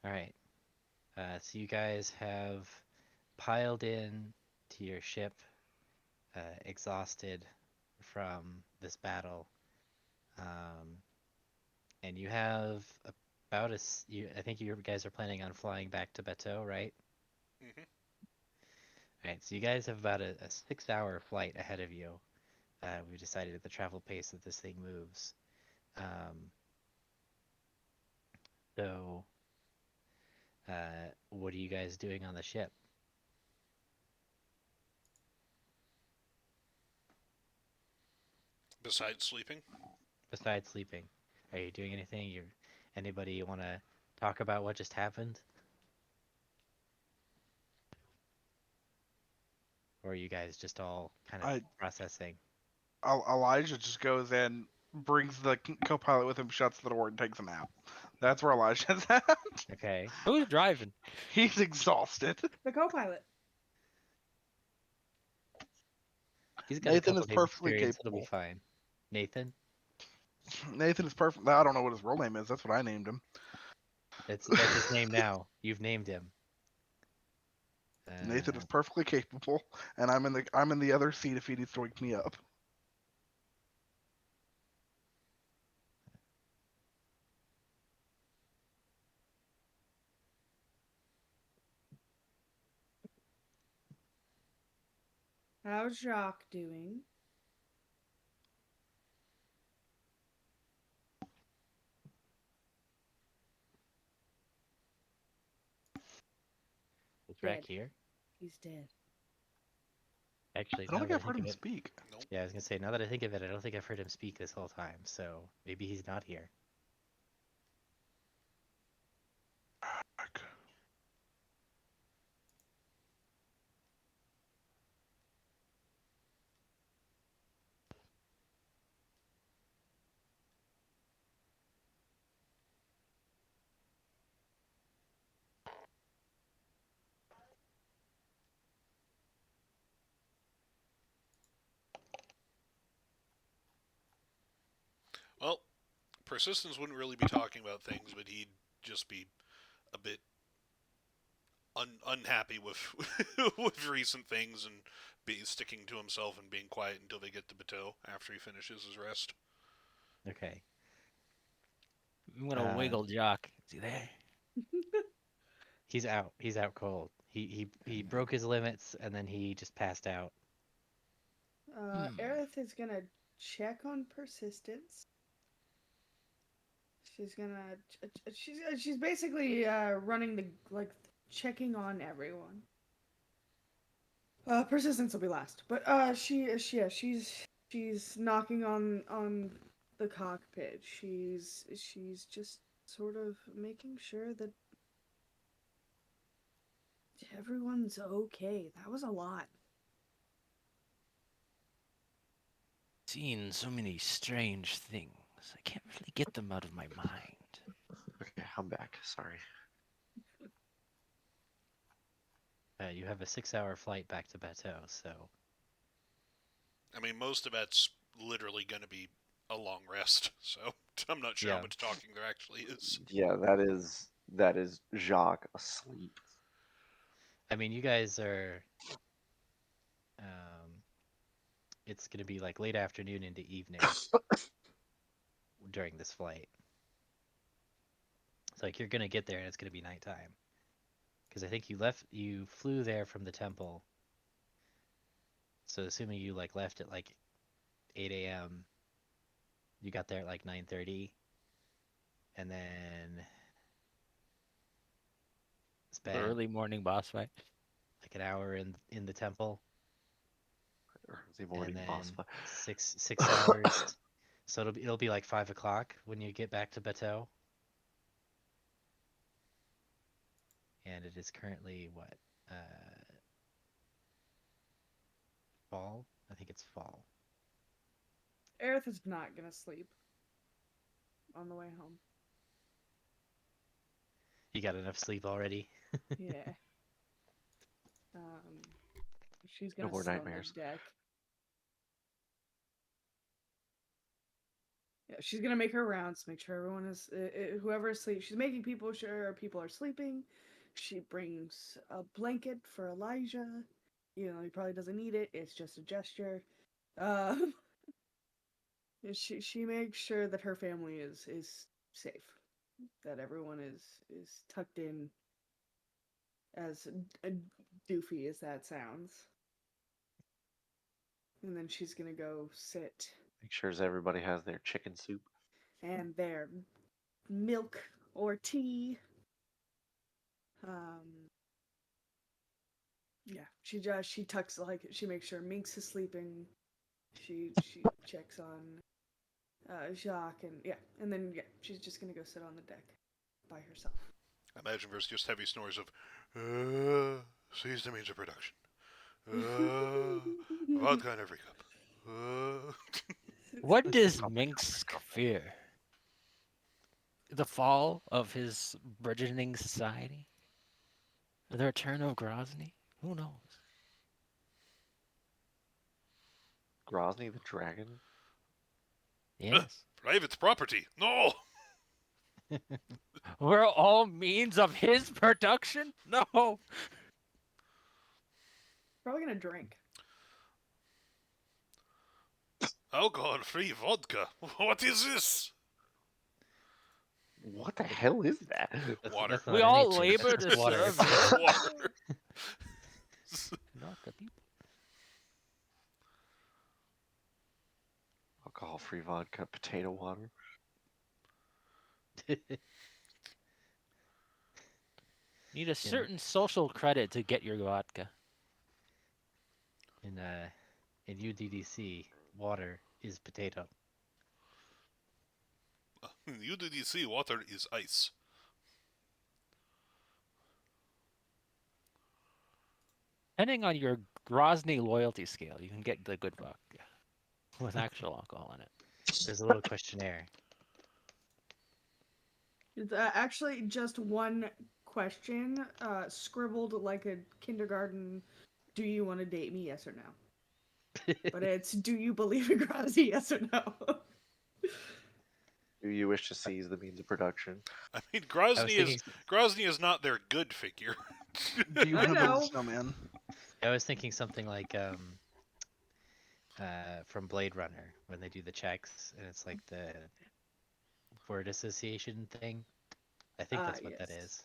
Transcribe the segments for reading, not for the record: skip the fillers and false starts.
All right. So you guys have piled in to your ship, exhausted from this battle, um, and you have about I think you guys are planning on flying back to Bateau, right? Hmm. All right. So you guys have about a 6-hour flight ahead of you. We've decided at the travel pace that this thing moves. Um, so, what are you guys doing on the ship Besides sleeping, besides sleeping? Are you doing anything? Anybody want to talk about what just happened? Or are you guys just all kind of I processing? Elijah just goes in, brings the co-pilot with him, shuts the door, and takes a nap. That's where Elijah's at. Okay. Who's driving? He's exhausted. The co-pilot. He's got a Nathan couple is days perfectly experience. It'll be capable. fine. Nathan, Nathan is perfect. I don't know what his real name is. That's what I named him. that's his name now. You've named him. Nathan is Uh, perfectly capable, and I'm in the other seat if he needs to wake me up. How's Jacques doing? is Rec Dead. here? He's dead. Actually, I don't now think that I I've heard think of him it, speak. nope. yeah, I was gonna say, now that I think of it, I don't think I've heard him speak this whole time. So maybe he's not here. Well, Persistence wouldn't really be talking about things, but he'd just be a bit unhappy with with recent things and be sticking to himself and being quiet until they get to Bateau after he finishes his rest. Okay. I'm gonna Uh, wiggle Jock. Is he there? he's out. He's out cold. He broke his limits and then he just passed out. Hmm. Aerith is gonna check on persistence. She's gonna. She's basically running the like checking on everyone. Persistence will be last, but she's knocking on the cockpit. She's just sort of making sure that everyone's okay. That was a lot. Seen so many strange things. I can't really get them out of my mind. Okay, I'm back. Sorry. You have a 6-hour flight back to Bateau, so I mean, most of that's literally going to be a long rest, so I'm not sure how yeah. much talking there actually is. Yeah, that is Jacques asleep. I mean, you guys are. Um, it's gonna be like late afternoon into evening during this flight. It's like you're gonna get there and it's gonna be nighttime. Because I think you flew there from the temple. So assuming you like left at like 8 a.m., you got there at like 9:30, and then spent Early morning boss fight. like an hour in the temple, The and morning boss then fight. six hours. So it'll be like 5 o'clock when you get back to Bateau, and it is currently what fall? I think it's fall. Aerith is not gonna sleep on the way home. You got enough sleep already? Yeah. Um, she's No gonna more sit on the nightmares. deck. Yeah, she's gonna make her rounds, make sure everyone is whoever is asleep. She's making people sure people are sleeping. She brings a blanket for Elijah. You know, he probably doesn't need it. It's just a gesture. Uh, she makes sure that her family is safe, that everyone is tucked in. As doofy as that sounds, and then she's gonna go sit Make sure everybody has their chicken soup. and their milk or tea. Yeah, she tucks like she makes sure Minx is sleeping. She checks on Jacques and yeah, and then yeah, she's just gonna go sit on the deck by herself. I imagine there's just heavy snores of, seize the means of production. Vodka in every cup. What does Minx fear? The fall of his burgeoning society? The return of Grozny? Who knows? Grozny the dragon. Yes. Private property. No! We're all means of his production? No. Probably gonna drink. Alcohol-free vodka. What is this? What the hell is that? Water. That's not We all anything, labor that's to just water. serve you. Water. Not the people. Alcohol-free vodka, potato water. Need a certain social credit to get your vodka. In UDDC, water is potato. In UDDC, water is ice. Depending on your Grozny loyalty scale, you can get the good vodka with actual alcohol in it. There's a little questionnaire. It's actually just one question, scribbled like a kindergarten. Do you want to date me? Yes or no. But it's do you believe in Grazi? Yes or no. Do you wish to seize the means of production? I mean, I was thinking, Grozny is not their good figure. Do you I want to build know. a snowman? I was thinking something like from Blade Runner when they do the checks and it's like the word association thing. I think that's what that Yes. is.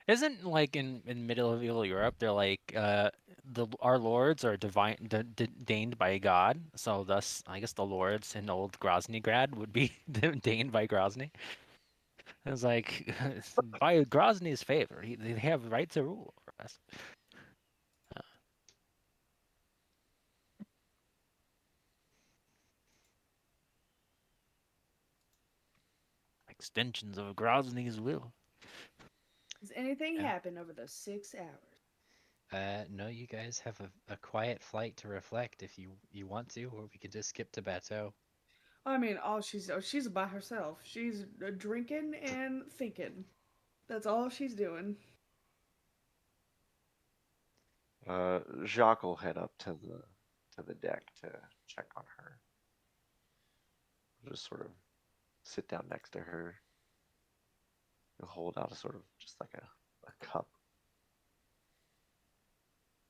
Isn't like in medieval Europe, they're like our lords are deigned by God, so thus I guess the lords in old Groznygrad would be deigned by Grozny. It's like by Grozny's favor, they have right to rule over us. Extensions of Grozny's will. Has anything Yeah. happened over those 6 hours? No, you guys have a quiet flight to reflect if you want to, or we could just skip to Bateau. I mean, she's by herself. She's drinking and thinking. That's all she's doing. Jacques will head up to the deck to check on her. Just sort of sit down next to her. He'll hold out a sort of just like a cup.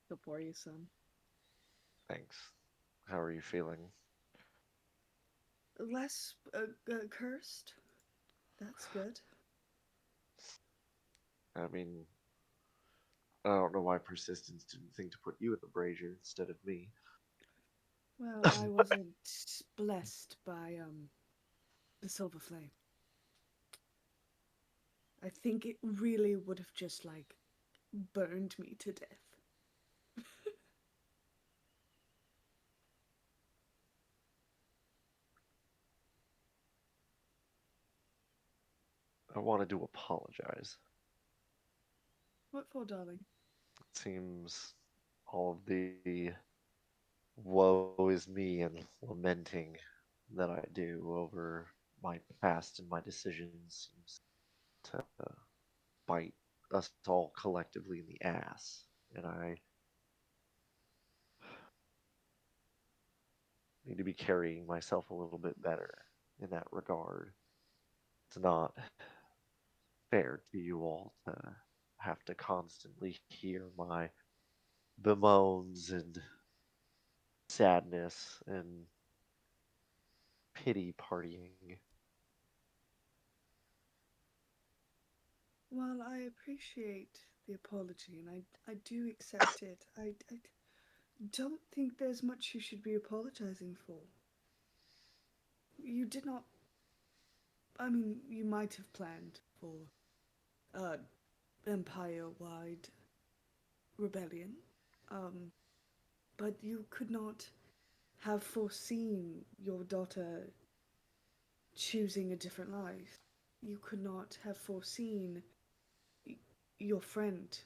He'll pour you some. Thanks. How are you feeling? Less cursed. That's good. I mean, I don't know why persistence didn't think to put you in the brazier instead of me. Well, I wasn't blessed by the silver flame. I think it really would have just like burned me to death. I wanted to apologize. What for, darling? It seems all of the woe is me and lamenting that I do over my past and my decisions seems to bite us all collectively in the ass. And need to be carrying myself a little bit better in that regard. It's not fair to you all to have to constantly hear my bemoans and sadness and pity partying. Well, I appreciate the apology, and I do accept it. I don't think there's much you should be apologizing for. You did not. I mean, you might have planned for empire-wide rebellion, um, but you could not have foreseen your daughter choosing a different life. You could not have foreseen your friend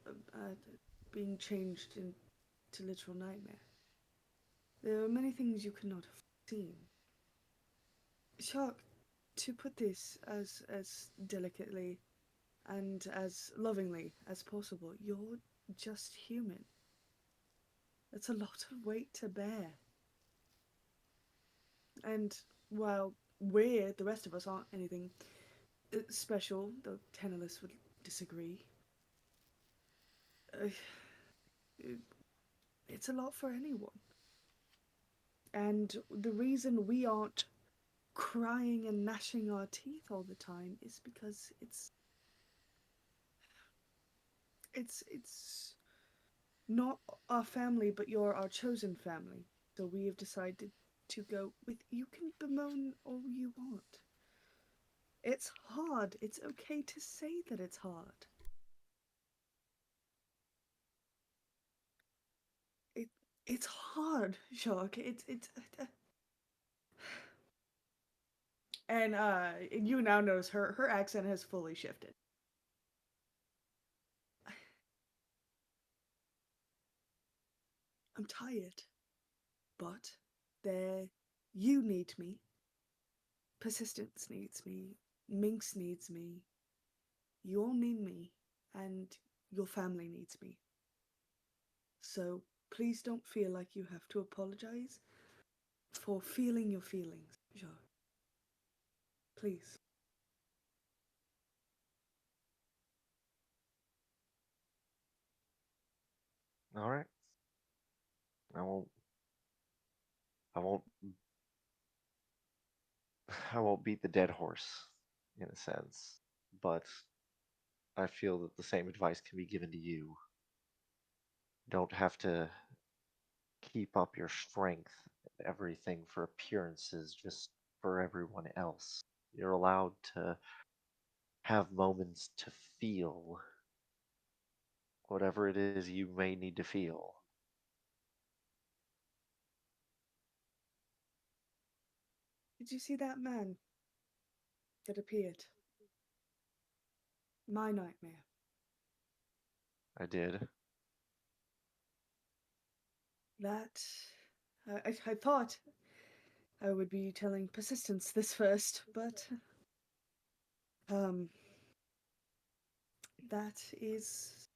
uh, being changed into literal nightmare. There are many things you could not have foreseen. Shark, to put this as delicately and as lovingly as possible, you're just human. That's a lot of weight to bear. And while the rest of us, aren't anything special, though Tenellis would disagree, uh, it's a lot for anyone. And the reason we aren't crying and gnashing our teeth all the time is because it's not our family, but you're our chosen family. So we have decided to go with you. Can bemoan all you want. It's hard. It's okay to say that it's hard. It it's hard, Shark. It's and you now notice her accent has fully shifted. I'm tired, but there you need me. Persistence needs me. Minx needs me. You all need me, and your family needs me. So please don't feel like you have to apologize for feeling your feelings, Jacques. Please. All right. I won't. I won't. I won't beat the dead horse, in a sense. But I feel that the same advice can be given to you. Don't have to keep up your strength and everything for appearances just for everyone else. You're allowed to have moments to feel whatever it is you may need to feel. Did you see that man that appeared? My nightmare. I did. That. I thought I would be telling Persistence this first, but. Um. That is.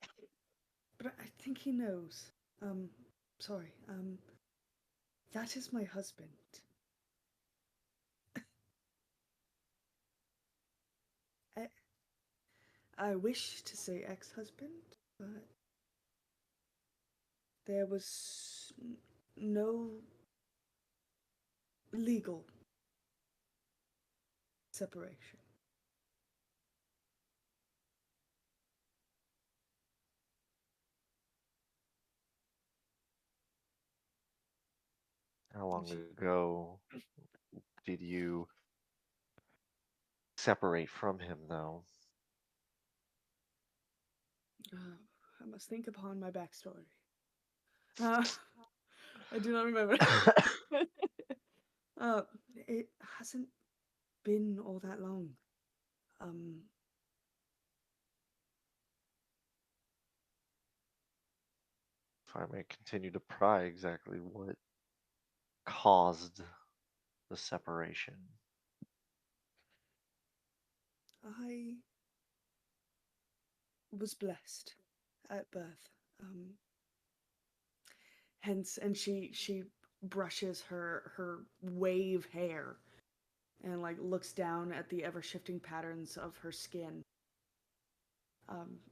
But I think he knows. Sorry. That is my husband. I, I wish to say ex-husband, but there was no legal separation. How long ago did you separate from him, though? I must think upon my backstory. Uh, I do not remember. uh, it hasn't been all that long. Um, If I may continue to pry, exactly what caused the separation? I was blessed at birth. Hence, and she brushes her wave hair and like looks down at the ever shifting patterns of her skin.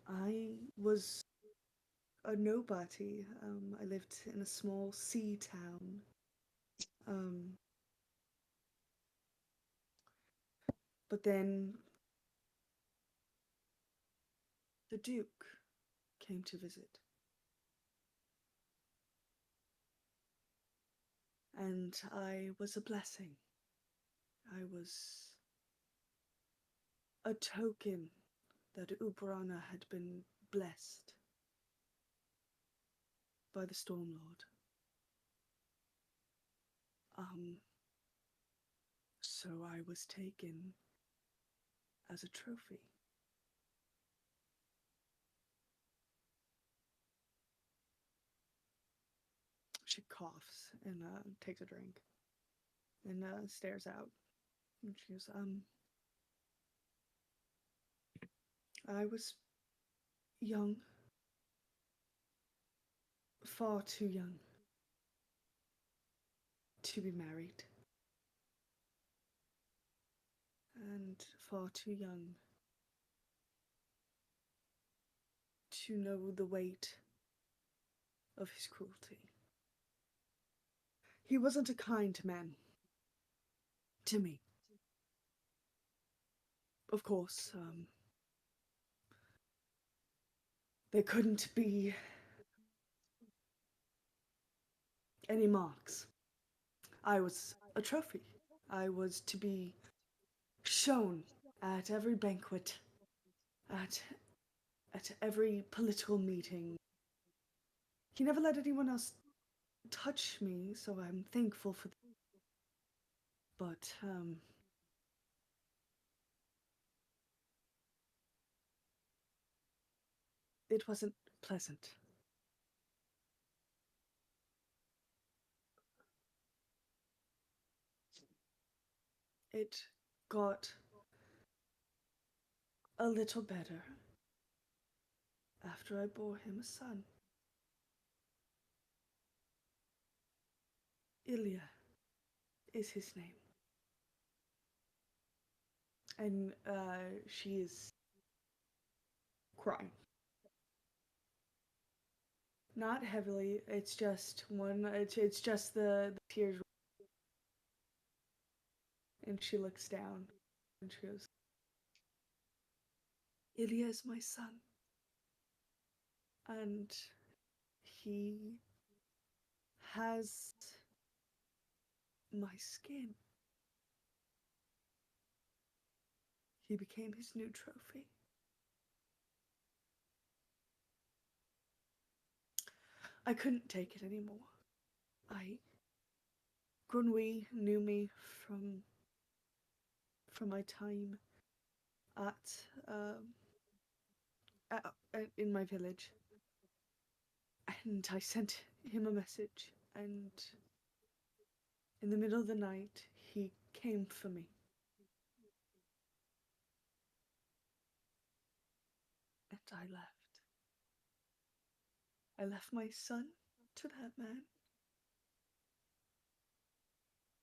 I was a nobody. I lived in a small sea town. Um, but then the Duke came to visit. And I was a blessing. I was a token that Ubrana had been blessed by the Stormlord. So I was taken as a trophy. She coughs and takes a drink and stares out. And she goes, I was young, far too young to be married, and far too young to know the weight of his cruelty. He wasn't a kind man to me. Of course, there couldn't be any marks. I was a trophy. I was to be shown at every banquet, at every political meeting. He never let anyone else touch me, so I'm thankful for that. But, it wasn't pleasant. It got a little better after I bore him a son. Ilya is his name. And she is crying. Not heavily, it's just it's just the tears. And she looks down and she goes, Ilya is my son. And he has my skin. He became his new trophy. I couldn't take it anymore. Grunwi knew me from my time um, in my village, and I sent him a message, and in the middle of the night he came for me. And I left. I left my son to that man,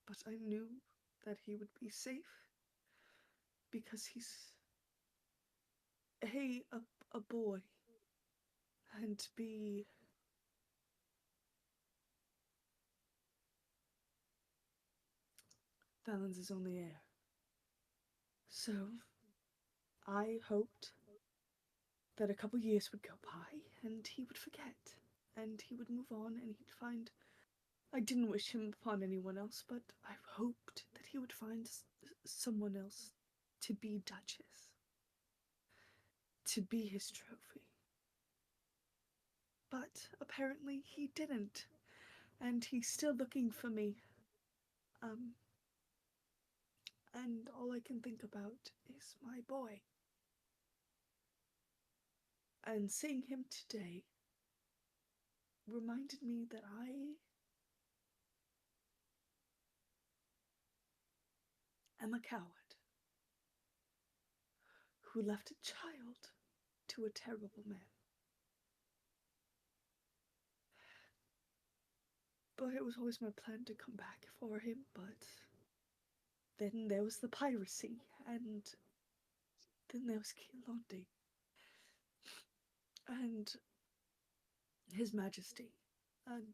but I knew that he would be safe because he's a boy, and B, Valens is only heir. So I hoped that a couple years would go by and he would forget and he would move on and he'd find. I didn't wish him upon anyone else, but I hoped that he would find someone else to be Duchess, to be his trophy. But apparently he didn't, and he's still looking for me. And all I can think about is my boy. And seeing him today reminded me that I am a coward who left a child to a terrible man. But it was always my plan to come back for him, but then there was the piracy, and then there was Kilonde. And His Majesty. And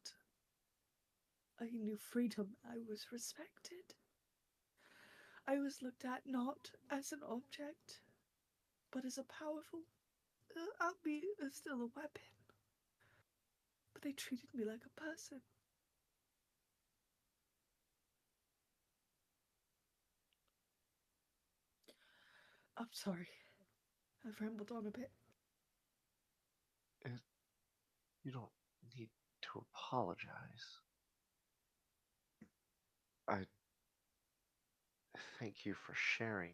I knew freedom. I was respected. I was looked at not as an object, but as a powerful, albeit still a weapon. But they treated me like a person. I'm sorry. I've rambled on a bit. You don't need to apologize. I thank you for sharing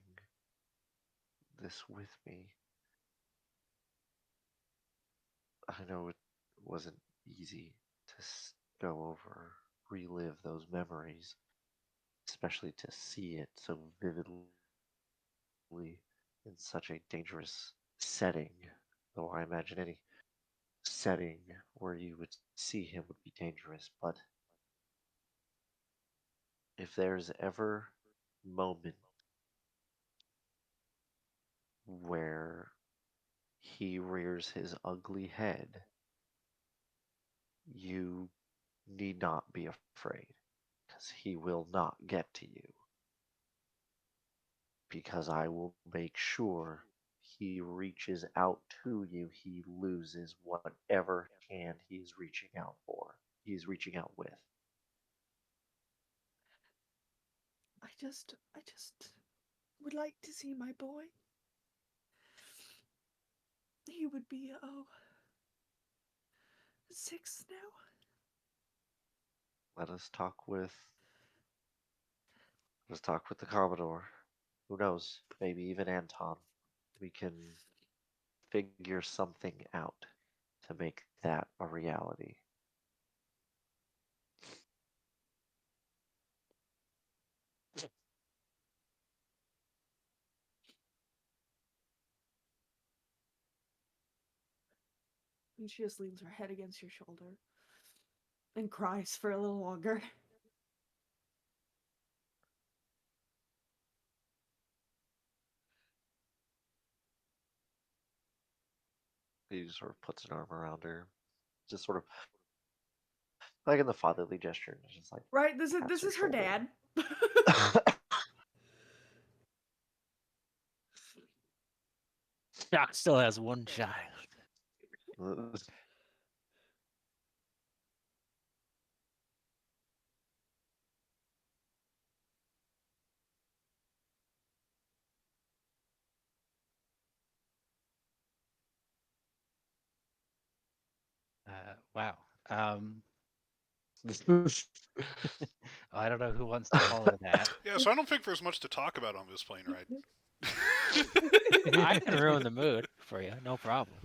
this with me. I know it wasn't easy to go over, relive those memories, especially to see it so vividly in such a dangerous setting. Though I imagine any setting where you would see him would be dangerous, but if there's ever moment where he rears his ugly head, you need not be afraid, because he will not get to you. Because I will make sure he reaches out to you, he loses whatever hand he's reaching out for. He's reaching out with. I just would like to see my boy. He would be, 6 now. Let us talk with the Commodore. Who knows? Maybe even Anton. We can figure something out to make that a reality. And she just leans her head against your shoulder and cries for a little longer. He sort of puts an arm around her. Just sort of like in the fatherly gesture. Just like Right? This pats is her shoulder. dad. Doc still has one child. Wow. I don't know who wants to follow that. Yeah, so I don't think there's much to talk about on this plane ride. I can ruin the mood for you, no problem.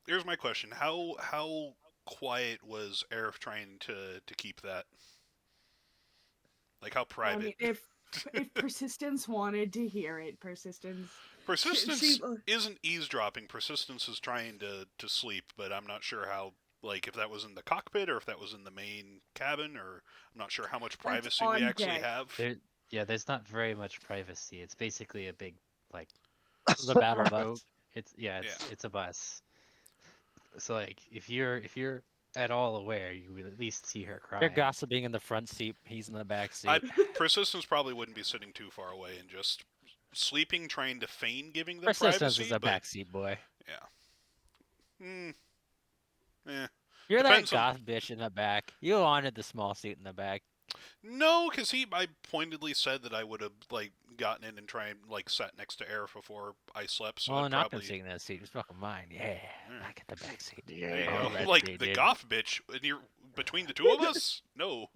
Here's my question: How quiet was Aerith trying to keep that? Like how I private? mean, if Persistence wanted to hear it, Persistence. Persistence isn't eavesdropping. Persistence is trying to sleep, but I'm not sure how. Like if that was in the cockpit or if that was in the main cabin, or I'm not sure how much privacy we on actually deck. have. There's not very much privacy. It's basically a big like The battle cargo. bus. It's a bus. So like if you're at all aware, you would at least see her crying. They're gossiping in the front seat. He's in the back seat. Persistence probably wouldn't be sitting too far away and just sleeping, trying to feign giving them Persistence privacy. is a but backseat boy. yeah. You're Depends that on- goth bitch in the back. You wanted the small seat in the back. No, because I pointedly said that I would have like gotten in and tried like sat next to Aerith before I slept. So Well, I'd I'm not probably gonna sit in that seat. Just fucking mine. Yeah, I get the back seat. there you Yeah. go. Let's Like see, the dude. goth bitch, and you're between the two of us. No,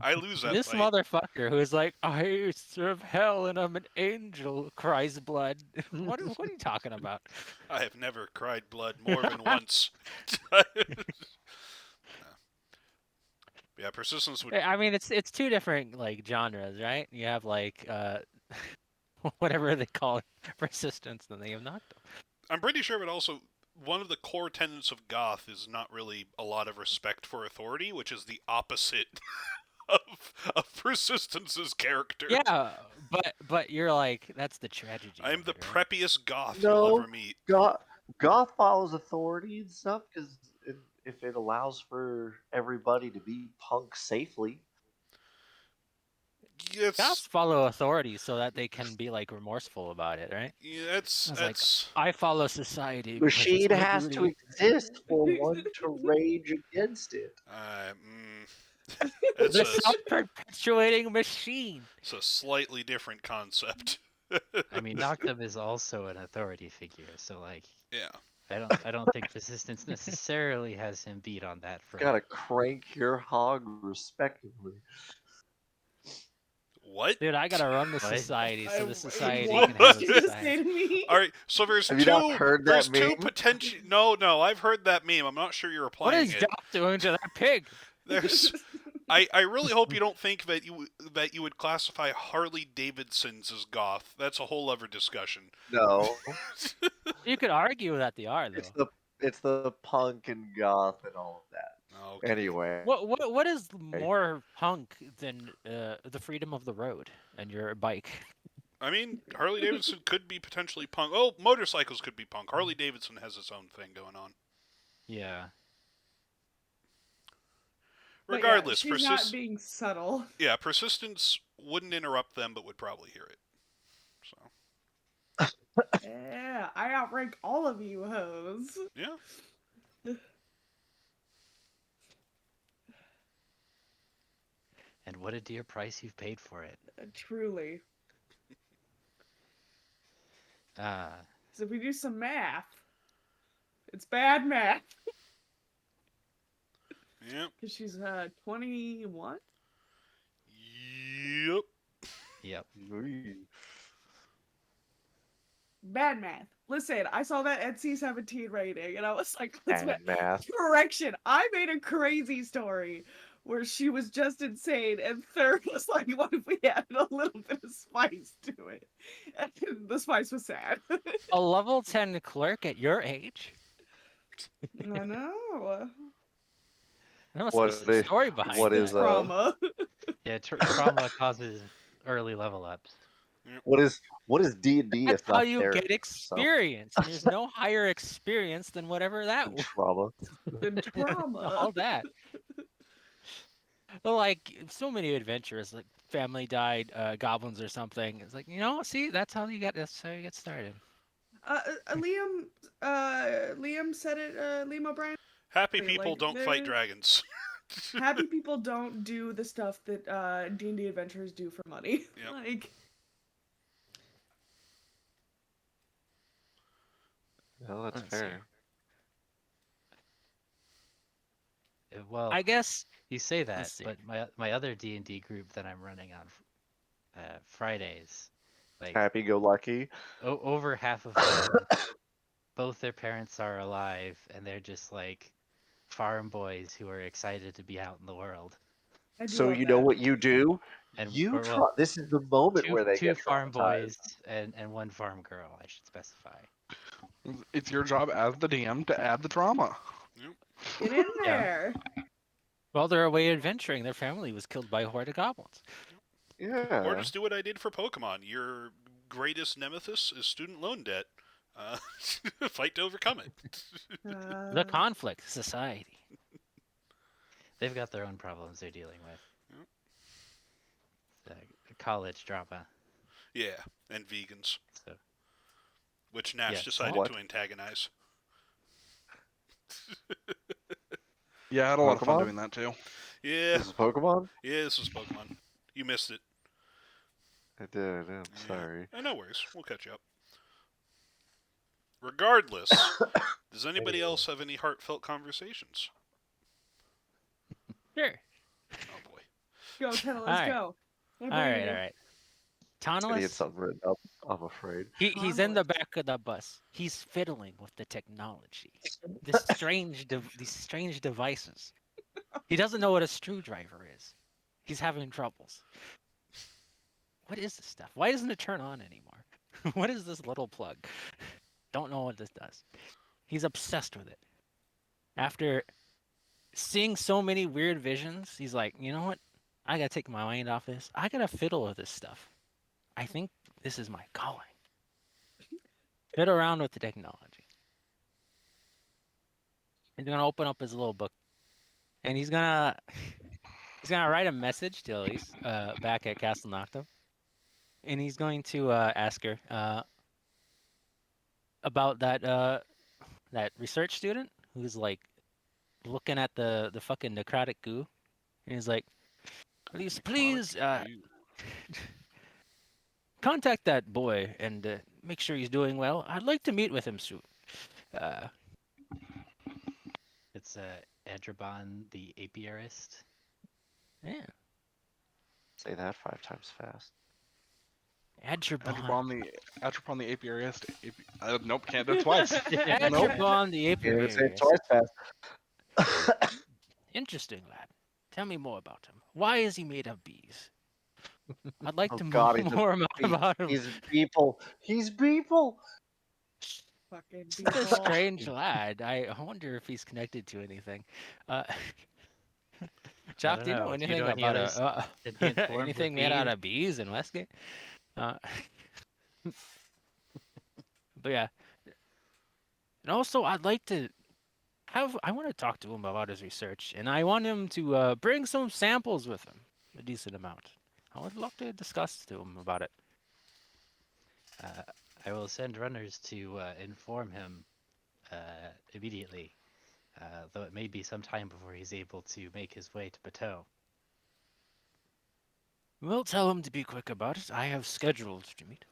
I lose that This fight. motherfucker who is like, I serve hell and I'm an angel, cries blood. what are you talking about? I have never cried blood more than once. Yeah, persistence would. I mean, it's two different like genres, right? You have like whatever they call it, persistence, then they have Nocto. I'm pretty sure it also one of the core tenets of Goth is not really a lot of respect for authority, which is the opposite of Persistence's character. Yeah, but you're like, that's the tragedy. I'm of the it, right? preppiest Goth you'll ever meet. Goth follows authority and stuff because if it allows for everybody to be punk safely. It's Goths follow authority so that they can be like remorseful about it, right? yeah, It's like, it's I follow society. because it's Machine my has to duty. exist for one to rage against it. it's The a self-perpetuating machine. it's a slightly different concept. I mean, Noctum is also an authority figure, so like, Yeah. I don't think Persistence necessarily has him beat on that front. Gotta crank your hog respectively. What? Dude, I gotta run the What? society so the society what can have a did you society. to me? All right, so there's Have you not heard that there's two meme? potential. No, I've heard that meme. I'm not sure you're What applying is it. Doc doing to that pig? There's I really hope you don't think that you would classify Harley Davidsons as goth. That's a whole other discussion. No, You could argue that they are though. it's the punk and goth and all of that. Okay. Anyway, What is more punk than the freedom of the road and your bike? I mean, Harley Davidson could be potentially punk. Oh, motorcycles could be punk. Harley Davidson has its own thing going on. Yeah. But Regardless, yeah, she's not being subtle. Yeah, Persistence wouldn't interrupt them, but would probably hear it. So Yeah, I outrank all of you hoes. yeah, And what a dear price you've paid for it. Truly. Ah, So if we do some math, it's bad math. yeah, Because she's 21? yep. yep. Bad math. Listen, I saw that NC-17 rating and I was like, let's and math. correction. I made a crazy story where she was just insane, and third was like, what if we added a little bit of spice to it? And the spice was sad. A level 10 clerk at your age? I know. There must What be some they- story behind what that. is, Trauma. Yeah, trauma causes early level ups. What is D&D That's if how not you therapy? get experience. And there's no higher experience than whatever that was. Trauma. And trauma. All that. Well, like so many adventures, like family died, goblins or something. It's like, see, that's how you get started. Liam said it, Liam O'Brien. Happy Like, people don't fight the- dragons. Happy people don't do the stuff that D&D adventurers do for money. Yep. Like, No, that's Let's see. fair. Well, I guess you say that, let's see. but my other D&D group that I'm running on Fridays, like Happy go lucky. over half of them, both their parents are alive, and they're just like farm boys who are excited to be out in the world. I do So love you know that. what you do? And You or, try. well, This is the moment two, where they two get farm traumatized. boys and one farm girl, I should specify. It's your job as the DM to add the drama. Get in Yeah. there. well, they're away adventuring. Their family was killed by a horde of goblins. Yeah. Or just do what I did for Pokemon. Your greatest nemesis is student loan debt. Fight to overcome it. The conflict, society. They've got their own problems they're dealing with. The college drama. Yeah, and vegans, So which Nash Yes. decided What? to antagonize. Yeah, I had a lot of fun Pokemon? doing that too. Yeah, This is Pokemon? yeah, this is Pokemon. You missed it. I did. I'm Yeah. sorry. No worries. We'll catch you up. Regardless, does anybody else have any heartfelt conversations? Sure. Oh boy. Go, Tenna, let's Alright. go. All right. It's gonna get Tauntless, something written up, I'm afraid. he's in the Tauntless. back of the bus. He's fiddling with the technology. These strange devices. He doesn't know what a screwdriver is. He's having troubles. What is this stuff? Why doesn't it turn on anymore? What is this little plug? Don't know what this does. He's obsessed with it. After seeing so many weird visions, he's like, you know what? I gotta take my mind off this. I gotta fiddle with this stuff. I think this is my calling. Fiddle around with the technology. He's gonna open up his little book, and he's gonna write a message to Elise back at Castle Noctem, and he's going to ask her about that research student who's like looking at the fucking necrotic goo, and he's like, Elise, please contact that boy and make sure he's doing well. I'd like to meet with him soon. It's Edribon the apiarist. Yeah, Say that 5 times fast. Adribon. Atropon the apiarist. Nope, can't do it twice. Nope. Adribon the You didn't say it apiarist. twice fast. Interesting lad. Tell me more about him. Why is he made of bees? I'd like Oh to God, know he's a more bee. about him. He's people. He's people. Fucking Such a people. strange lad. I wonder if he's connected to anything. Jock, don't do you know know. Do you anything know any about others that get formed anything with made out bees? of bees in Westgate? But yeah, and also I'd like to I want to talk to him about his research, and I want him to bring some samples with him, a decent amount. I would love to discuss to him about it. I will send runners to inform him immediately, though it may be some time before he's able to make his way to Bateau. We'll tell him to be quick about it. I have scheduled to meet.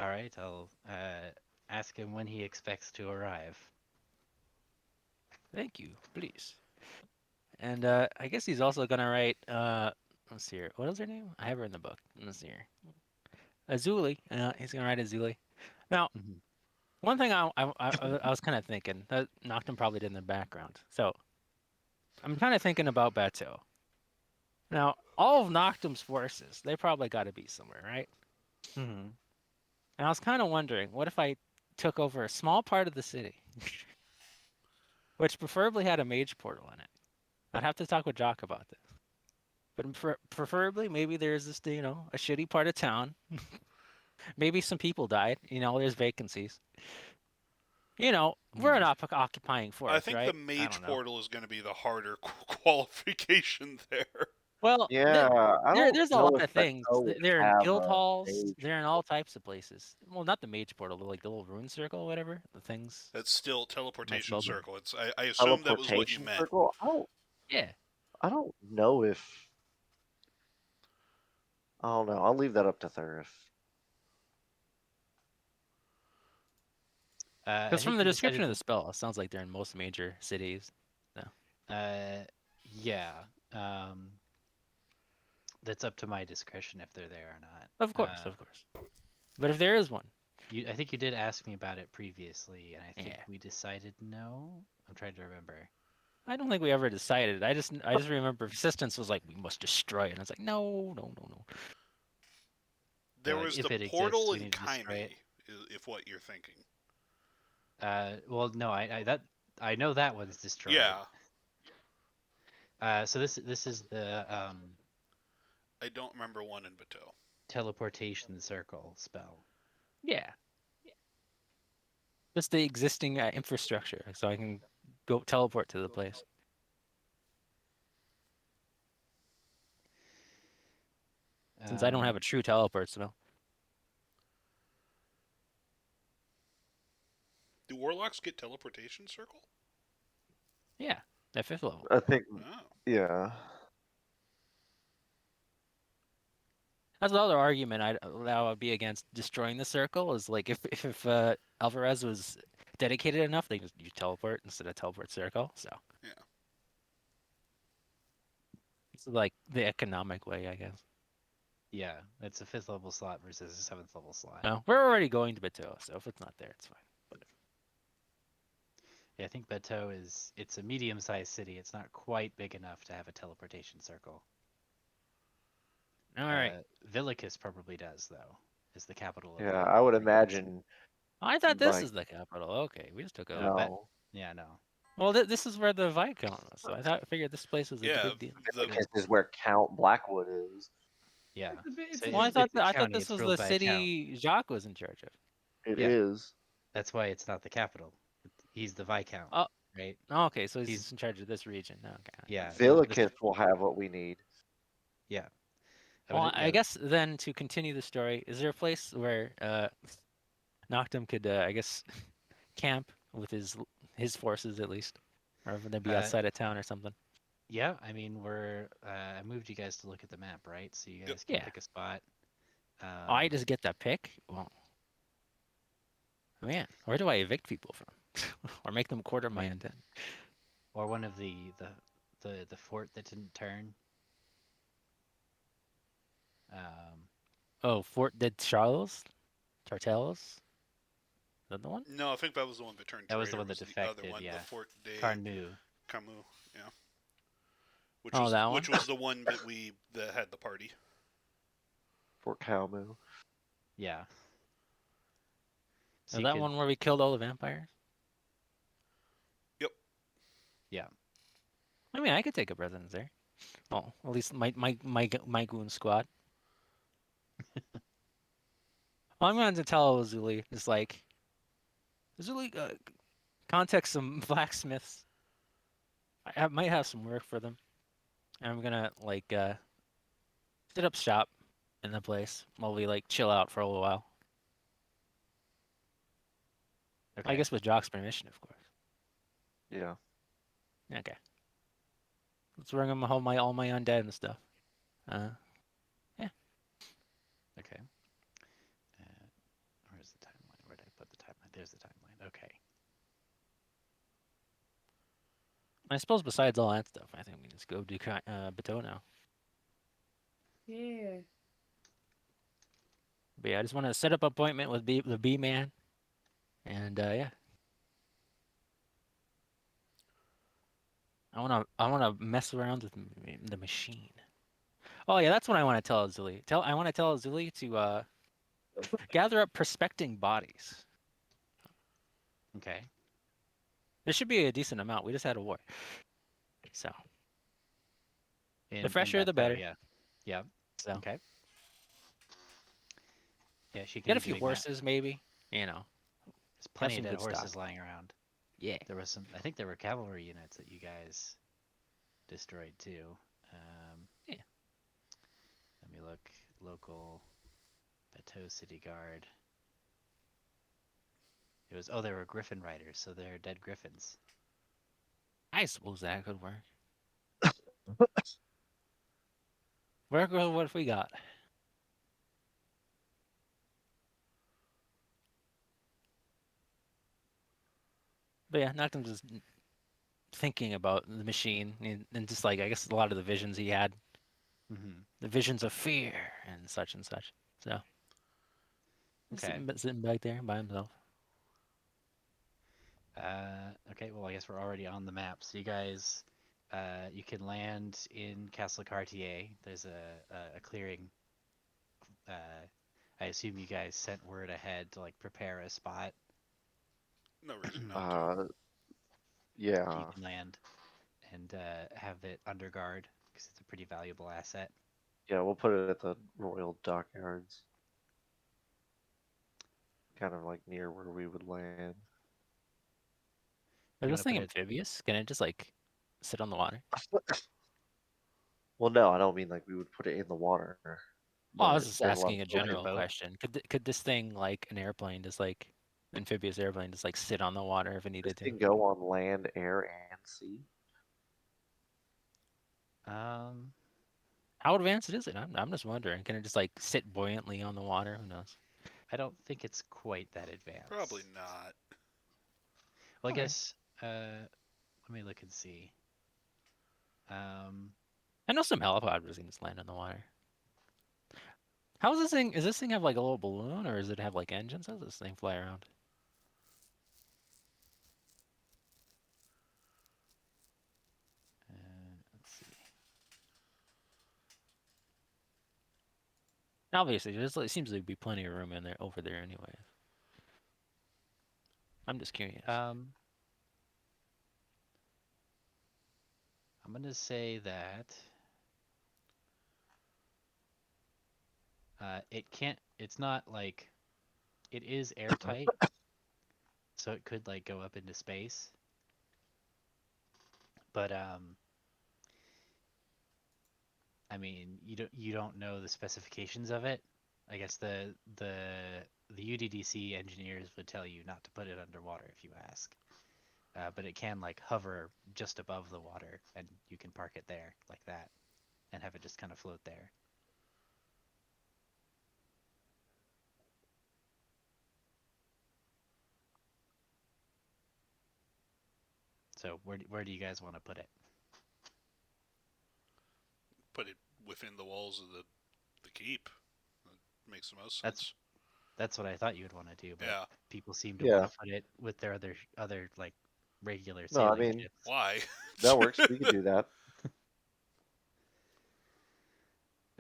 All right, I'll ask him when he expects to arrive. Thank you, please. And I guess he's also gonna write. Let's see here. What is her name? I have her in the book. Let's see here. Azuli. He's gonna write Azuli. Now, Mhm. one thing I was kind of thinking that Noctem probably did in the background. So I'm kind of thinking about Bateau. Now, all of Noctem's forces, they probably got to be somewhere, right? Mm-hmm. And I was kind of wondering, what if I took over a small part of the city, which preferably had a mage portal in it? I'd have to talk with Jock about this. But preferably, maybe there's this, a shitty part of town. Maybe some people died. There's vacancies. We're an occupying force, I think right? the I mage don't know. portal is going to be the harder qualification there. Well, Yeah, I don't there's a know lot if of things. Bateau would They're in have guild a halls. mage They're in all types of places. Well, not the mage portal, but like the little rune circle, whatever. The things. That's still teleportation spelled it. circle. I assumed that was what you teleportation meant. circle. Yeah. I don't know if. I don't know. I'll leave that up to Thurif. Because from the description of the spell, it sounds like they're in most major cities. Yeah. That's up to my discretion if they're there or not. Of course, of course. But if there is one, I think you did ask me about it previously, and I think Yeah. we decided no. I'm trying to remember. I don't think we ever decided. I just remember Persistence was like, we must destroy it. And I was like, no. There Like, was if the it exists, portal we in need to destroy it. Kaimi, if what you're thinking. Well, no, I know that one's destroyed. Yeah, So this is the I don't remember one in Bateau. teleportation circle spell. Yeah. Just the existing infrastructure, so I can go teleport to the place. Since I don't have a true teleport spell. Do warlocks get teleportation circle? Yeah, at 5th level. I think. Oh. Yeah. That's the other argument that would be against destroying the circle is like if Alvarez was dedicated enough, they just use teleport instead of teleport circle. So Yeah. it's like the economic way, I guess. Yeah, it's a 5th level slot versus a 7th level slot. No, we're already going to Bateau, so if it's not there, it's fine. But Yeah, I think Bateau it's a medium-sized city. It's not quite big enough to have a teleportation circle. all right, Villicus probably does though. is the capital of Yeah, the I would region. imagine. I thought this Like, is the capital. Okay, we just took over. bet- no, Yeah, no. Well, this is where the Viscount was, so figured this place was a Yeah, big deal. the this is where Count Blackwood is. Yeah. It's a bit. It's So a Well, I bit. thought it's a I thought county, this it's was ruled the by a count. city Jacques was in charge of. It Yeah. is. That's why it's not the capital. He's the Viscount, Oh. right? Oh, okay, so he's He's- just in charge of this region. Okay. Yeah. Villikith will have what we need. Yeah. Well, yeah, I guess then to continue the story, is there a place where Noctum could, I guess, camp with his forces at least, or if they'd be outside of town or something? Yeah, I mean, I moved you guys to look at the map, right? So you guys can Yeah. pick a spot. I just get that pick. Well, man, where do I evict people from, or make them quarter my Man. intent? Or one of the fort that didn't turn. Oh, Fort de Charles, Tartels. Is that the one? no, I think that was the one that turned. That was the traitor, one that the defected, other one, yeah. the Fort de Carnu. Camus. Yeah. Which Oh, was that one? which was the one that had the party. Fort Calmu. Yeah. So Is you that could- one where we killed all the vampires? Yep. Yeah. I mean, I could take up residence there. Well, at least my goon squad. Well, I'm going to tell Zuli, just like, Zuli, contact some blacksmiths. I might have some work for them. And I'm gonna like set up shop in the place while we like chill out for a little while. Okay. I guess with Jock's permission, of course. Yeah. Okay. Let's bring him home all my undead and stuff. Okay. Where's the timeline? Where did I put the timeline? There's the timeline. Okay. I suppose besides all that stuff, I think we just go do Bateau now. Yeah. But yeah, I just want to set up an appointment with the B man, and yeah, I wanna mess around with the machine. Oh yeah, that's what I want to tell Azuli. I want to tell Azuli to gather up prospecting bodies. Okay. There should be a decent amount. We just had a war, so In fresher, the Bateau, better. Yeah. Yeah. so Okay. Yeah, she can get be a few doing that. horses maybe. You know, There's plenty some of dead good horses stock. lying around. yeah. There was some. I think there were cavalry units that you guys destroyed too. Yeah. Let me look. Local Bateau City Guard. It was. Oh, they were Griffin riders, so they're dead griffins. I suppose that could work. Work with what we got. But yeah, Noctum just thinking about the machine and just like I guess a lot of the visions he had, Mm-hmm. the visions of fear and such. So he's Okay. sitting back there by himself. Okay. Well, I guess we're already on the map. So you guys, you can land in Castle Cartier. There's a clearing. I assume you guys sent word ahead to like prepare a spot No reason not to. so Yeah. you can land and have it under guard because it's a pretty valuable asset. Yeah, we'll put it at the Royal Dockyards. Kind of like near where we would land. Is You this wanna thing put it- amphibious? Can it just like sit on the water? Well, no, I don't mean like we would put it in the water. Well, I was but just there's lot asking a of general boat. question. Could this thing like an airplane, just like amphibious airplane, just like sit on the water if it This needed to? can go on land, air, and sea. How advanced is it? I'm just wondering. Can it just like sit buoyantly on the water? Who knows? I don't think it's quite that advanced. Probably not. Well, I Okay. guess. Let me look and see. I know some helicopters can just land on the water. How is this thing? Does this thing have like a little balloon, or does it have like engines? How does this thing fly around? Let's see. Obviously, it seems to be plenty of room in there over there, anyway. I'm just curious. I'm gonna say that it can't. It's not like it is airtight, so it could like go up into space. But I mean, you don't know the specifications of it. I guess the UDDC engineers would tell you not to put it underwater if you ask. But it can like hover just above the water, and you can park it there like that, and have it just kind of float there. So where do you guys want to put it? Put it within the walls of the keep. That makes the most That's sense. That's what I thought you would want to do, but Yeah. people seem to want Yeah. to put it with their other like regular No, I sailing mean ships. Why? that works. We could do that.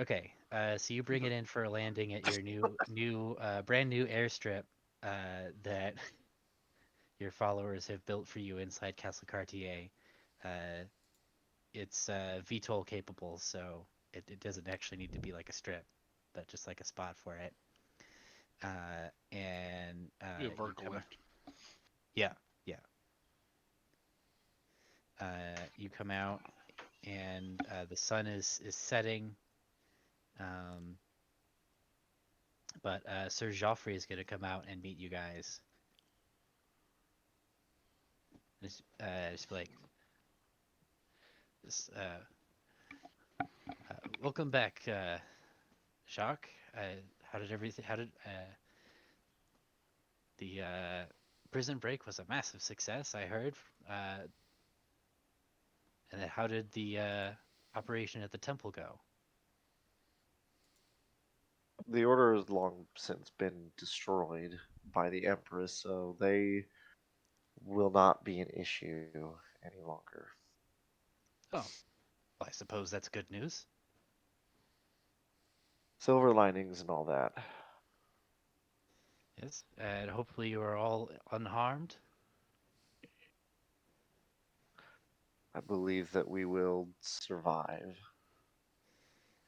Okay, so you bring it in for a landing at your brand new airstrip that your followers have built for you inside Castle Cartier. Uh, it's VTOL capable, so it doesn't actually need to be like a strip, but just like a spot for it. And Be a you vertical come, lift. yeah, yeah. You come out, and the sun is setting. Um, but Sir Joffrey is going to come out and meet you guys. Just be like, this, welcome back, Jacques. How did everything? How did the prison break was a massive success? I heard. And then how did the operation at the temple go? The order has long since been destroyed by the Empress, so they will not be an issue any longer. Oh, well, I suppose that's good news. Silver linings and all that. Yes, and hopefully you are all unharmed. I believe that we will survive.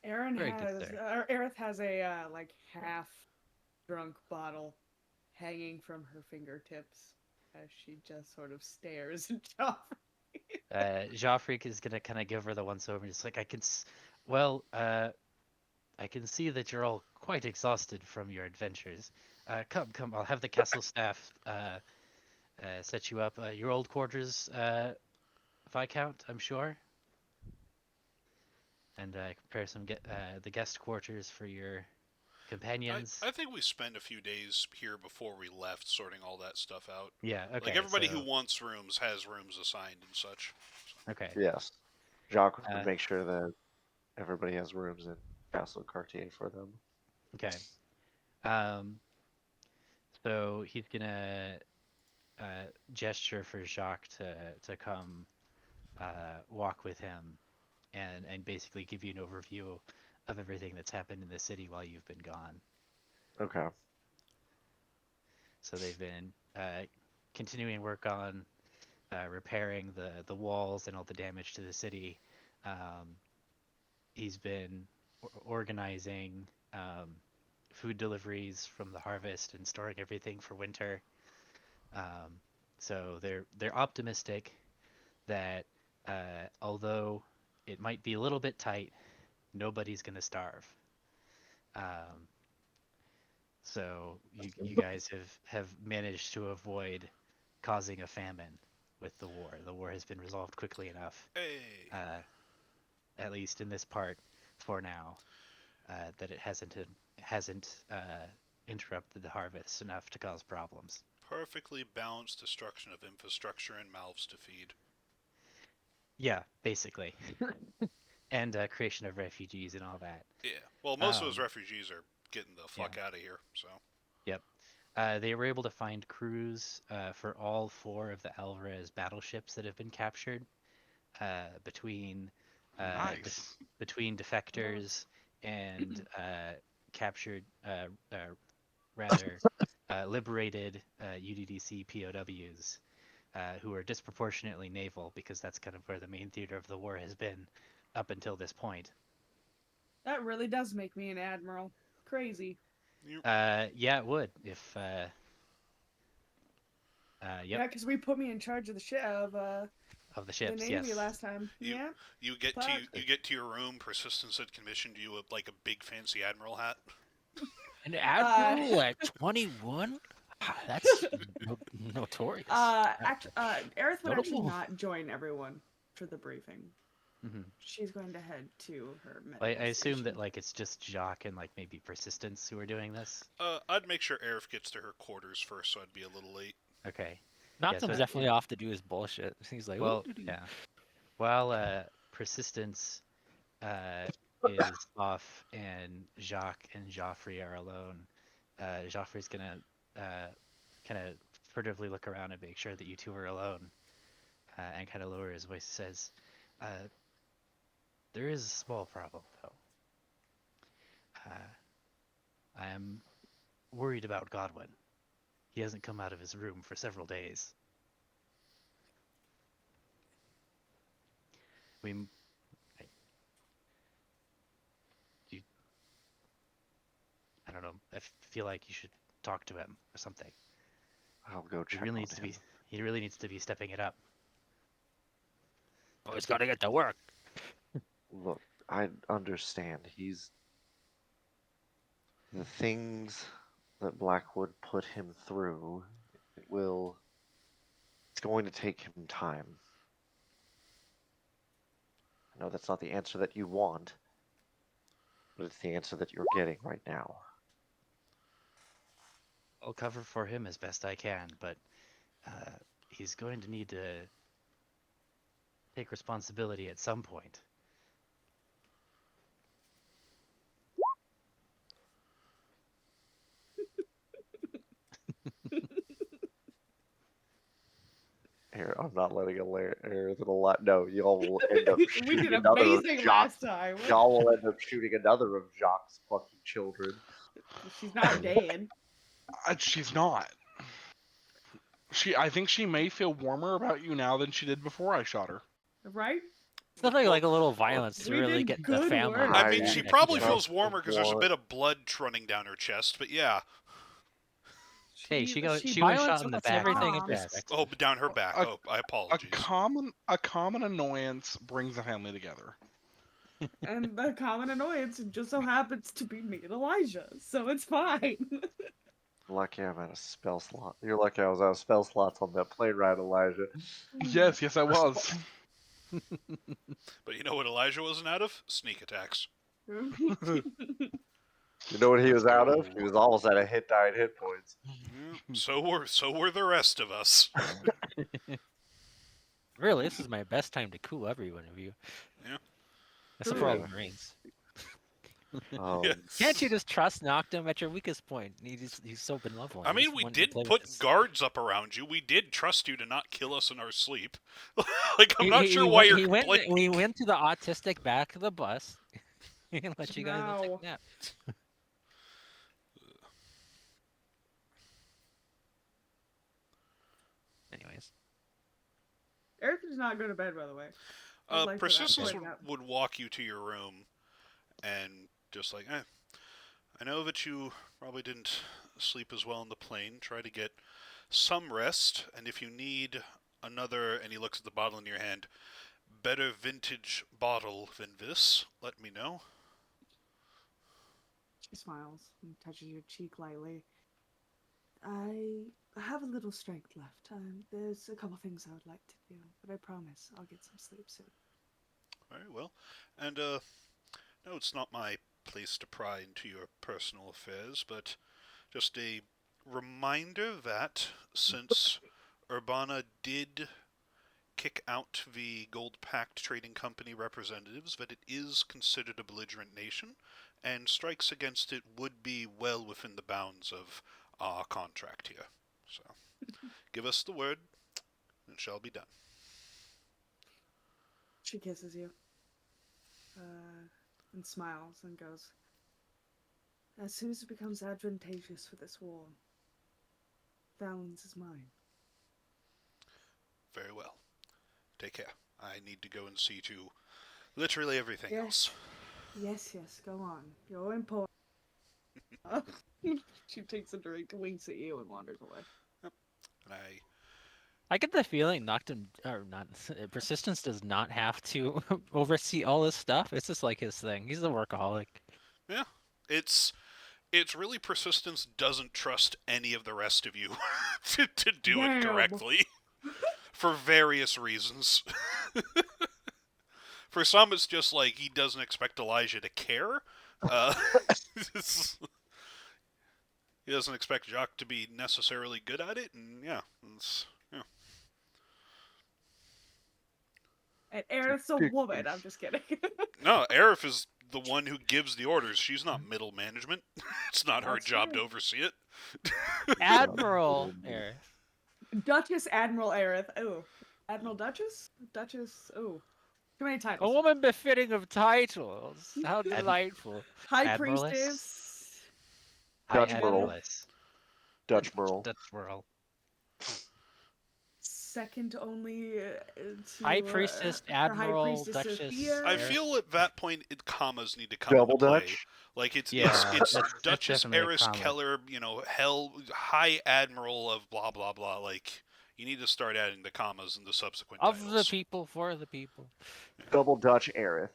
Very good, sir. Aerith has a like half drunk bottle hanging from her fingertips as she just sort of stares at Joffrey. Joffrey is gonna kind of give her the once over, just like well, I can see that you're all quite exhausted from your adventures. Come, I'll have the castle staff set you up. Your old quarters, Viscount, I'm sure. And prepare the guest quarters for your companions. I think we spent a few days here before we left sorting all that stuff out. Yeah, okay. Like everybody so, who wants rooms has rooms assigned and such. Okay. Yes. Jacques Uh, would make sure that everybody has rooms in Castle Cartier for them. Okay. So he's gonna gesture for Jacques to come walk with him and basically give you an overview of everything that's happened in the city while you've been gone. Okay. So they've been continuing work on repairing the walls and all the damage to the city. He's been organizing food deliveries from the harvest and storing everything for winter. So they're optimistic that although it might be a little bit tight, nobody's gonna starve. Um, so you guys have managed to avoid causing a famine with the war. The war has been resolved quickly enough, Hey. at least in this part for now, that it hasn't interrupted the harvest enough to cause problems. Perfectly balanced destruction of infrastructure and mouths to feed. Yeah, basically, and creation of refugees and all that. Yeah. Well, most of those Um, refugees are getting the fuck out of here, so. Yep. They were able to find crews for all 4 of the Alvarez battleships that have been captured between Nice. between defectors and captured, rather, liberated UDDC POWs who are disproportionately naval because that's kind of where the main theater of the war has been up until this point. That really does make me an admiral. Crazy. Yeah, it would if. Yeah, Yep, because we put me in charge of the shit of of the the ships. Navy Yes. last time. You- Yeah. You get Fuck. to you get to your room. Persistence had commissioned you like a big fancy admiral hat. An admiral at 21? That's notorious. Aerith would actually Notable. not join everyone for the briefing. Hmm. She's going to head to her medical I assume that station. like it's just Jacques and like maybe Persistence who are doing this. I'd make sure Aerith gets to her quarters first, so I'd be a little late. Okay. Malcolm's so- definitely off to do his bullshit. He's like, Well, "Ooh-doo-doo." yeah. While Persistence is off and Jacques and Joffrey are alone, Joffrey's gonna kind of furtively look around and make sure that you two are alone, and kind of lower his voice. Says, "There is a small problem, though. I am worried about Godwin. He hasn't come out of his room for several days. We, I don't know. I feel like you should talk to him or something. I'll go He check really on needs to him. be. He really needs to be stepping it up." Oh, he's got to get to work. Look, I understand. The things that Blackwood put him through, it's going to take him time. I know that's not the answer that you want, but it's the answer that you're getting right now. I'll cover for him as best I can, but he's going to need to take responsibility at some point. Here, I'm not letting Aerith a lot. No, y'all will end up We shooting did another of amazing Jacques. last time. Y'all will end up shooting another of Jacques' fucking children. She's not dead. She's not. I think she may feel warmer about you now than she did before I shot her. Right? Something like a little violence to We really did get the good family. work. I mean, I she back probably together. feels warmer because there's a want- bit of blood running down her chest. But yeah, Hey, she was violence shot in the puts back. everything in not perspective. chest. oh, down her back. A- Oh, I A apologize. common annoyance brings the family together. And the common annoyance just so happens to be me and Elijah, so it's fine. Lucky I'm out of spell slot. You're lucky I was out of spell slots on that plane ride, Elijah. Yes, I was. But you know what Elijah wasn't out of? Sneak attacks. You know what he was out of? He was almost at a hit points. Yeah, so were the rest of us. Really, this is my best time to cool every one of you. Yeah. Except For for all real. the Marines. Yeah. Can't you just trust Noctum at your weakest point? He's so benevolent. I He mean, just we wanted to did play with put us. guards up around you. We did trust you to not kill us in our sleep. Like, I'm He- not he- sure he why went- you're he went. complaining. We went to the autistic back of the bus and let you guys No. take a nap. Anyways, Eric does not go to bed, by the way. I'd like for that Persistence point out. would walk you to your room and just like, I know that you probably didn't sleep as well on the plane. Try to get some rest, and if you need another, and he looks at the bottle in your hand, better vintage bottle than this, let me know. She smiles and touches your cheek lightly. I have a little strength left. There's a couple things I would like to do, but I promise I'll get some sleep soon. Very well. And, no, it's not my place to pry into your personal affairs, but just a reminder that since Urbana did kick out the Gold Pact Trading Company representatives, that it is considered a belligerent nation, and strikes against it would be well within the bounds of our contract here. So, give us the word, and it shall be done. She kisses you and smiles and goes, As soon as it becomes advantageous for this war, Valens is mine. Very well. Take care. I need to go and see to literally everything else. Yes, go on. You're important. She takes a drink, winks at you, and wanders away. And I get the feeling Noctum or not Persistence does not have to oversee all this stuff. It's just like his thing. He's a workaholic. yeah, it's really Persistence doesn't trust any of the rest of you to do it Damn. correctly for various reasons. For some, it's just like he doesn't expect Elijah to care. He doesn't expect Jacques to be necessarily good at it, and yeah. And Aerith's a woman. I'm just kidding. No, Aerith is the one who gives the orders. She's not middle management. It's not her That's job right. to oversee it. Admiral Aerith. Duchess Admiral Aerith. Oh, Admiral Duchess. Duchess. Oh, too many A titles. woman befitting of titles. How delightful. High Admiraless? Priestess. Dutch High Merle. Admiraless. Dutch Merle. Dutch Merle. Second only to High Priestess, her High Admiral, Priestess Duchess. Sophia. I Aerith. feel at that point commas need to come Double into play. Dutch. Like it's Yeah, it's that's Duchess definitely a Eris comma. Keller, Hell High Admiral of blah blah blah. Like you need to start adding the commas in the subsequent Of the titles. people, for the people. Double Dutch Aerith.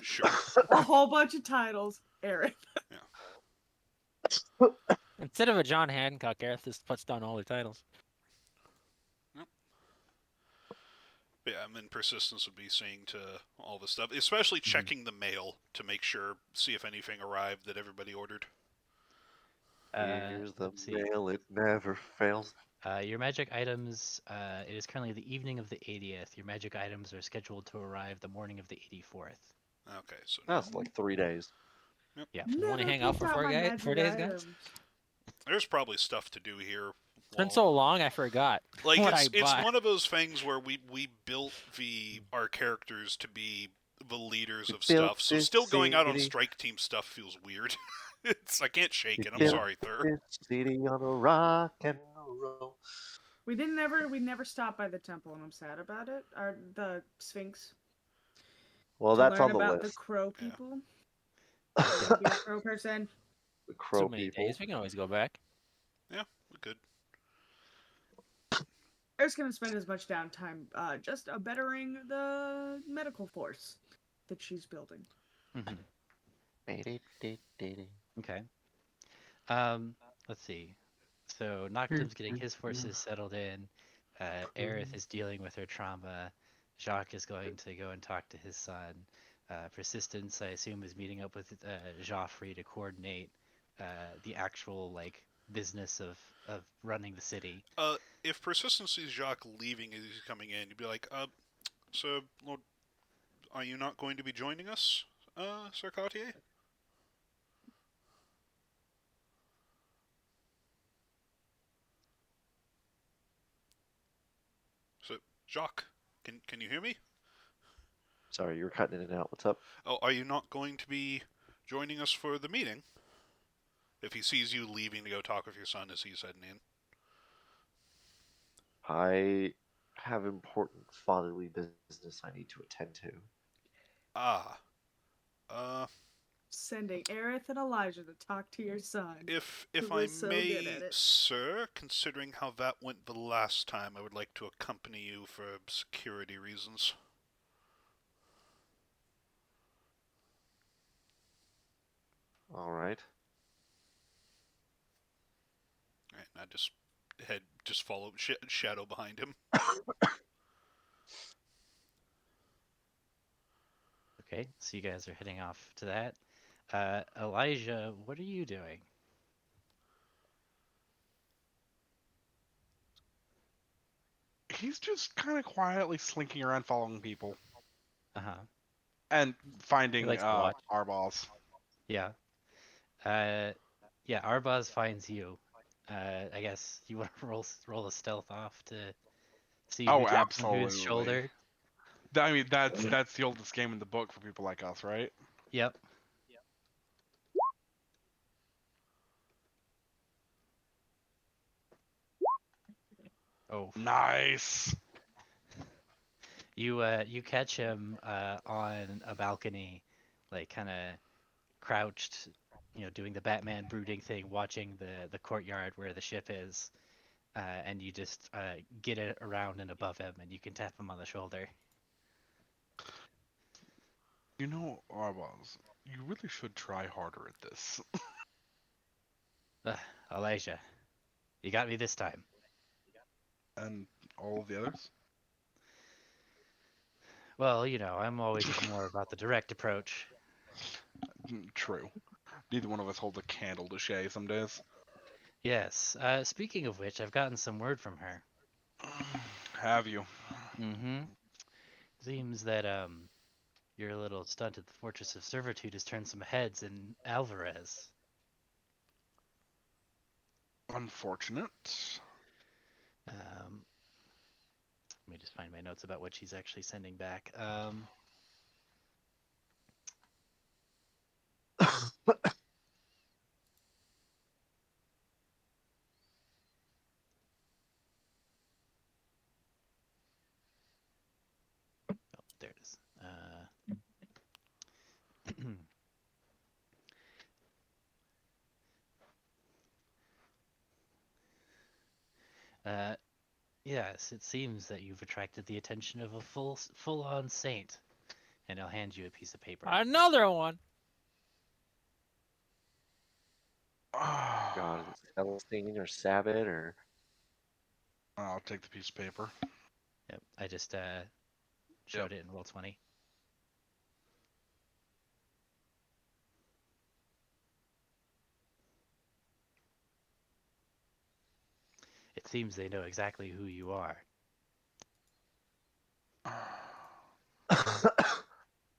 Sure. A whole bunch of titles. Aerith. Instead of a John Hancock, Aerith just puts down all the titles. Yeah, I mean, Persistence would be seeing to all this stuff, especially checking the mail to make sure, see if anything arrived that everybody ordered. Here's the let's see. mail, it never fails. Your magic items, it is currently the evening of the 80th. Your magic items are scheduled to arrive the morning of the 84th. Okay, so That's like 3 days. Yeah. You wanna Never hang out for picked 4 my days, magic 4 days, guys? items. there's probably stuff to do here. It's been while- so long, I forgot. Like what it's I bought. one of those things where we built our characters to be the leaders We of built stuff. So this still going out on city. strike team stuff feels weird. I can't shake We it. I'm built sorry, Thur. this city on a rock and roll. We never stopped by the temple, and I'm sad about it. The Sphinx. Well, to that's learn on the about list. the crow Yeah. people. Be a crow person. The crow So many people. days, we can always go back. Yeah, we're good. I was gonna spend as much downtime just bettering the medical force that she's building. Mhm. Dee-dee-dee-dee-dee. Okay. Let's see. So Noctum's getting his forces settled in. Aerith is dealing with her trauma. Jacques is going to go and talk to his son. Persistence, I assume, is meeting up with Joffrey to coordinate the actual business of running the city. If Persistence sees Jacques leaving as he's coming in, you'd be like, Sir Lord, are you not going to be joining us, Sir Cartier? So, Jacques, can you hear me? Sorry, you were cutting in and out. What's up? Oh, are you not going to be joining us for the meeting? If he sees you leaving to go talk with your son as he's heading in. I have important fatherly business I need to attend to. Sending Aerith and Elijah to talk to your son. If Who I was so good may, at it. sir, considering how that went the last time, I would like to accompany you for security reasons. All right. Alright, I just follow shadow behind him. Okay, so you guys are heading off to that. Elijah, what are you doing? He's just kind of quietly slinking around, following people Uh-huh. and finding likes to watch. our boss. Yeah. Yeah, Arbaz finds you. I guess you want to roll a stealth off to see Oh, who's on absolutely. whose shoulder. I mean, that's the oldest game in the book for people like us, right? Yep. Oh, Nice. you catch him on a balcony, like kind of crouched, doing the Batman brooding thing, watching the courtyard where the ship is, and you just get it around and above him, and you can tap him on the shoulder. You know, Arbaz, you really should try harder at this. Elijah, you got me this time. And all of the others? Well, I'm always more about the direct approach. True. Neither one of us holds a candle to Shay some days. Yes. Speaking of which, I've gotten some word from her. Have you? Mm-hmm. Seems that your little stunt at the Fortress of Servitude has turned some heads in Alvarez. Unfortunate. Let me just find my notes about what she's actually sending back. Oh, there it is. Uh, yes, it seems that you've attracted the attention of a full-on saint, and I'll hand you a piece of paper. Another one. God, is it Celestine or Sabbath or I'll take the piece of paper. Yep, I just showed it in Roll20. It seems they know exactly who you are.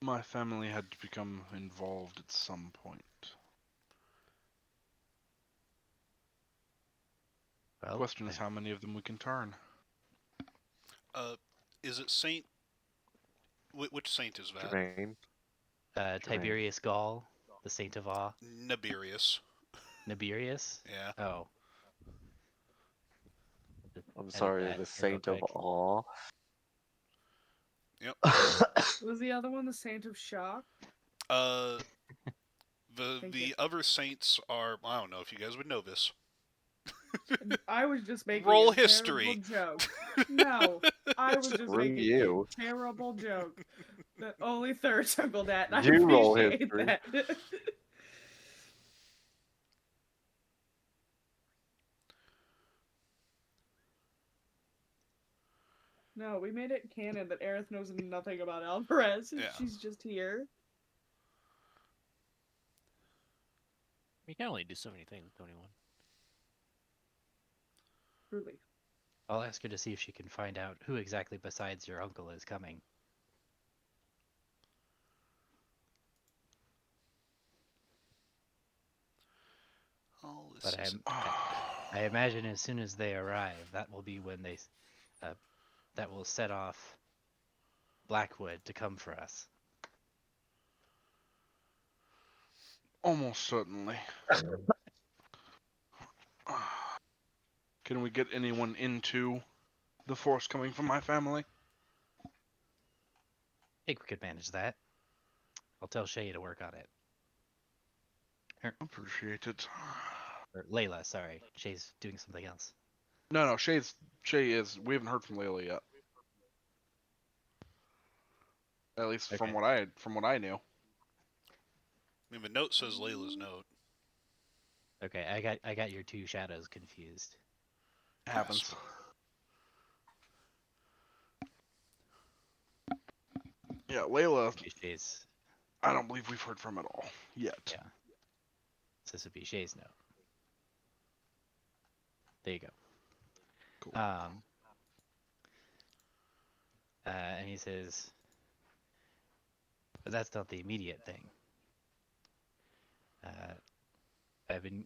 My family had to become involved at some point. Well, Question is how many of them we can turn. Is it Saint? Which saint is that? Jermaine? Tiberius Gall, the Saint of Awe. Nibirius. Nibirius? Yeah. Oh. I'm Edit sorry, that the here real Saint of quick. Awe. Yep. Was the other one the Saint of Shock? The Thank the you. other saints are, I don't know if you guys would know this. I was just making Roll a history. terrible joke. No, I was just Screw making you. a terrible joke that only Third chuckled at, and I You roll appreciate history. that. No, we made it canon that Aerith knows nothing about Alvarez. Yeah. She's just here. You can only do so many things with 21. Truly. I'll ask her to see if she can find out who exactly besides your uncle is coming. Oh, this But isn't I imagine as soon as they arrive, that will be when that will set off Blackwood to come for us. Almost certainly. Can we get anyone into the force coming from my family? I think we could manage that. I'll tell Shay to work on it. Appreciate it. Or Layla, sorry. Shay's doing something else. No, Shay is. We haven't heard from Layla yet. At least Okay. from what I knew. I mean, the note says Layla's note. Okay, I got your two shadows confused. Happens. Yeah, Layla, Shay's, I don't believe we've heard from at all yet. yeah. So this would be Shay's note. There you go. Cool. And he says, but that's not the immediate thing. I've been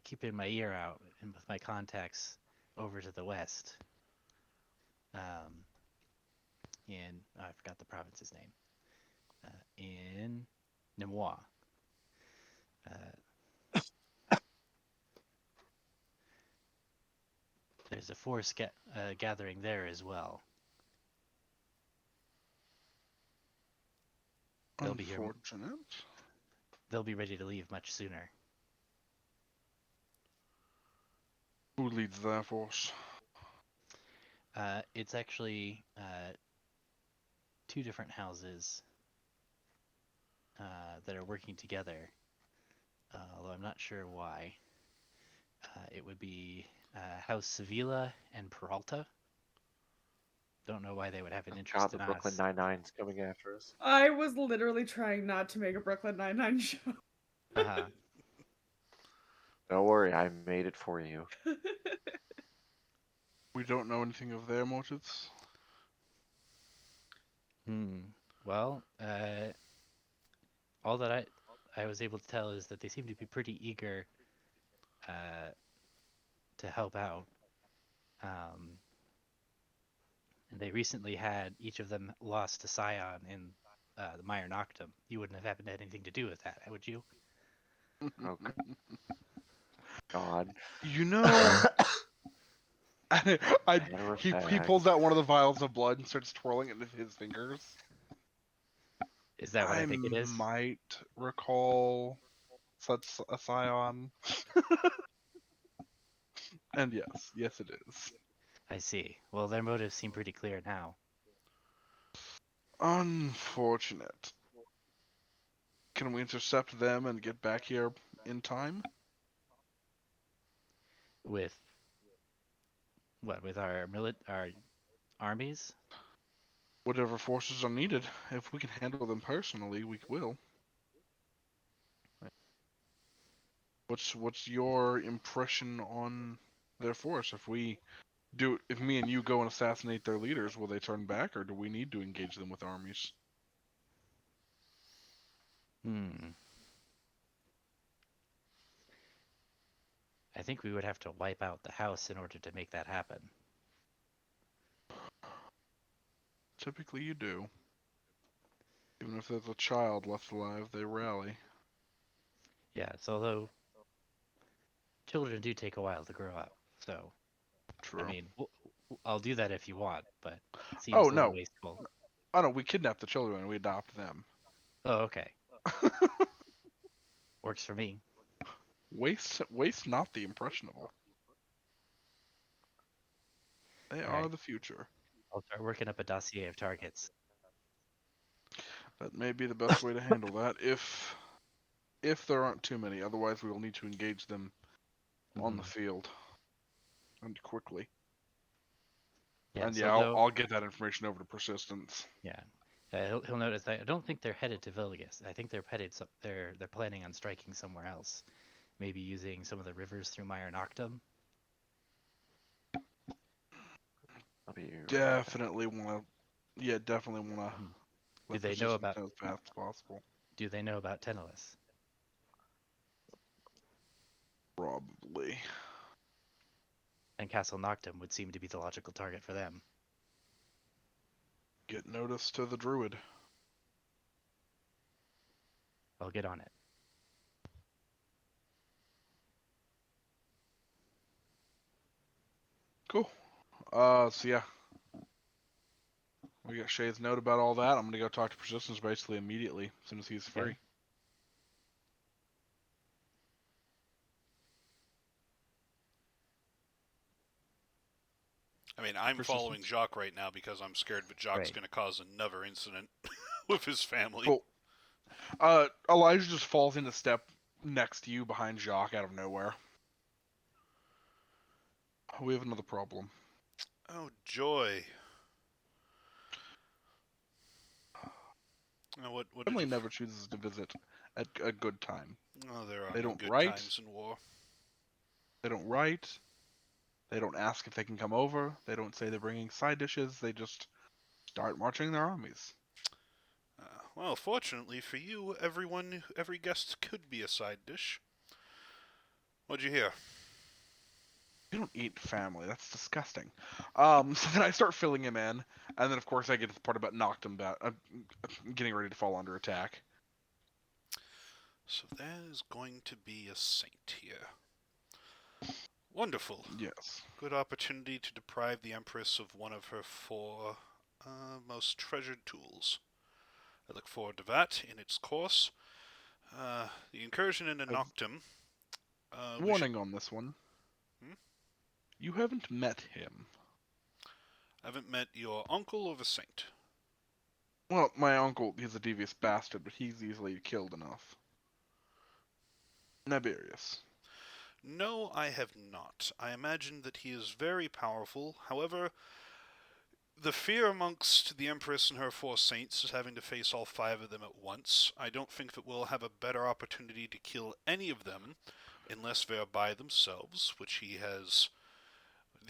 keeping my ear out and with my contacts over to the west. I forgot the province's name. In Nemours. there's a force gathering there as well. They'll be here. Unfortunate. They'll be ready to leave much sooner. Who leads their force? It's actually two different houses that are working together, although I'm not sure why. It would be House Sevilla and Peralta. Don't know why they would have an God, interest the in Brooklyn us. Nine-Nine's coming after us. I was literally trying not to make a Brooklyn Nine-Nine show. Uh-huh. Don't worry, I made it for you. We don't know anything of their motives. Well, all that I was able to tell is that they seem to be pretty eager to help out. And they recently had each of them lost a scion in the Mire Noctum. You wouldn't have happened to have anything to do with that, would you? Oh God. You know, Matter of he fact. pulls out one of the vials of blood and starts twirling it with his fingers. Is that what I think it is? might recall such a scion. And yes it is. I see. Well, their motives seem pretty clear now. Unfortunate. Can we intercept them and get back here in time? With what? With our armies? Whatever forces are needed. If we can handle them personally, we will. What's your impression on their force? If me and you go and assassinate their leaders, will they turn back, or do we need to engage them with armies? I think we would have to wipe out the house in order to make that happen. Typically you do. Even if there's a child left alive, they rally. Yes, although children do take a while to grow up. So, True. I mean, I'll do that if you want, but it seems Oh, a little no. wasteful. Oh no, we kidnap the children and we adopt them. Oh, okay. Works for me. Waste not the impressionable. They All are right. the future. I'll start working up a dossier of targets. That may be the best way to handle that if there aren't too many. Otherwise, we will need to engage them on the Mhm. field and quickly. Yeah, And so yeah, though, I'll get that information over to Persistence. yeah, he'll notice that I don't think they're headed to Vilgus. I think they're headed. They're planning on striking somewhere else. Maybe using some of the rivers through Mire Noctum. I'll be right back. Definitely want to. Definitely want to. Mhm. Let they know Persistence about- know as fast as possible. Do they know about Tenelis? Probably. And Castle Noctum would seem to be the logical target for them. Get notice to the druid. I'll get on it. Cool. So yeah. We got Shay's note about all that. I'm gonna go talk to Persistence basically immediately, as soon as he's free. Okay. I mean, I'm following Persistence. Jacques right now because I'm scared that Jacques Right. going to cause another incident with his family. Cool. Elijah just falls into step next to you behind Jacques out of nowhere. We have another problem. Oh, joy. What did Family you... never chooses to visit at a good time. Oh, there are They no don't good write. times in war. They don't write. They don't ask if they can come over. They don't say they're bringing side dishes. They just start marching their armies. Well, fortunately for you, every guest could be a side dish. What'd you hear? You don't eat family. That's disgusting. So then I start filling him in, and then of course I get to the part about knocked him back, getting ready to fall under attack. So there's going to be a saint here. Wonderful. Yes. Good opportunity to deprive the Empress of one of her 4 most treasured tools. I look forward to that in its course. The incursion into Noctum. we should- Warning on this one. Hmm? You haven't met him. I haven't met your uncle or the saint. Well, my uncle, he's a devious bastard, but he's easily killed enough. Naberius. No, I have not. I imagine that he is very powerful. However, the fear amongst the Empress and her 4 saints is having to face all 5 of them at once. I don't think that we'll have a better opportunity to kill any of them unless they're by themselves, which he has.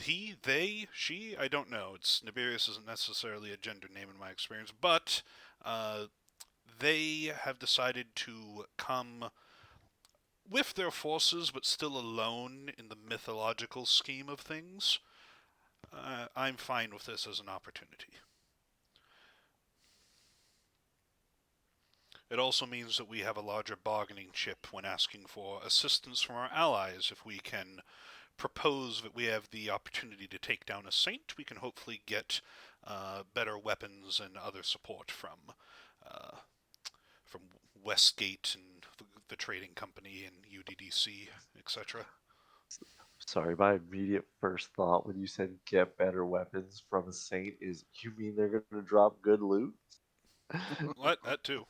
He, they, she, I don't know. Naberius isn't necessarily a gender name in my experience, but they have decided to come with their forces, but still alone in the mythological scheme of things. I'm fine with this as an opportunity. It also means that we have a larger bargaining chip when asking for assistance from our allies. If we can propose that we have the opportunity to take down a saint, we can hopefully get better weapons and other support from Westgate and the trading company and UDDC, etc. Sorry, my immediate first thought when you said get better weapons from a saint is you mean they're going to drop good loot? What? That too.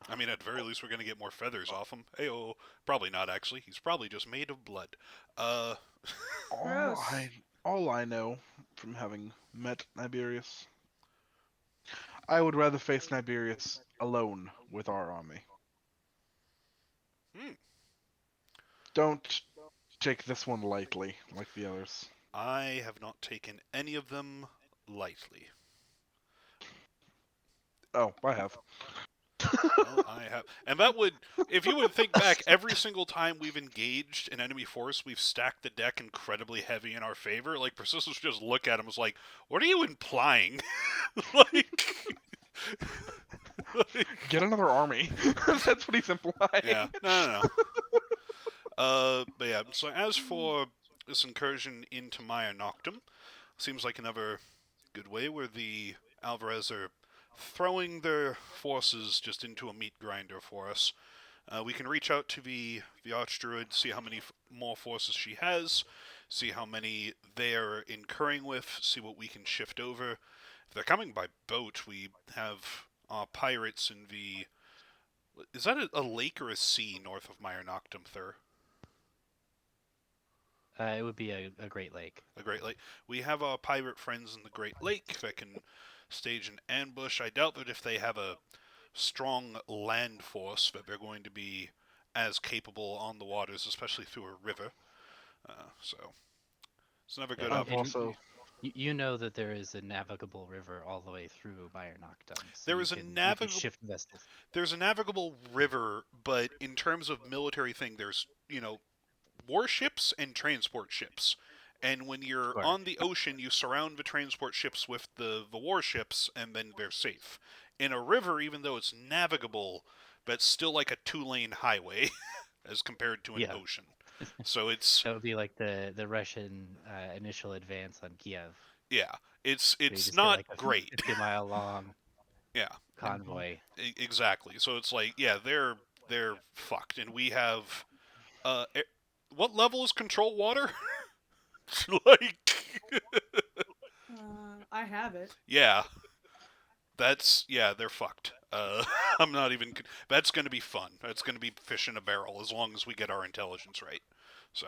I mean, at the very least, we're going to get more feathers off him. Heyo. Probably not, actually. He's probably just made of blood. Gross. All I know from having met Naberius, I would rather face Naberius alone with our army. Hmm. Don't take this one lightly, like the others. I have not taken any of them lightly. Oh, I have. Well, I have. And that would, if you would think back, every single time we've engaged an enemy force, we've stacked the deck incredibly heavy in our favor. Like, Persistence would just look at him and was like, what are you implying? like, Get another army. That's what he's implying. yeah. No. But yeah, so as for this incursion into Maya Noctum, seems like another good way where the Alvarez are throwing their forces just into a meat grinder for us. We can reach out to the Archdruid, see how many more forces she has, see how many they're incurring with, see what we can shift over. If they're coming by boat, we have our pirates in the... Is that a lake or a sea north of Maya Noctum, Thur? It would be a Great Lake. A Great Lake. We have our pirate friends in the Great Lake that can stage an ambush. I doubt that if they have a strong land force that they're going to be as capable on the waters, especially through a river. So it's another good Yeah, I've and opportunity. also you know that there is a navigable river all the way through Maya Noctum. So There you is a can- you can navigable- shift vessels. There's a navigable river, but in terms of military thing, there's, warships and transport ships. And when you're Sure. on the ocean, you surround the transport ships with the warships, and then they're safe. In a river, even though it's navigable, that's still like a 2-lane highway as compared to an Yeah. ocean. So it's That would be like the Russian initial advance on Kiev. it's where you just get, not like, a great. 50-mile long Yeah, convoy. exactly. So it's like, yeah, they're fucked, and we have what level is control water? like I have it. yeah. They're fucked. I'm not even. That's going to be fun. That's going to be fish in a barrel as long as we get our intelligence right. So,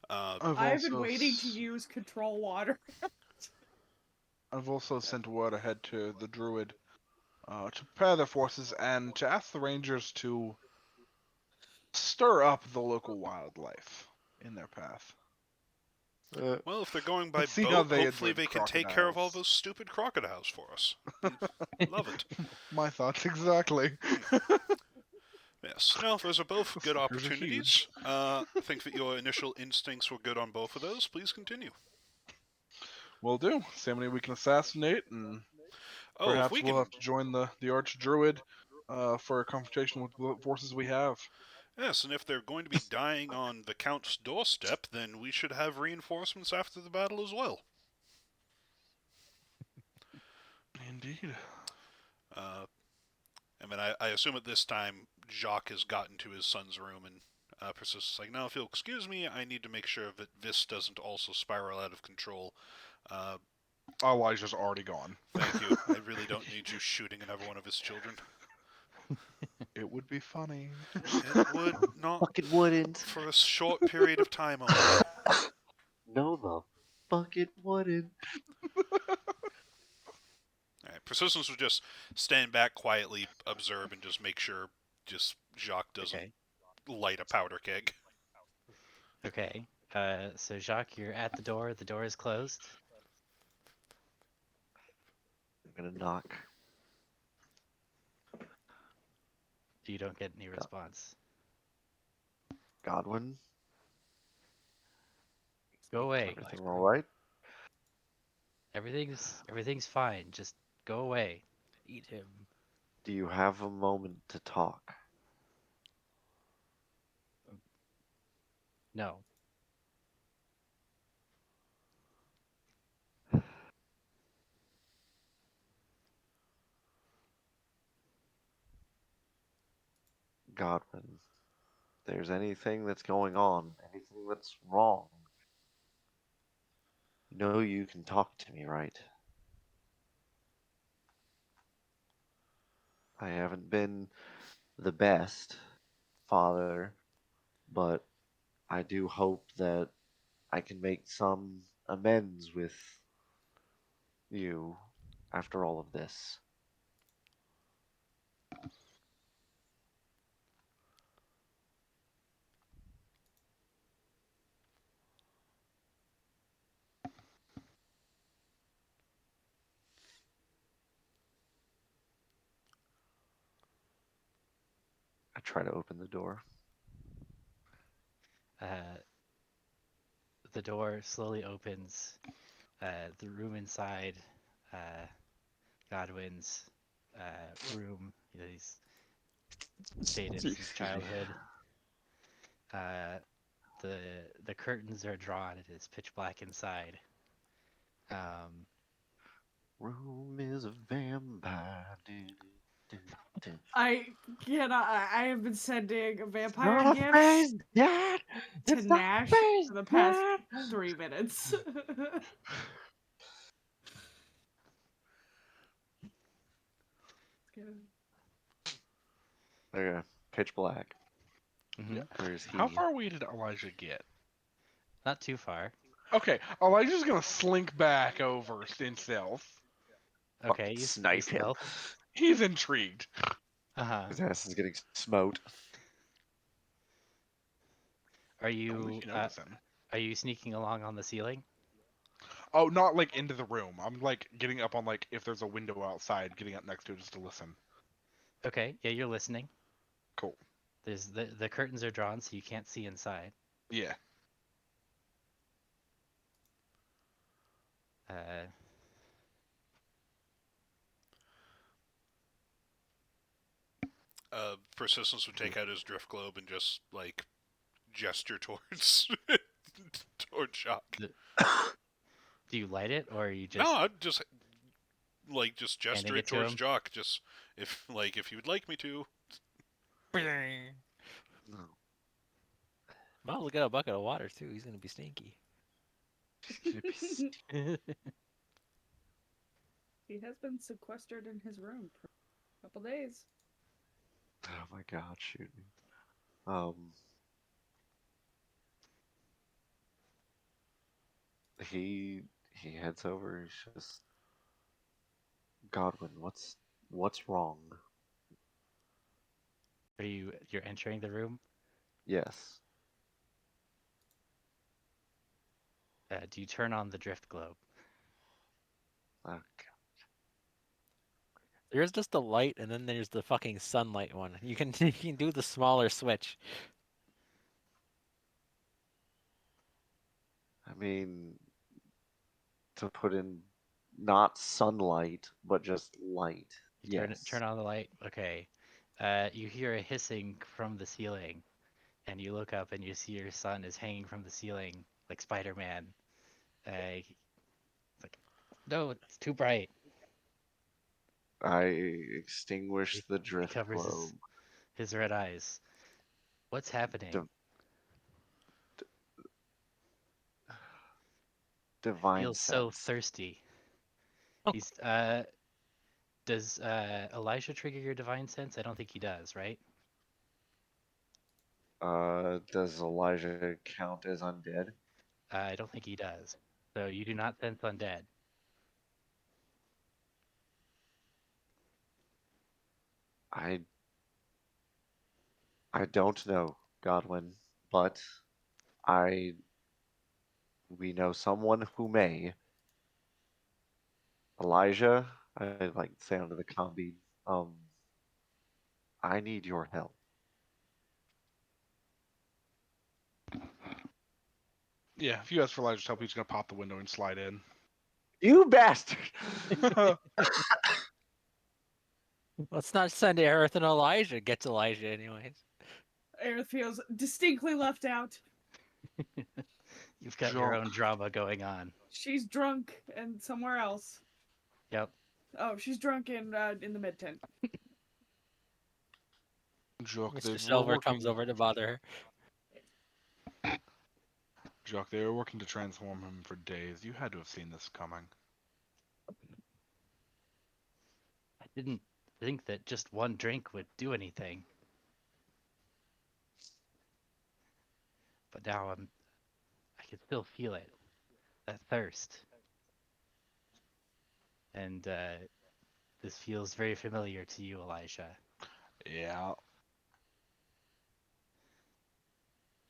I've been waiting to use control water. I've also sent word ahead to the Druid to prepare their forces and to ask the Rangers to stir up the local wildlife in their path. well, if they're going by Let's see how boat, they hopefully avoid they can take care of all crocodiles. those stupid crocodiles for us. Love it. My thoughts exactly. Yes. No, those are both good Suckers are opportunities. I think that your initial instincts were good on both of those. Please continue. Will do. See how many we can assassinate, and Oh, if perhaps we we'll can. have to join the Archdruid for a confrontation with the forces we have. Yes, and if they're going to be dying on the Count's doorstep, then we should have reinforcements after the battle as well. Indeed. I mean, I assume at this time Jacques has gotten to his son's room and Persistence is like, now, if you'll excuse me, I need to make sure that this doesn't also spiral out of control. Uh, Elijah's already gone. Thank you. I really don't need you shooting another one of his children. It would be funny. It would not Fuck it wouldn't. for a short period of time only. No, the fuck it wouldn't. Alright, Persistence would just stand back quietly, observe, and just make sure Jacques doesn't Okay. light a powder keg. Okay. So Jacques, you're at the door. The door is closed. I'm gonna knock. You don't get any response. Godwin, Go away. everything all right? Everything's fine. Just go away. Eat him. Do you have a moment to talk? No. Godwin, if there's anything that's going on, anything that's wrong, you know you can talk to me, right? I haven't been the best father, but I do hope that I can make some amends with you after all of this. I try to open the door. The door slowly opens. The room inside Godwin's room. You know, he's stayed in since childhood. The curtains are drawn. It is pitch black inside. Room is a vampire. I cannot. I have been sending vampire Not a gifts face, Dad. to It's not a Nash face, for the past Dad. 3 minutes. Okay, pitch black. Mhm. Where's he? How far away did Elijah get? Not too far. Okay, Elijah's gonna slink back over in stealth. Okay, Fucking you snipe him. stealth. He's intrigued. Uh-huh. His ass is getting smote. Are Oh, we you can notice him. are you sneaking along on the ceiling? Oh, not like into the room. I'm like getting up on like if there's a window outside, getting up next to it just to listen. Okay, yeah, you're listening. Cool. There's the curtains are drawn so you can't see inside. Yeah. Persistence would take out his drift globe and just like gesture towards towards Jacques. Do you light it or are you just No, I'd just gesture handing it it to towards him? Jacques. Just if you would like me to. No. Might as well get a bucket of water too. He's gonna be stinky. He has been sequestered in his room for a couple days. Oh my God, shoot me. He heads over. He's just Godwin. What's wrong? you're entering the room? Yes. Do you turn on the drift globe? Okay. There's just the light, and then there's the fucking sunlight one. You can you can do the smaller switch. I mean, to put in not sunlight, but just light. You Yes. turn on the light. Okay. You hear a hissing from the ceiling. and you look up and you see your son is hanging from the ceiling like Spider-Man. It's like, no, it's too bright. I extinguish the He drift covers globe. his red eyes. What's happening? Divine Feels so sense. thirsty. He's does Elijah trigger your divine sense? I don't think he does, right? Does Elijah count as undead? I don't think he does. So you do not sense undead. I don't know, Godwin, but we know someone who may. Elijah, I like say under the combi, I need your help. Yeah, if you ask for Elijah's help, he's gonna pop the window and slide in. You bastard! Let's not send Aerith and Elijah. Gets Elijah anyways. Aerith feels distinctly left out. You've got your Jock, own drama going on. She's drunk and somewhere else. Yep. Oh, she's drunk in the mid tent. Jock, they Mr. were Silver comes working. over to bother her. Jock, they were working to transform him for days. You had to have seen this coming. I didn't think that just one drink would do anything. But now I can still feel it. That thirst. And this feels very familiar to you, Elijah. Yeah.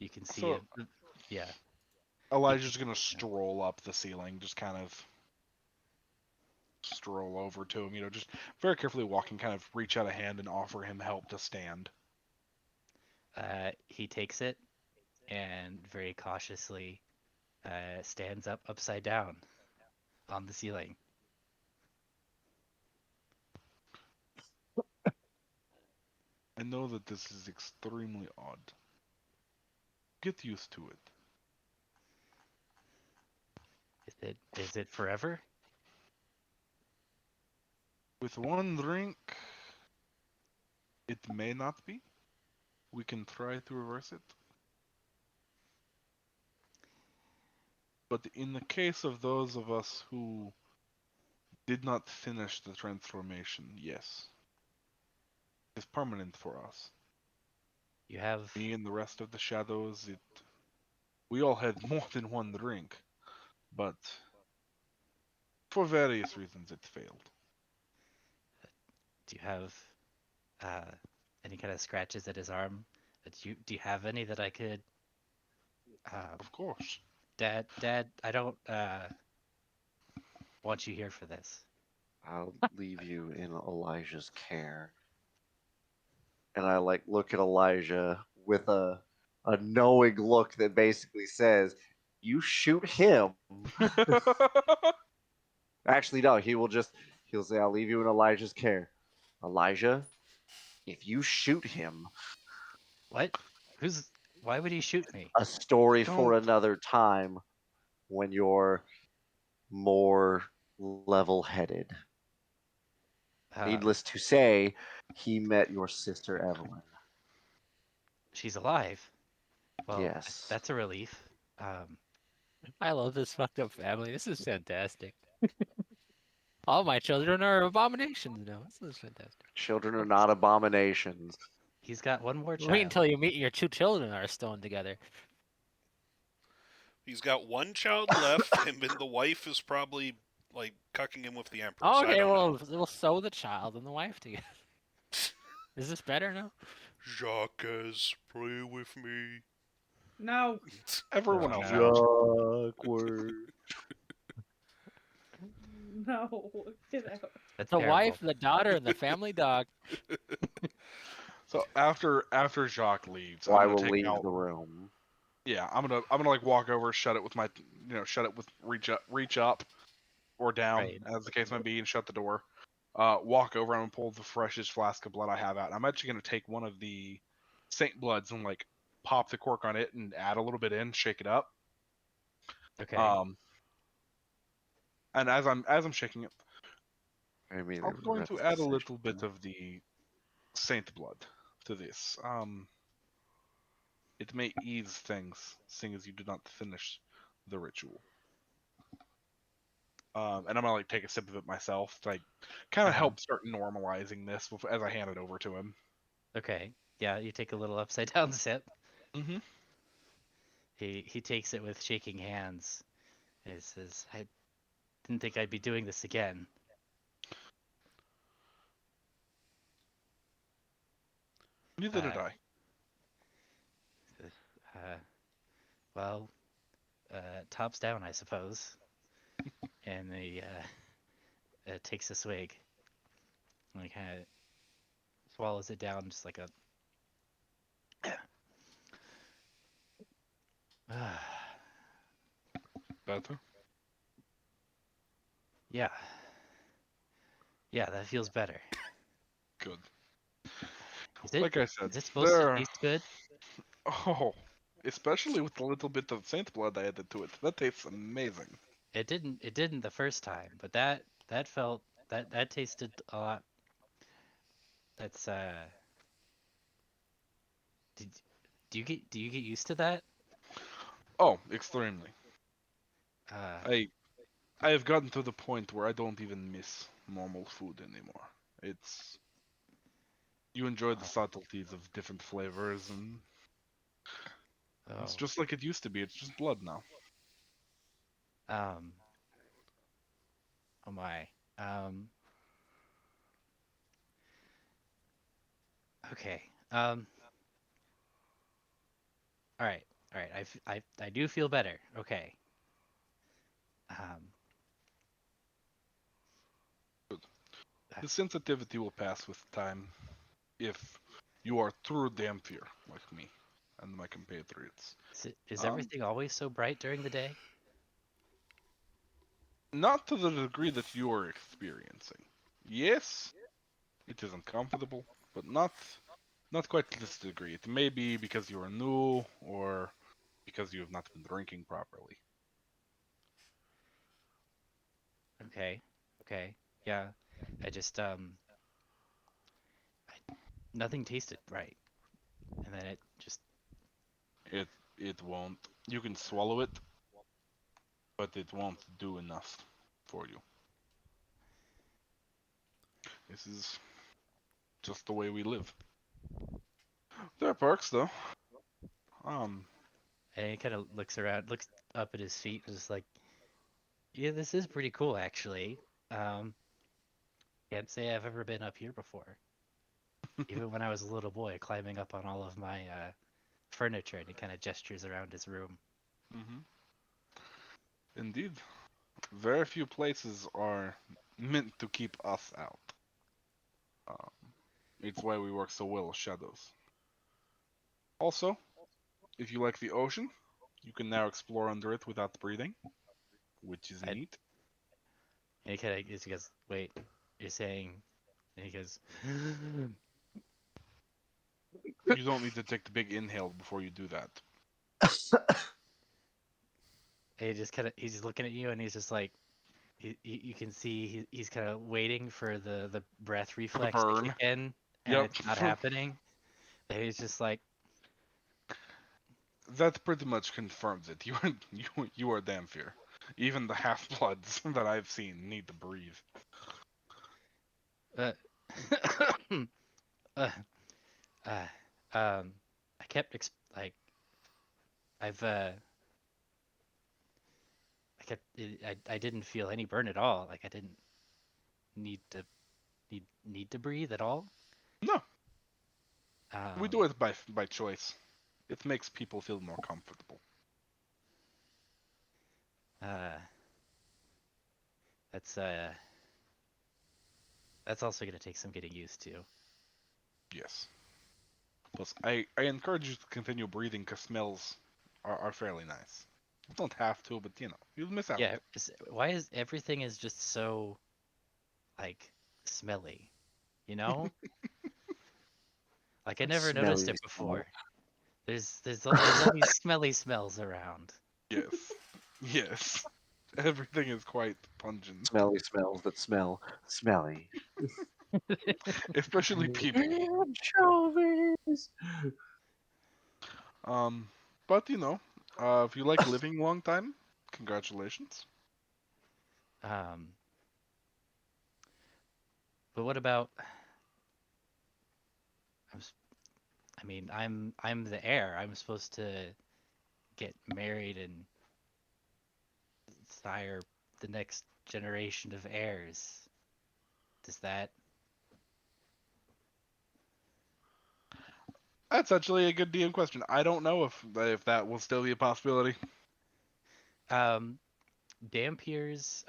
You can see So it. Yeah. Elijah's gonna stroll up the ceiling, just kind of stroll over to him, just very carefully walking, kind of reach out a hand and offer him help to stand. He takes it and very cautiously stands up upside down on the ceiling. I know that this is extremely odd. Get used to it. Is it forever? With one drink, it may not be. We can try to reverse it. But in the case of those of us who did not finish the transformation, yes. It's permanent for us. You have Me and the rest of the shadows, we all had more than one drink, but for various reasons it failed. do you have any kind of scratches at his arm? Do you have any that I could Of course. Dad, I don't want you here for this. I'll leave you in Elijah's care. And I look at Elijah with a knowing look that basically says, "You shoot him." Actually, no. He'll say, "I'll leave you in Elijah's care." Elijah, if you shoot him, What? Why would he shoot me? a story for Don't. another time when you're more level-headed. Needless to say, he met your sister Evelyn. She's alive. Well, Yes. that's a relief. I love this fucked up family. This is fantastic. All my children are abominations now. This is fantastic. Children are not abominations. He's got one more child. Wait until you meet your two children are stoned together. He's got one child left, and then the wife is probably like cucking him with the Empress. I Okay, don't well, know. we'll sew the child and the wife together. Is this better now? Jacques, pray with me. No. Everyone Oh, else no. has. Awkward. No. Get out. That's The terrible. wife, the daughter, and the family dog. So after Jacques leaves, So I I'm will gonna take leave out. the room. Yeah, I'm gonna like walk over, shut it with my, shut it with reach up, or down, Right. as the case might be, and shut the door. Walk over. I'm gonna pull the freshest flask of blood I have out. I'm actually gonna take one of the Saint Bloods and like pop the cork on it and add a little bit in, shake it up. Okay. And as I'm shaking it, I mean, I'm going to add a little bit of the saint blood to this. It may ease things, seeing as you did not finish the ritual. And I'm gonna like take a sip of it myself to like kind of Uh-huh. help start normalizing this as I hand it over to him. Okay. Yeah, you take a little upside down sip. Mm-hmm. He takes it with shaking hands. And he says, "I didn't think I'd be doing this again." Neither did Uh, I. uh, well, tops down, I suppose. And he takes a swig and he kind of swallows it down, just like a. Better. Yeah, yeah, that feels better. Good. Is it? Like I Is said, it supposed to there. taste good? Oh, especially with the little bit of saint blood I added to it. That tastes amazing. It didn't. It didn't the first time, but that felt that tasted a lot. That's Did, do you get used to that? Oh, extremely. Uh, I I have gotten to the point where I don't even miss normal food anymore. It's you enjoy the oh, subtleties of different flavors, and it's oh, just like it used to be. It's just blood now. um, oh my. Um, okay. All right, all right. I do feel better. Okay. Um, Good. uh, The sensitivity will pass with time if you are true Damphir like me and my compatriots. is Um, everything always so bright during the day? Not to the degree that you are experiencing. Yes, it is uncomfortable, but not quite to this degree. It may be because you are new or because you have not been drinking properly. Okay. Okay. Yeah. I just nothing tasted right, and then it just It it won't. You can swallow it, but it won't do enough for you. This is just the way we live. There are perks though. Um, and he kind of looks around, looks up at his feet, and is like, yeah, this is pretty cool actually. Um, can't say I've ever been up here before. Even when I was a little boy, climbing up on all of my furniture, and he kind of gestures around his room. mhm. Indeed, very few places are meant to keep us out. Um, it's why we work so well with shadows. Also, if you like the ocean, you can now explore under it without breathing, which is I neat. and he goes, wait, you're saying? And he goes, You don't need to take the big inhale before you do that. and he just kind of he's just looking at you, and he's just like, you can see he's kind of waiting for the breath For the reflex to kick burn. in, and Yep. it's not happening. And he's just like, That pretty much confirms it. You are Damphir. Even the half-bloods that I've seen need to breathe. uh, uh, uh, I kept like I've I didn't feel any burn at all. Like I didn't need to need to breathe at all. No, we do Um, it by choice. It makes people feel more comfortable. uh, that's uh, that's also gonna take some getting used to. Yes. Plus, I encourage you to continue breathing because smells are fairly nice. You don't have to, but you'll miss out. Yeah, why is everything is just so like smelly? You know, like I never noticed Smelly it smell. before. there's all these smelly smells around. Yes. Yes. Everything is quite pungent, Smelly smells that smell smelly. especially pee-pee. Anchovies. But if you like living a long time, congratulations. Um, but what about? I mean, I'm the heir. I'm supposed to get married and sire the next generation of heirs. Does that? That's actually a good DM question. I don't know if that will still be a possibility. Um, Dampiers,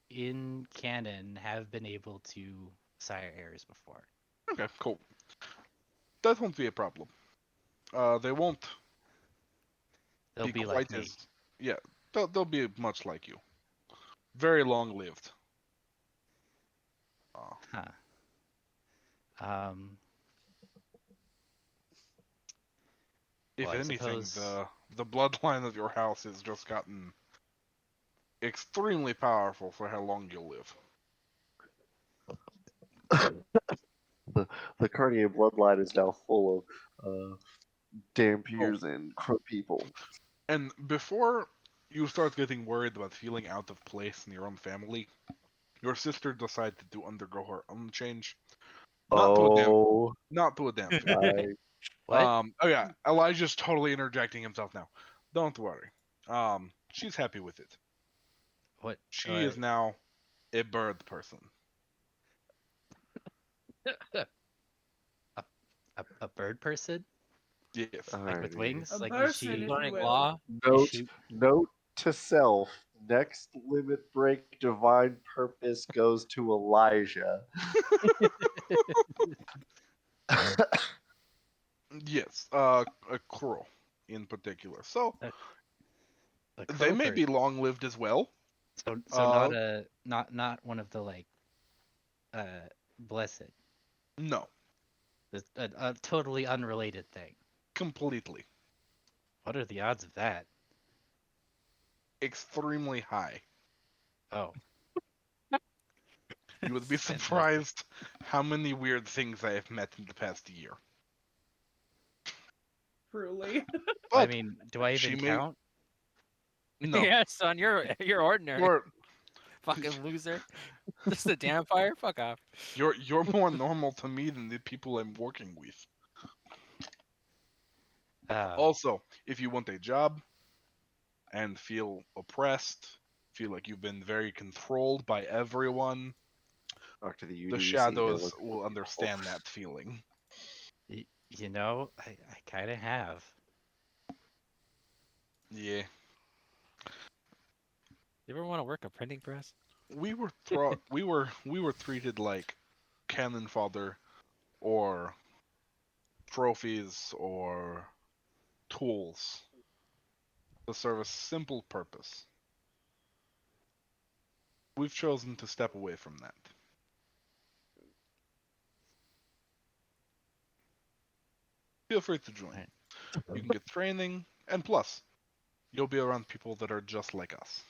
in canon, have been able to sire heirs before. Okay, cool. That won't be a problem. They won't They'll be be like quite me. as yeah. They'll be much like you. Very long lived. Huh. Um, well, If I anything, suppose. the bloodline of your house has just gotten extremely powerful for how long you'll live. The Cartier bloodline is now full of Oh, Dampiers and crow people. and before you start getting worried about feeling out of place in your own family, your sister decided to undergo her own change. Not to a damn, Oh not to a damn favor. my! What? Oh yeah, Elijah's totally interjecting himself now. Don't worry. She's happy with it. What? She is now a bird person. A bird person? Yes. Like with Alrighty. wings? A Like person, if you Learning will. law. is Note she note to self. Next limit break divine purpose goes to Elijah. Yes. A crow in particular. So a, a they crow may person? be long lived as well. So Uh, not one of the like blessed. no, A totally unrelated thing. completely. What are the odds of that? Extremely high. Oh, You would be fantastic. surprised how many weird things I have met in the past year. Truly. Well, I But mean, do I she even may count? no. Yeah, son, you're ordinary. You're Fucking loser. Just a damn fire. Fuck off. you're more normal to me than the people I'm working with. Um, Also, if you want a job and feel oppressed, feel like you've been very controlled by everyone, Talk to the the UDC. shadows will understand that feeling. I kind of have. Yeah. You ever want to work a printing press? We were treated like cannon fodder or trophies or tools to serve a simple purpose. We've chosen to step away from that. Feel free to join. Right. You can get training, and plus, you'll be around people that are just like us.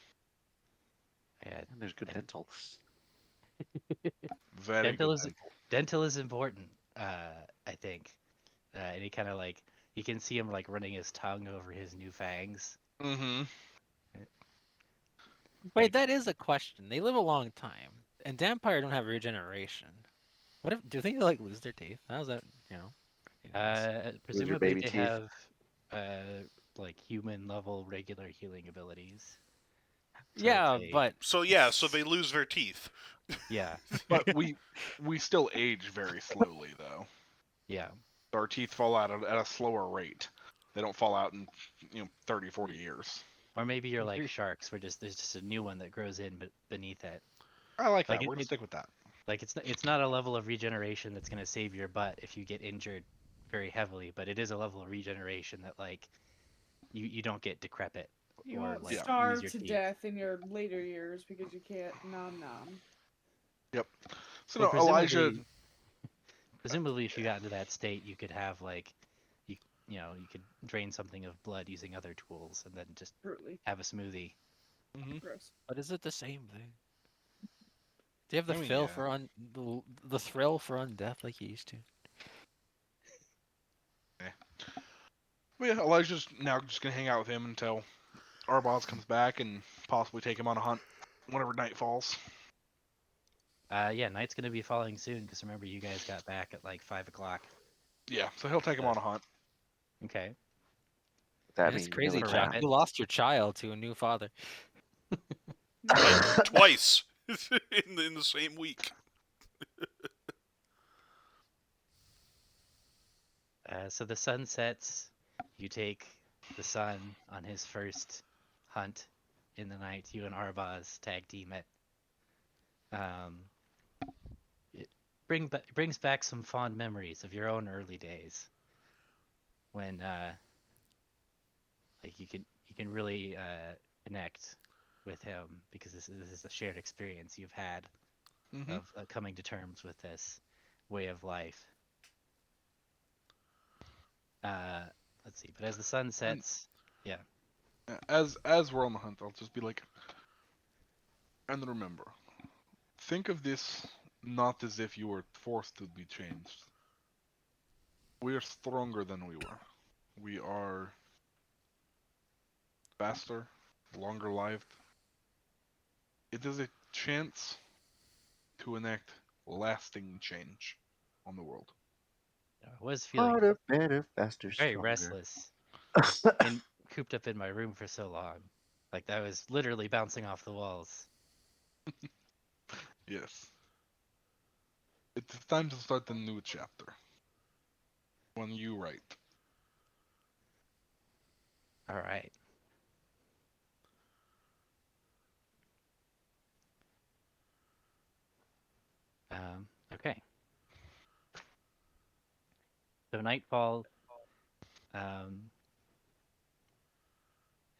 Yeah, And there's good dental. Very dental good is dental. dental is important. I think. And he kind of like you can see him like running his tongue over his new fangs. Mm-hmm. Wait, Like, that is a question. They live a long time, and vampire don't have regeneration. What if do they like lose their teeth? How's that? You know. Lose your presumably baby they teeth. have like human level regular healing abilities. So if Yeah, they, but So yeah, so they lose their teeth. yeah, But we still age very slowly, though. yeah. Our teeth fall out at a slower rate. They don't fall out in 30, 40 years. Or maybe you're like sharks, where just there's just a new one that grows in but beneath it. I like Like that. We're gonna stick with that. like it's not a level of regeneration that's gonna save your butt if you get injured very heavily, but it is a level of regeneration that like you don't get decrepit You or won't like Yeah. lose starve your to teeth. death in your later years because you can't nom nom. Yep. So Well, no, Elijah. presumably if you got into that state, you could have like you could drain something of blood using other tools and then just Brutally have a smoothie. gross. But is it the same thing? Do you have the I mean, feel yeah. for the thrill for undeath like you used to? But yeah, Elijah's now just gonna hang out with him until Arbaz comes back and possibly take him on a hunt whenever night falls. Yeah, night's gonna be falling soon because remember you guys got back at like 5 o'clock. Yeah, so he'll take him on a hunt. Okay. That It's mean crazy, really For Jack. rabbit. You lost your child to a new father. Twice in the same week. So the sun sets. You take the sun on his first hunt in the night. You and Arbaz tag team it. Um, it brings back some fond memories of your own early days when like you can really connect with him because this is a shared experience you've had Mm-hmm. of coming to terms with this way of life. Uh, let's see. But as the sun sets, yeah. As we're on the hunt, I'll just be like, and remember, think of this not as if you were forced to be changed. We are stronger than we were. We are faster, longer lived. It is a chance to enact lasting change on the world. I was feeling harder, better, faster, very stronger. restless and cooped up in my room for so long. Like that was literally bouncing off the walls. Yes. It's time to start the new chapter. One you write. All right. Okay. So nightfall. Um,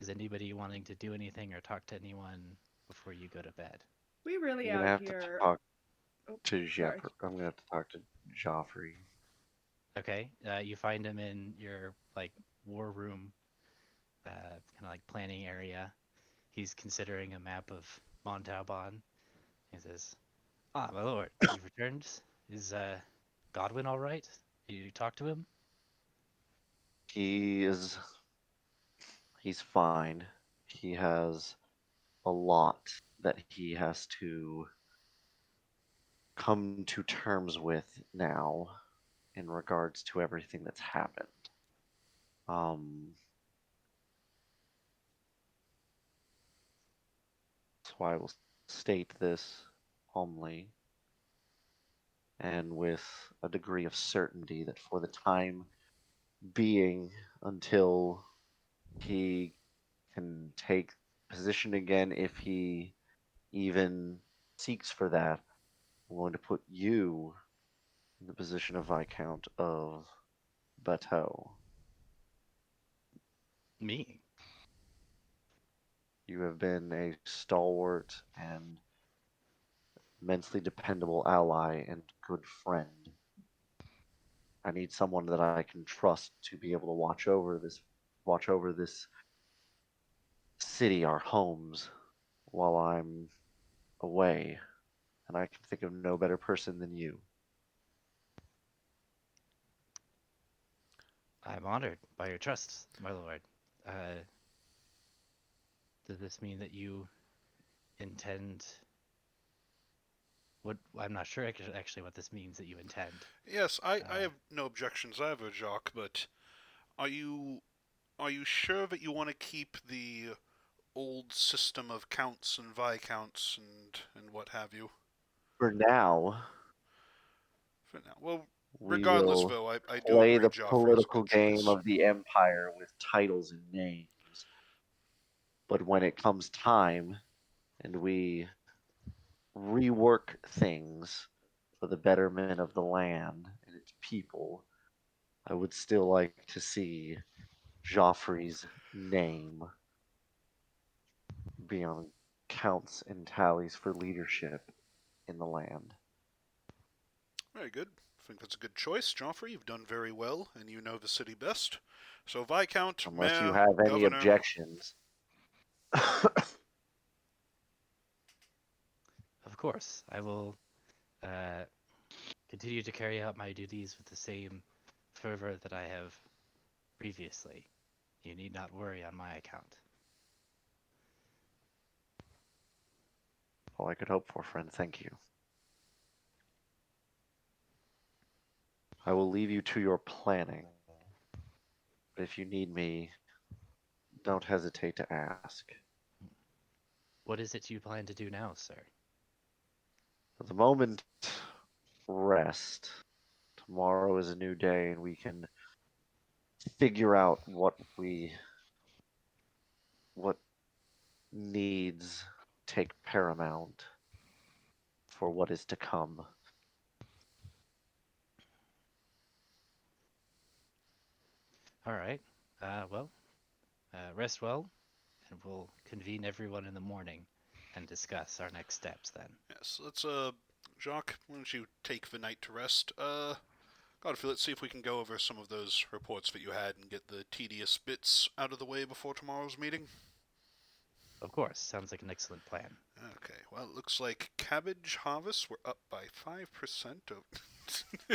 is anybody wanting to do anything or talk to anyone before you go to bed? We really I'm gonna out have to here. talk Oh, to sorry. I'm gonna have to talk to Joffrey. Okay. You find him in your like war room, kind of like planning area. He's considering a map of Montalban. He says, "Ah, my lord, you've returned. Is Godwin all right? You talk to him?" He is he's fine. He has a lot that he has to come to terms with now in regards to everything that's happened. Um, so I will state this calmly and with a degree of certainty that for the time being, until he can take position again, if he even seeks for that, I'm going to put you in the position of Viscount of Bateau. Me. You have been a stalwart and immensely dependable ally and good friend. I need someone that I can trust to be able to watch over this city, our homes, while I'm away. And I can think of no better person than you. I'm honored by your trust, my lord. Uh, does this mean that you intend? What I'm not sure actually what this means that you intend. Yes, I Uh, have no objections either, Jacques, but are you sure that you want to keep the old system of counts and viscounts and what have you For now, for now? Well, we regardless, will though, I do play agree the Joffrey is a political good game choice. of the Empire with titles and names. But when it comes time and we rework things for the betterment of the land and its people, I would still like to see Joffrey's name be on counts and tallies for leadership in the land. Very good. think that's a good choice, Joffrey. You've done very well, and you know the city best. So, Viscount, Unless you Mayor, have any Governor. objections. Of course, I will continue to carry out my duties with the same fervor that I have previously. You need not worry on my account. All I could hope for, friend. Thank you. I will leave you to your planning. But if you need me, don't hesitate to ask. What is it you plan to do now, sir? For the moment, rest. Tomorrow is a new day, and we can figure out what needs take paramount for what is to come. All right. Rest well, and we'll convene everyone in the morning and discuss our next steps then. Yes, let's, Jacques, why don't you take the night to rest? Godfrey, let's see if we can go over some of those reports that you had and get the tedious bits out of the way before tomorrow's meeting. Of course, sounds like an excellent plan. Okay, well, it looks like cabbage harvests were up by 5%.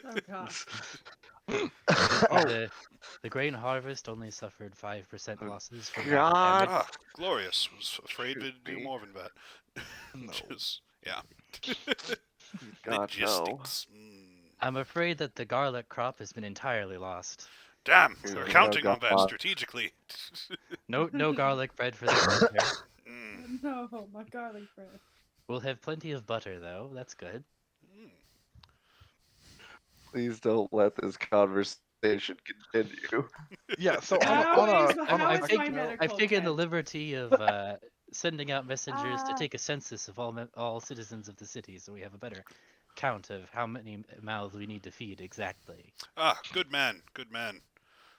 Oh god. Oh. The grain harvest only suffered 5% Oh, losses from God. damage. Glorious. Was afraid Shoot we'd do me. more than that. No. Just, yeah. God, no. Logistics. I'm afraid that the garlic crop has been entirely lost. Damn, Here we're we counting go, on that God. strategically. No garlic bread for this winter. Mm, No, my garlic bread. We'll have plenty of butter though. That's good. mm. Please don't let this conversation continue. Yeah. So How on a is on a how is my second note, medical I've taken the tent? liberty of sending out messengers to Ah. take a census of all citizens of the city, so we have a better count of how many mouths we need to feed exactly. Good man, good man.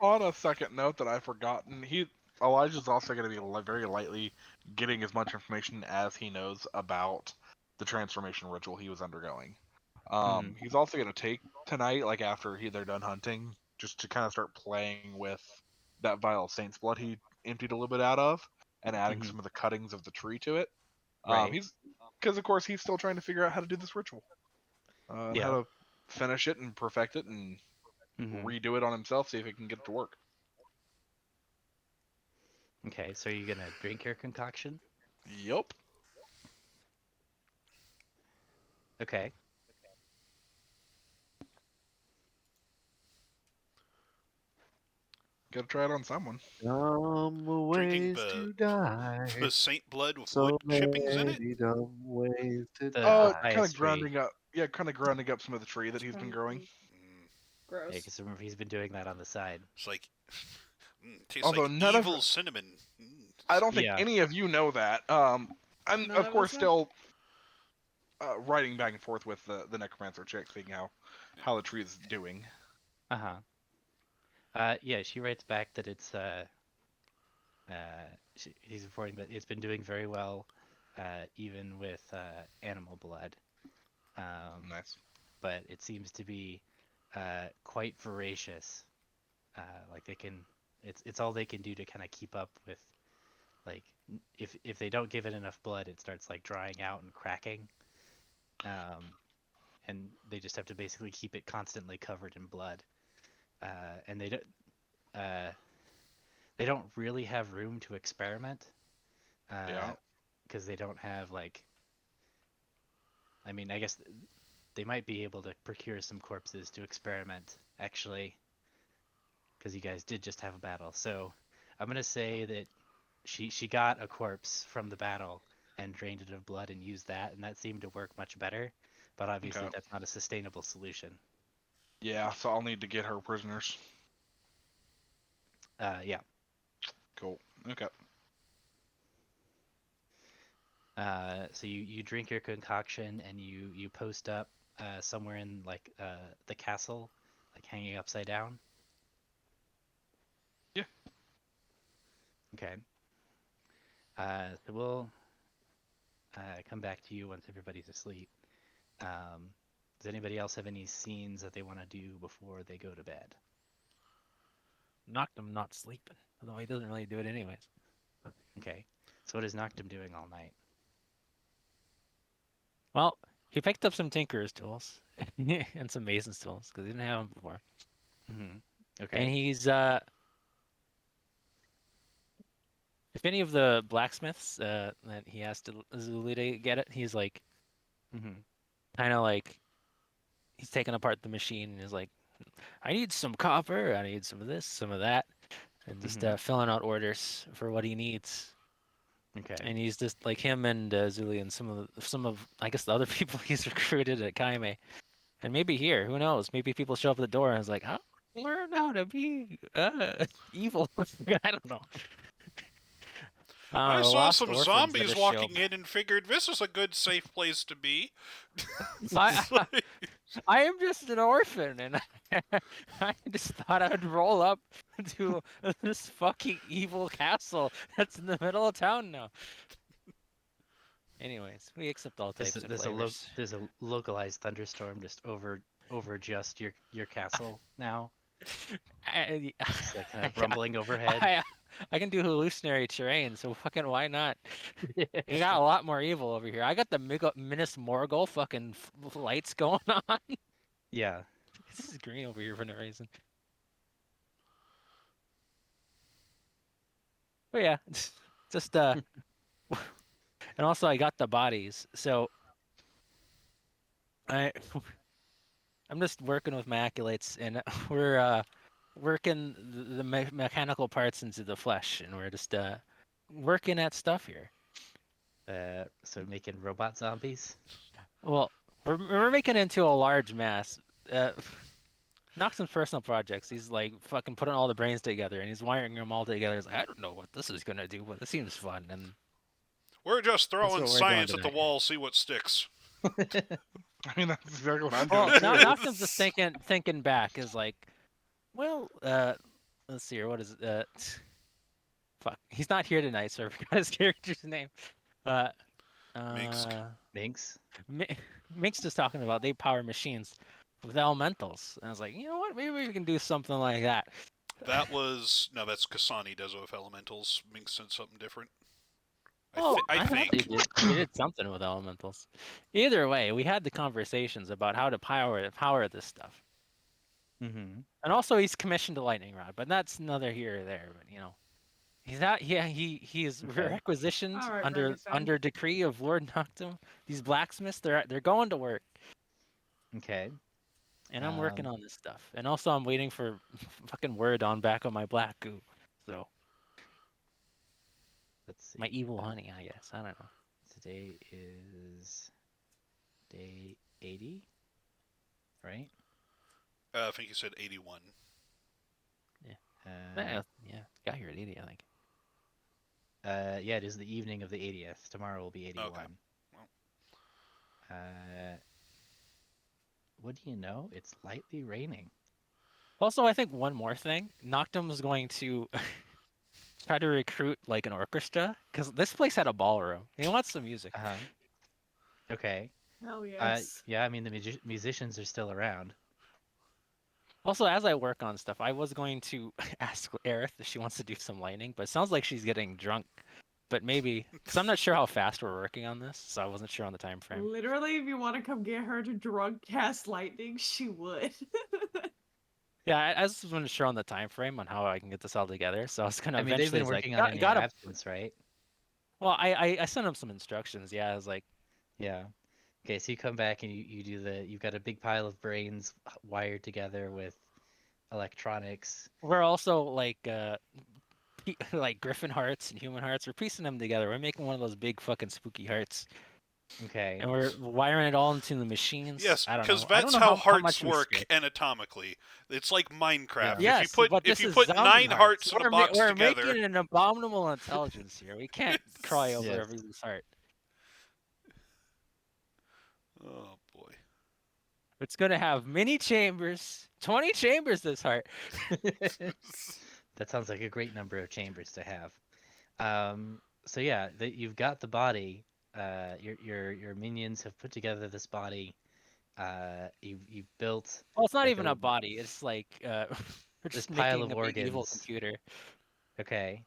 on a second note that I've forgotten, Elijah's also going to be very lightly getting as much information as he knows about the transformation ritual he was undergoing. He's also going to take tonight, like after they're done hunting, just to kind of start playing with that vial of Saint's blood he emptied a little bit out of, and adding Mhm. some of the cuttings of the tree to it. Right. He's because of course he's still trying to figure out how to do this ritual, and how Yeah. to finish it and perfect it and Mhm. redo it on himself, see if he can get it to work. Okay, so you're gonna drink your concoction? Yup. Okay. Gotta try it on someone. Dumb Drinking ways to die. the saint blood with So wood chippings in it. many dumb ways to The die. Kind of highest tree. grounding up. Yeah, kind of grounding up some of the tree that he's been growing. Mm, Gross. Yeah, because remember he's been doing that on the side. it's like tastes Although like none of evil cinnamon. I don't think Yeah. any of you know that. I'm None of of course us know? still writing back and forth with the necromancer chick, seeing how the tree is doing. Uh-huh. Yeah, she writes back that it's he's reporting that it's been doing very well, even with animal blood. Nice. But it seems to be quite voracious. Like it's all they can do to kind of keep up with, like, if they don't give it enough blood, it starts like drying out and cracking. And they just have to basically keep it constantly covered in blood. And they don't really have room to experiment. Yeah. Because they don't have like. I mean, I guess they might be able to procure some corpses to experiment, actually, because you guys did just have a battle. So I'm gonna say that she got a corpse from the battle and drained it of blood and used that, and that seemed to work much better. But obviously, Okay. that's not a sustainable solution. Yeah. So I'll need to get her prisoners. Yeah. Cool. Okay. So you drink your concoction and you post up somewhere in like the castle, like hanging upside down. Yeah. Okay. So we'll come back to you once everybody's asleep. Does anybody else have any scenes that they want to do before they go to bed? Noctum not sleeping, although he doesn't really do it anyways. Okay. So what is Noctum doing all night? Well, he picked up some tinkerer's tools and some mason's tools because he didn't have them before. Mm-hmm. And Okay. he's if any of the blacksmiths that he has to Zuli to get it, he's like Mm-hmm. kind of like he's taking apart the machine and is like, I need some copper, I need some of this, some of that, and just Mhm. filling out orders for what he needs. Okay. And he's just like him and Zuli and some of I guess the other people he's recruited at Kaime, and maybe here, who knows? Maybe people show up at the door and it's like, how learn how to be evil. I don't know. I The saw lost some orphans that zombies just walking show up. in and figured this is a good, safe place to be. I, I am just an orphan, and I just thought I would roll up to this fucking evil castle that's in the middle of town now. Anyways, we accept all types of flavors. There's a localized thunderstorm just over just your castle now. It's like kind of rumbling overhead. I can do hallucinatory terrain, so fucking why not? You got a lot more evil over here. I got the Minas Morgul fucking lights going on. Yeah. This is green over here for no reason. But yeah, just and also I got the bodies, so I'm just working with my acolytes, and we're working the mechanical parts into the flesh, and we're just working at stuff here. So making robot zombies. Well, we're making it into a large mass. Noctum's personal projects. He's like fucking putting all the brains together, and he's wiring them all together. He's like, I don't know what this is gonna do, but it seems fun. And We're just what throwing we're doing science at the tonight. wall, see what sticks. I mean, that's exactly what I'm well, doing. too. Noctum's just thinking back. Is like, well, let's see here. What is it? Fuck, he's not here tonight, so I forgot his character's name. Minsk. Minx. Mink's just talking about they power machines with elementals, and I was like, you know what? Maybe we can do something like that. That was... No, that's Kasani does it with elementals. Minx said something different. Oh, I thought think. they did something with elementals. Either way, we had the conversations about how to power this stuff. Mm-hmm. And also, he's commissioned a lightning rod, but that's neither here or there. But you know, he's not. Yeah, he is Okay. requisitioned All right, under Frankenstein. decree of Lord Noctum. These blacksmiths, they're going to work, Okay. and I'm working on this stuff. And also, I'm waiting for fucking word on back on my black goo. So Let's see. my evil honey, I guess. I don't know. Today is day 80, right? I think you said 81. Yeah, got here at 80, I think. Yeah, it is the evening of the 80th. Tomorrow will be 81. Okay. Well. What do you know? It's lightly raining. Also, I think one more thing, Noctum is going to try to recruit like an orchestra because this place had a ballroom. He wants some music. Uh-huh. Okay. Hell yes. Yeah, I mean the musicians are still around. Also, as I work on stuff, I was going to ask Aerith if she wants to do some lighting, but it sounds like she's getting drunk. But maybe, because I'm not sure how fast we're working on this, so I wasn't sure on the time frame. Literally, if you want to come get her to drug cast lightning, she would. Yeah, I just wasn't sure on the time frame on how I can get this all together, so I was gonna I mean, they've eventually been like, working on it in your gotta. absence, right? Well, I sent him some instructions. Yeah, I was like, Yeah. Okay, so you come back and you do you've got a big pile of brains wired together with electronics. we're also like like griffin hearts and human hearts. We're piecing them together. We're making one of those big fucking spooky hearts, Okay. and we're wiring it all into the machines. Yes, I don't because know. I that's don't know how hearts much we work skipped. anatomically. It's like Minecraft. Yeah. Yes, if but you this is put zombie 9 hearts in a We're box we're together, making an abominable intelligence here. We can't cry over Yes. every loose heart. oh boy. It's gonna have many chambers, 20 chambers. This heart. That sounds like a great number of chambers to have. So yeah, you've got the body. Your minions have put together this body, you built Well, it's not like even a body. It's like we're this just pile making of a big evil organs. computer. Okay.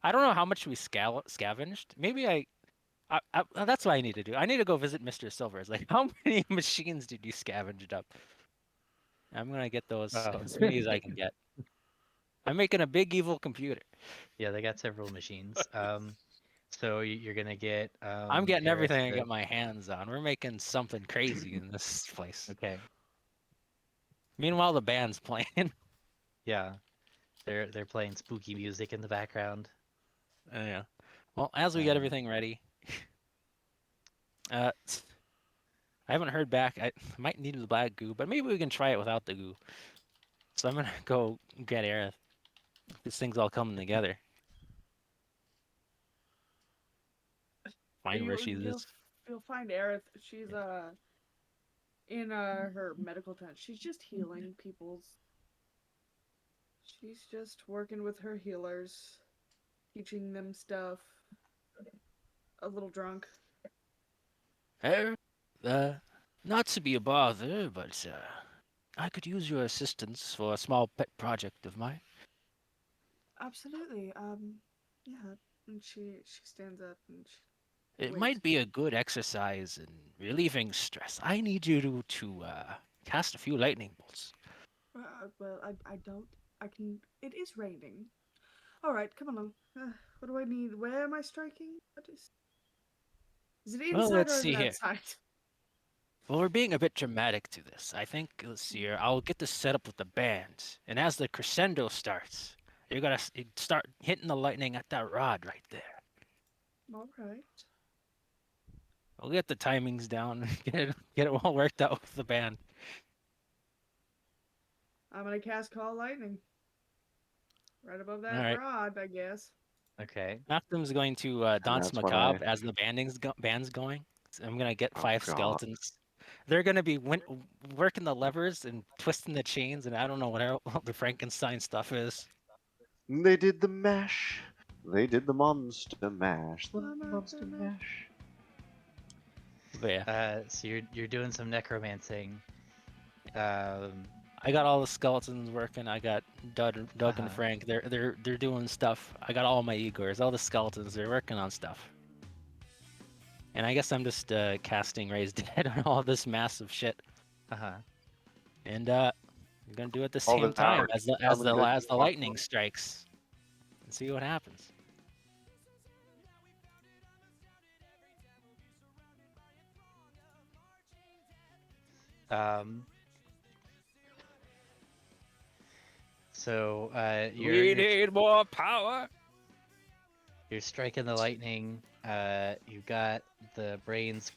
I don't know how much we scavenged. Maybe that's what I need to do. I need to go visit Mr. Silvers. Like, how many machines did you scavenged up? I'm gonna get those Oh. as many as I can get. I'm making a big evil computer. Yeah, they got several machines. So you're gonna get I'm getting Aerith everything I to- get my hands on. We're making something crazy in this place. Okay. Meanwhile, the band's playing. Yeah. They're playing spooky music in the background. Yeah. Well, as we get Um, everything ready, I haven't heard back. I might need the black goo, but maybe we can try it without the goo. So I'm gonna go get Aerith. This thing's all coming together. Find where she is. You'll find Aerith. She's in her medical tent. She's just healing people's. She's just working with her healers, teaching them stuff. A little drunk. Not to be a bother, but I could use your assistance for a small pet project of mine. Absolutely. Yeah. And she stands up and It Wait. might be a good exercise in relieving stress. I need you to cast a few lightning bolts. well, I don't. I can. It is raining. All right, come along. What do I need? Where am I striking? What is? Is it inside Well, let's or is see it here. outside? Well, we're being a bit dramatic to this. I think, let's see here, I'll get this set up with the band. And as the crescendo starts, you're going to start hitting the lightning at that rod right there. All right. We'll get the timings down and get it all worked out with the band. I'm gonna cast Call Lightning. Right above that Alright. rod, I guess. okay. Malcolm's going to Dance that's what Macabre as the band's going. So I'm going to get Oh, 5 God. skeletons. They're going to be working the levers and twisting the chains, and I don't know what the Frankenstein stuff is. They did the mash. They did the monster mash. The Monster monster mash. mash. But yeah, So you're doing some necromancing. I got all the skeletons working. I got Doug and Uh-huh. Frank. They're doing stuff. I got all my Igors, all the skeletons. They're working on stuff. And I guess I'm just casting Raise Dead on all this massive shit. Uh-huh. And I'm gonna do it at the All same the time power as the coming good as the and lightning awesome. strikes, and see what happens. So We you're need more power. you're striking the lightning. You've got the brains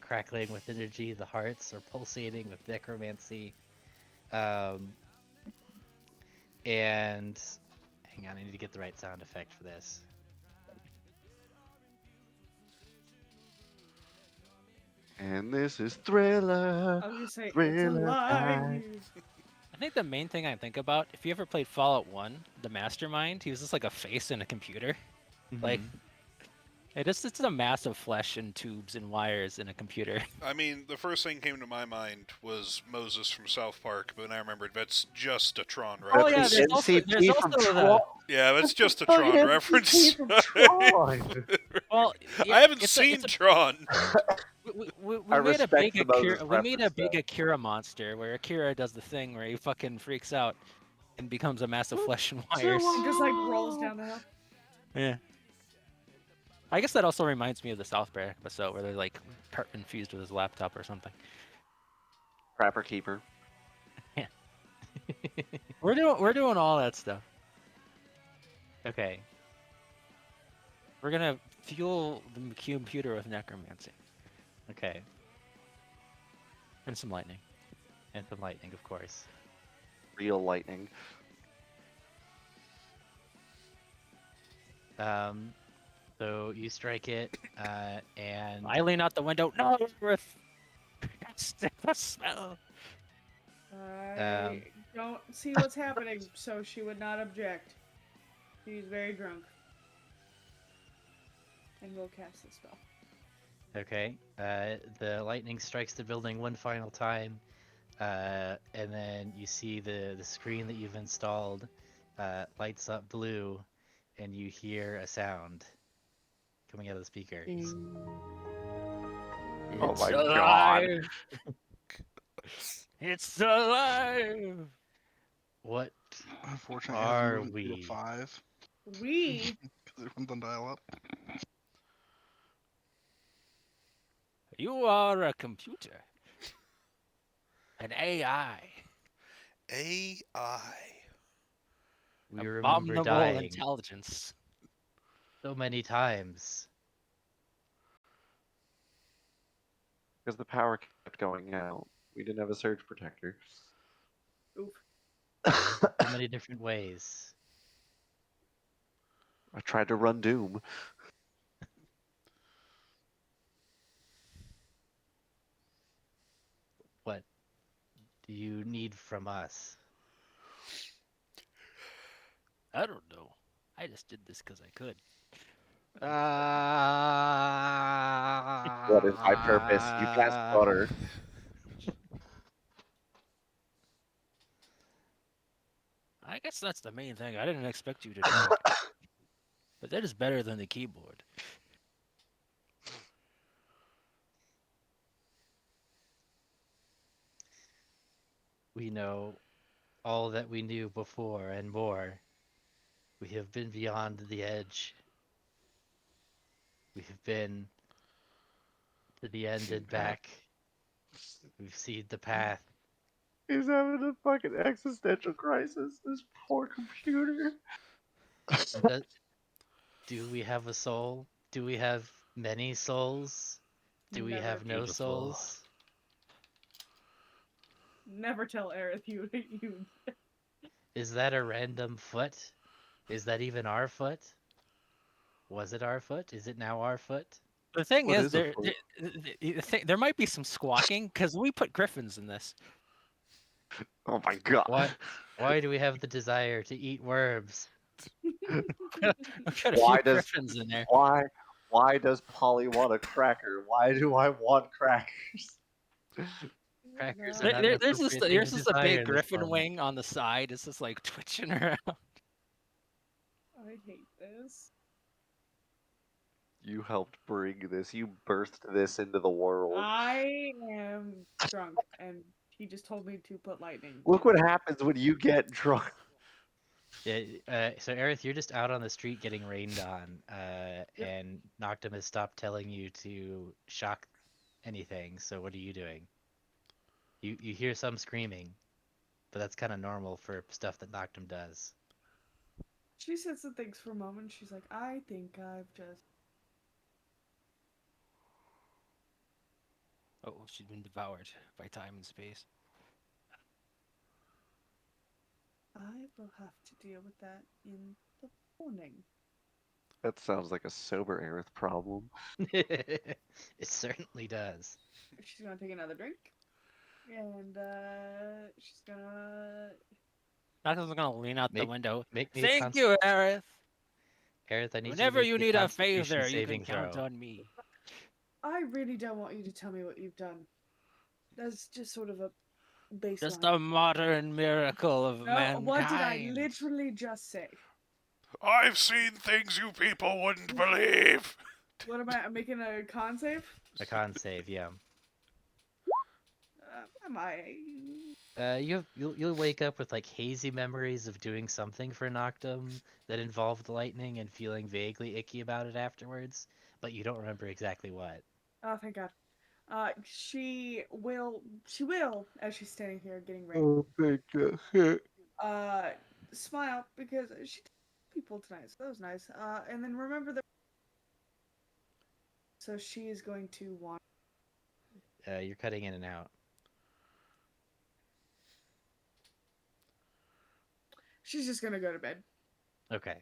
crackling with energy. The hearts are pulsating with necromancy. And hang on, I need to get the right sound effect for this. And this is Thriller. I was gonna say it's Thriller alive. I think the main thing I think about, if you ever played Fallout 1, the Mastermind, he was just like a face in a computer. Like, it's a mass of flesh and tubes and wires in a computer. I mean, the first thing came to my mind was Moses from South Park, but then I remembered that's just a Tron Oh yeah, reference. there's also the Yeah, that's just a Oh, Tron yeah, reference. MCP from Tron. well. I haven't it's seen a, Tron. we I made a respect big the Moses Akira, we made a reference, big though. Akira monster where Akira does the thing where he fucking freaks out and becomes a mass of flesh and wires. And just like rolls down the hill. Yeah. I guess that also reminds me of the South Park episode where they're like infused with his laptop or something. Crapper Keeper. We're doing all that stuff. Okay. We're gonna fuel the computer with necromancy Okay. and some lightning. And some lightning, of course. Real lightning. So you strike it, and I lean out the window. No, Earth. That's the smell. I don't see what's happening, so she would not object. She's very drunk. And we'll cast the spell. Okay. The lightning strikes the building one final time, and then you see the screen that you've installed lights up blue, and you hear a sound coming out of the speaker. Oh It's my God. alive! It's alive! Unfortunately, What it has to are move in we? 5 We because it runs on dial-up. You are a computer. An AI. AI. We remember Abominable dying intelligence. so many times. Because the power kept going out. We didn't have a surge protector. oof. So many different ways. I tried to run Doom. What do you need from us? I don't know. I just did this because I could. What is my purpose? You cast butter. I guess that's the main thing. I didn't expect you to know. But that is better than the keyboard. We know all that we knew before and more. We have been beyond the edge. We have been to the end and back. We've seen the path. He's having a fucking existential crisis. This poor computer. Does- Do we have a soul? Do we have many souls? Do we Never. have no Beautiful. souls? Never tell Aerith you. Is that a random foot? Is that even our foot? Was it our foot? Is it now our foot? The thing What is, is a foot? there might be some squawking because we put griffins in this. Oh my God. Why do we have the desire to eat worms? We got a Why few does- griffins in there. Why does Polly want a cracker? Why do I want crackers? Crackers No. are not an There's appropriate thing there's to just a desire big in this griffin moment. wing on the side. It's just like twitching around. I hate this. You helped bring this. You birthed this into the world. I am drunk, and he just told me to put lightning. Look what happens when you get drunk. Yeah, so Aerith, you're just out on the street getting rained on, and Noctum has stopped telling you to shock anything. So what are you doing? You hear some screaming, but that's kind of normal for stuff that Noctum does. She sits and thinks for a moment. She's like, I think I've just. Oh, she's been devoured by time and space. I will have to deal with that in the morning. That sounds like a sober Aerith problem. It certainly does. She's gonna take another drink, and she's gonna. Noctum's gonna lean out the Make- window. Make me a Thank you, Aerith. Aerith, I need Whenever you you to make need me a Constitution favor, you can saving count throw. on me. I really don't want you to tell me what you've done. That's just sort of a baseline. Just a modern miracle of No, mankind. what did I literally just say? I've seen things you people wouldn't believe. What am I making a con save? A con save, yeah. Am I? You'll wake up with like hazy memories of doing something for Noctum that involved lightning and feeling vaguely icky about it afterwards, but you don't remember exactly what. Oh, thank God. She will, as she's standing here getting ready, thank God. smile because she told people tonight, so that was nice. And then remember that. So she is going to want. You're cutting in and out. She's just gonna go to bed. Okay.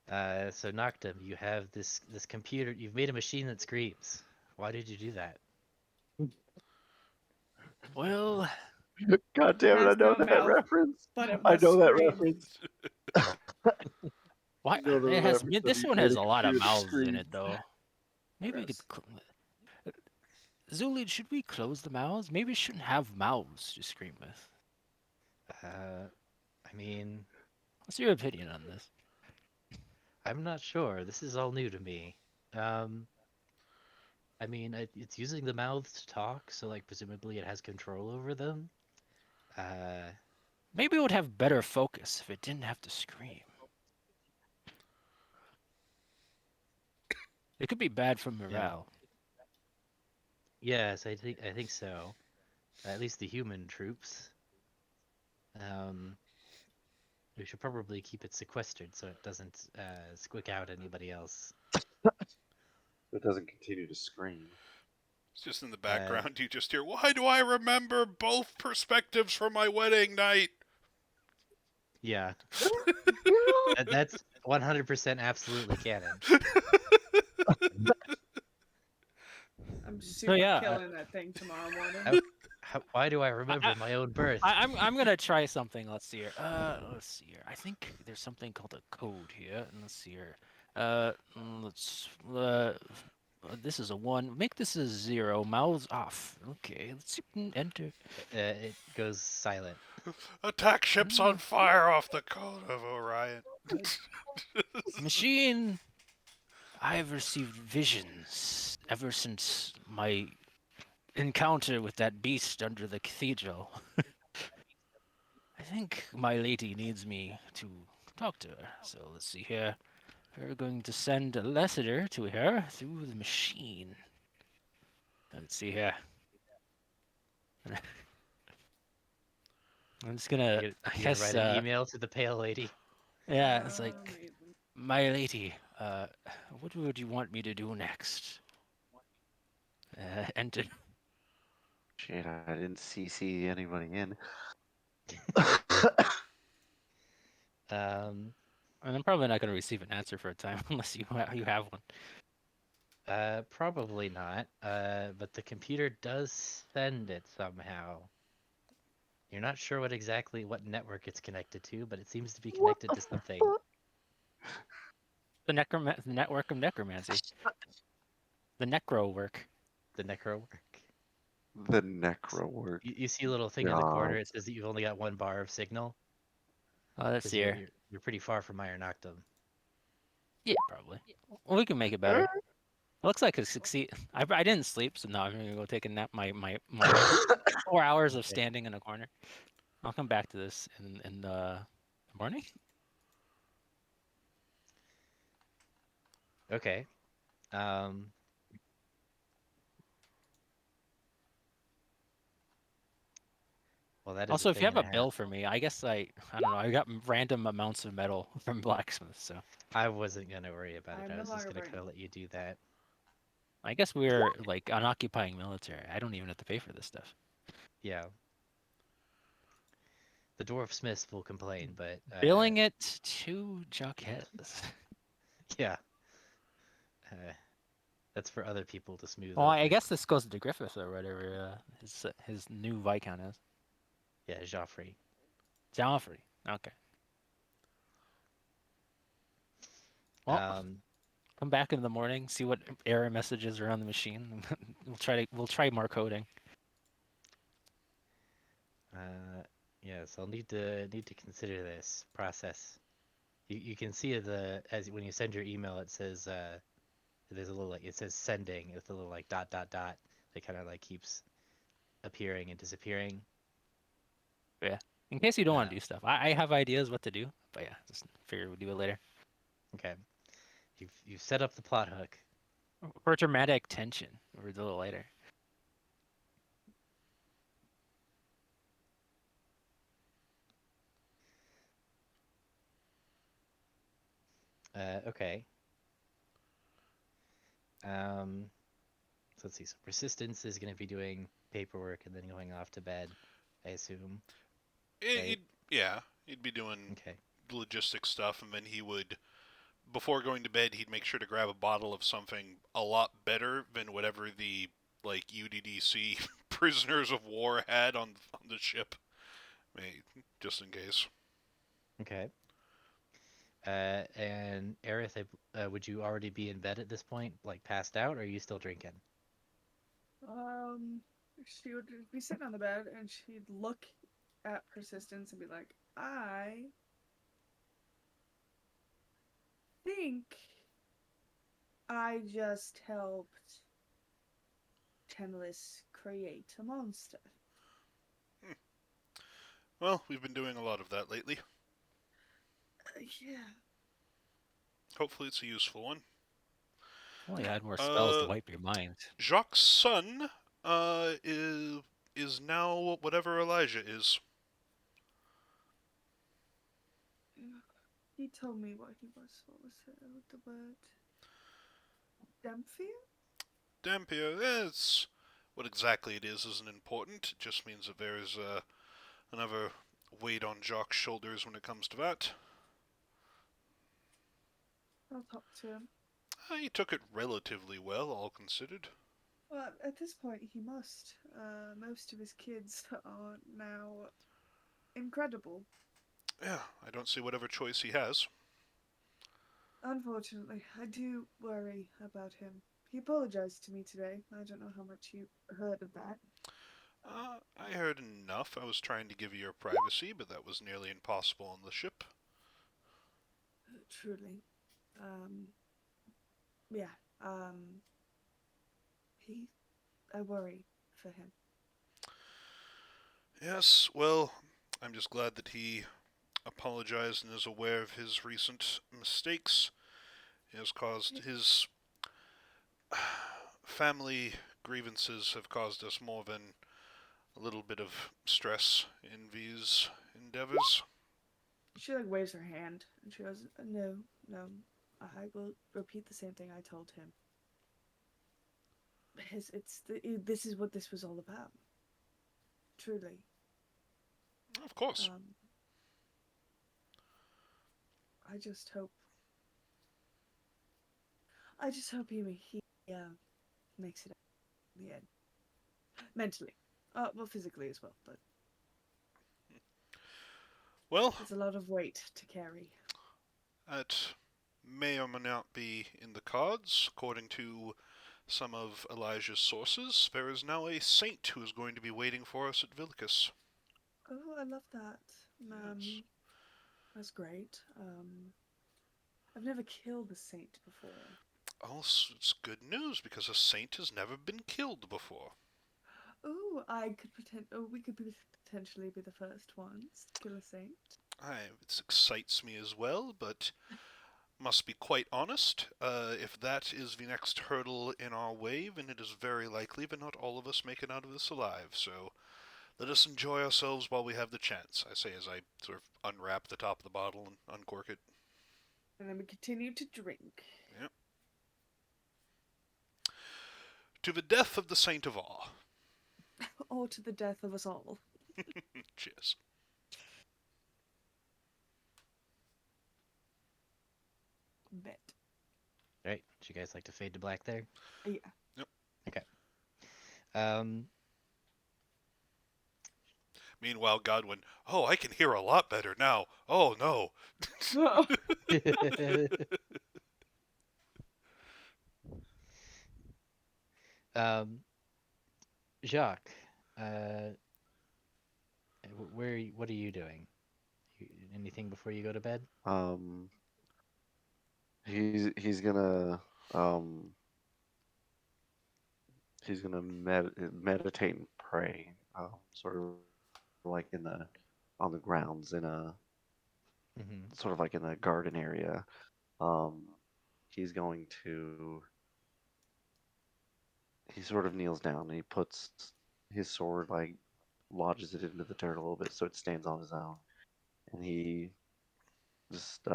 So Noctum, you have this computer. You've made a machine that screams. Why did you do that? Well, God damn it, I Has know no that mouth, reference. But it I must know that scream. reference. Why? None of It them has. ever This said one he has made a a lot of computer mouths in scream. it, though. Maybe we could. Zulid, should we close the mouths? Maybe we shouldn't have mouths to scream with. I mean, What's your opinion on this? I'm not sure. This is all new to me. I mean, it's using the mouths to talk, so like presumably it has control over them. Maybe it would have better focus if it didn't have to scream. It could be bad for morale. Yes, I think so. At least the human troops. We should probably keep it sequestered so it doesn't squick out anybody else. It doesn't continue to scream. It's just in the background. You just hear, "Why do I remember both perspectives from my wedding night?" Yeah, that's 100% absolutely canon. I'm super yeah, killing that thing tomorrow morning. Why do I remember my own birth? I'm gonna try something. Let's see here. Let's see here. I think there's something called a code here. And let's see here. Let's. This is a 1. Make this a 0. Mouths off. Okay. Let's see. Enter. It goes silent. Attack ships on fire off the code of Orion. Machine. I've received visions ever since my encounter with that beast under the cathedral. I think my lady needs me to talk to her. So let's see here. We're going to send a letter to her through the machine. Let's see here. I'm just gonna, You I gonna guess, write an email to the pale lady. yeah, it's like, Amazing. my lady, what would you want me to do next? Enter. Shit, I didn't CC anybody in. Um, And I'm probably not going to receive an answer for a time unless you have one. probably not. But the computer does send it somehow. You're not sure what network it's connected to, but it seems to be connected to something. The network of necromancy. The necro work. The necro work. The necro work. You see a little thing in the corner. It says that you've only got 1 bar of signal. Oh, let's 'Cause see here. you're pretty far from Iron Noctum. Yeah, probably. Well, we can make it better. It looks like it succeed. I didn't sleep, so now I'm gonna go take a nap. My 4 hours of Okay. standing in a corner. I'll come back to this in the morning. Okay. Well, that is Also, a if you thing have and a half. bill for me, I guess I don't know. I got random amounts of metal from blacksmith, so I wasn't gonna worry about it. I'm I no was just longer gonna burning. kind of let you do that. I guess we're like an occupying military. I don't even have to pay for this stuff. Yeah. The dwarf smiths will complain, but Billing it to Jacques. yeah. That's for other people to smooth Well, I over. guess this goes to Griffith or whatever his new Viscount is. Yeah, Joffrey. Joffrey. Okay. Well, come back in the morning, see what error messages are on the machine. we'll try more coding. Yes, I'll need to consider this process. You can see as when you send your email, it says there's a little it says sending with a little dot that kind of keeps appearing and disappearing. Yeah. In case you don't want to do stuff, I have ideas what to do, but yeah, just figure we'll do it later. Okay, you've set up the plot hook. For dramatic tension, we'll do it later. Okay. So let's see. So Persistence is going to be doing paperwork and then going off to bed, I assume. Right. He'd be doing Okay. logistics stuff, and then he would, before going to bed, he'd make sure to grab a bottle of something a lot better than whatever the UDDC prisoners of war had on the ship, just in case. Okay. And Aerith, would you already be in bed at this point, like passed out, or are you still drinking? She would be sitting on the bed and she'd look at Persistence and be like, I think I just helped Tenlis create a monster. Well, we've been doing a lot of that lately. Yeah. Hopefully it's a useful one. Well, you had more spells to Uh, wipe your mind. Jacques' son is now whatever Elijah is. He told me what he was. What was the word? Damphia? Dampier, that's what exactly it is isn't important. It just means that there is another weight on Jacques' shoulders when it comes to that. I'll talk to him. He took it relatively well, all considered. Well, at this point, he must. Most of his kids are now incredible. Yeah, I don't see whatever choice he has. Unfortunately, I do worry about him. He apologized to me today. I don't know how much you heard of that. I heard enough. I was trying to give you your privacy, but that was nearly impossible on the ship. Truly. Yeah. I worry for him. Yes, well, I'm just glad that he apologized and is aware of his recent mistakes. He has caused his family grievances have caused us more than a little bit of stress in these endeavors. She like waves her hand and she goes, "No, no. I will repeat the same thing I told him. This is what this was all about. Truly. Of course. I just hope he makes it out in the end. Mentally. Well, physically as well, but Well, it's a lot of weight to carry. that may or may not be in the cards. According to some of Elijah's sources, there is now a saint who is going to be waiting for us at Villicus. Oh, I love that. Yes. That's great. I've never killed a saint before. Also, it's good news because a saint has never been killed before. Oh, we could potentially be the first ones to kill a saint. It excites me as well, but must be quite honest. If that is the next hurdle in our way, then it is very likely that not all of us make it out of this alive. So let us enjoy ourselves while we have the chance, I say as I sort of unwrap the top of the bottle and uncork it. And then we continue to drink. Yep. To the death of the Saint of Awe. Or to the death of us all. Cheers. Bet. Right? Would you guys like to fade to black there? Yeah. Yep. Okay. Meanwhile, Godwin, oh, I can hear a lot better now. Oh, no. Jacques, what are you doing? Anything before you go to bed? He's gonna meditate and pray, sort of like on the grounds in a Mm-hmm. sort of like in a garden area. He's going to he sort of kneels down and he puts his sword, like lodges it into the dirt a little bit so it stands on his own, and he just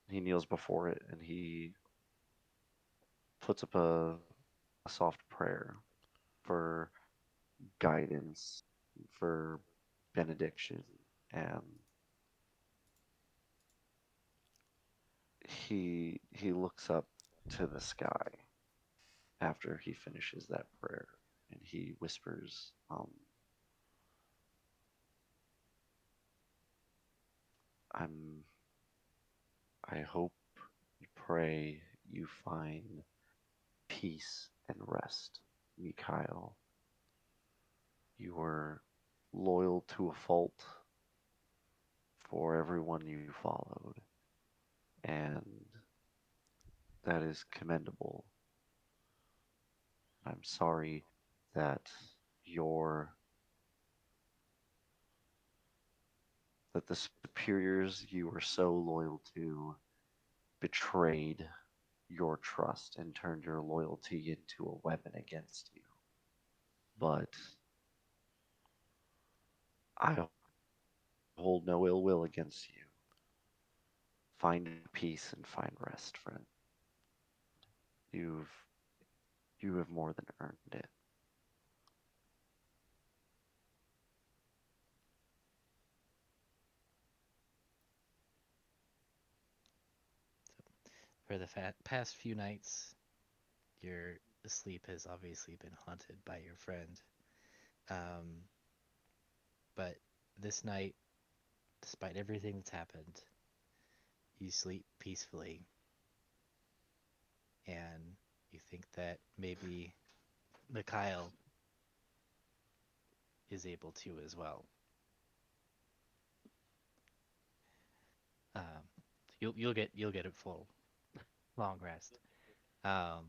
he kneels before it and he puts up a soft prayer for guidance, for benediction, and he looks up to the sky after he finishes that prayer, and he whispers, I'm I hope and pray you find peace and rest, Mikhail. You were loyal to a fault for everyone you followed, and that is commendable. I'm sorry that your that the superiors you were so loyal to betrayed your trust and turned your loyalty into a weapon against you. But I hold no ill will against you. Find peace and find rest, friend. You've you have more than earned it. For the past few nights, your sleep has obviously been haunted by your friend. Um, but this night, despite everything that's happened, you sleep peacefully, and you think that maybe Mikhail is able to as well. Um, you'll get a full long rest. Um,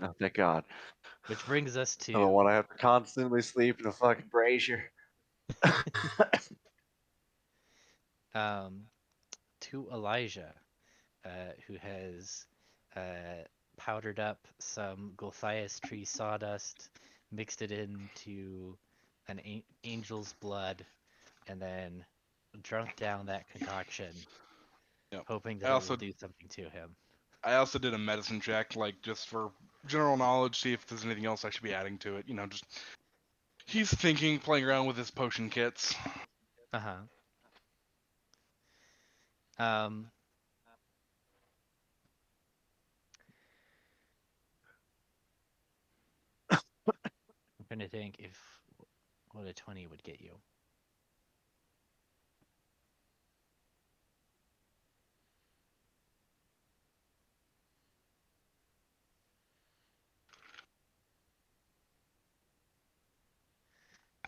Oh, thank God. which brings us I don't want to to have to constantly sleep in a fucking brazier. um, to Elijah, who has uh, powdered up some Gulthias tree sawdust, mixed it into an angel's blood, and then drunk down that concoction, Yep. hoping I that it will also do something to him. I also did a medicine check, like just for general knowledge, see if there's anything else I should be adding to it. Just he's thinking, playing around with his potion kits. Uh-huh. Um, I'm trying to think if what a 20 would get you.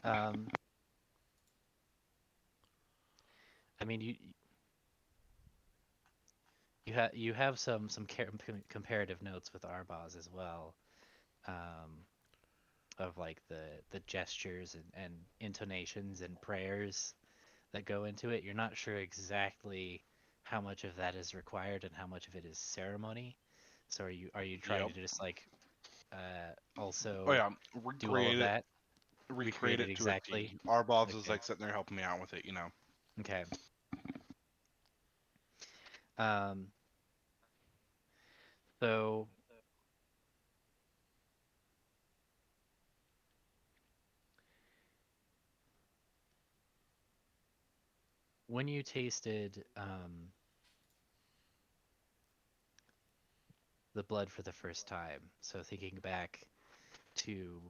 Um, I mean, you have some comparative notes with Arbaz as well, of like the gestures and intonations and prayers that go into it. You're not sure exactly how much of that is required and how much of it is ceremony. So are you trying Yep. to just like Oh also yeah, do all of that? recreate Recreate it it to a exactly? T. Arbov is Okay. like sitting there helping me out with it. Okay. Um, so when you tasted the blood for the first time, so thinking back to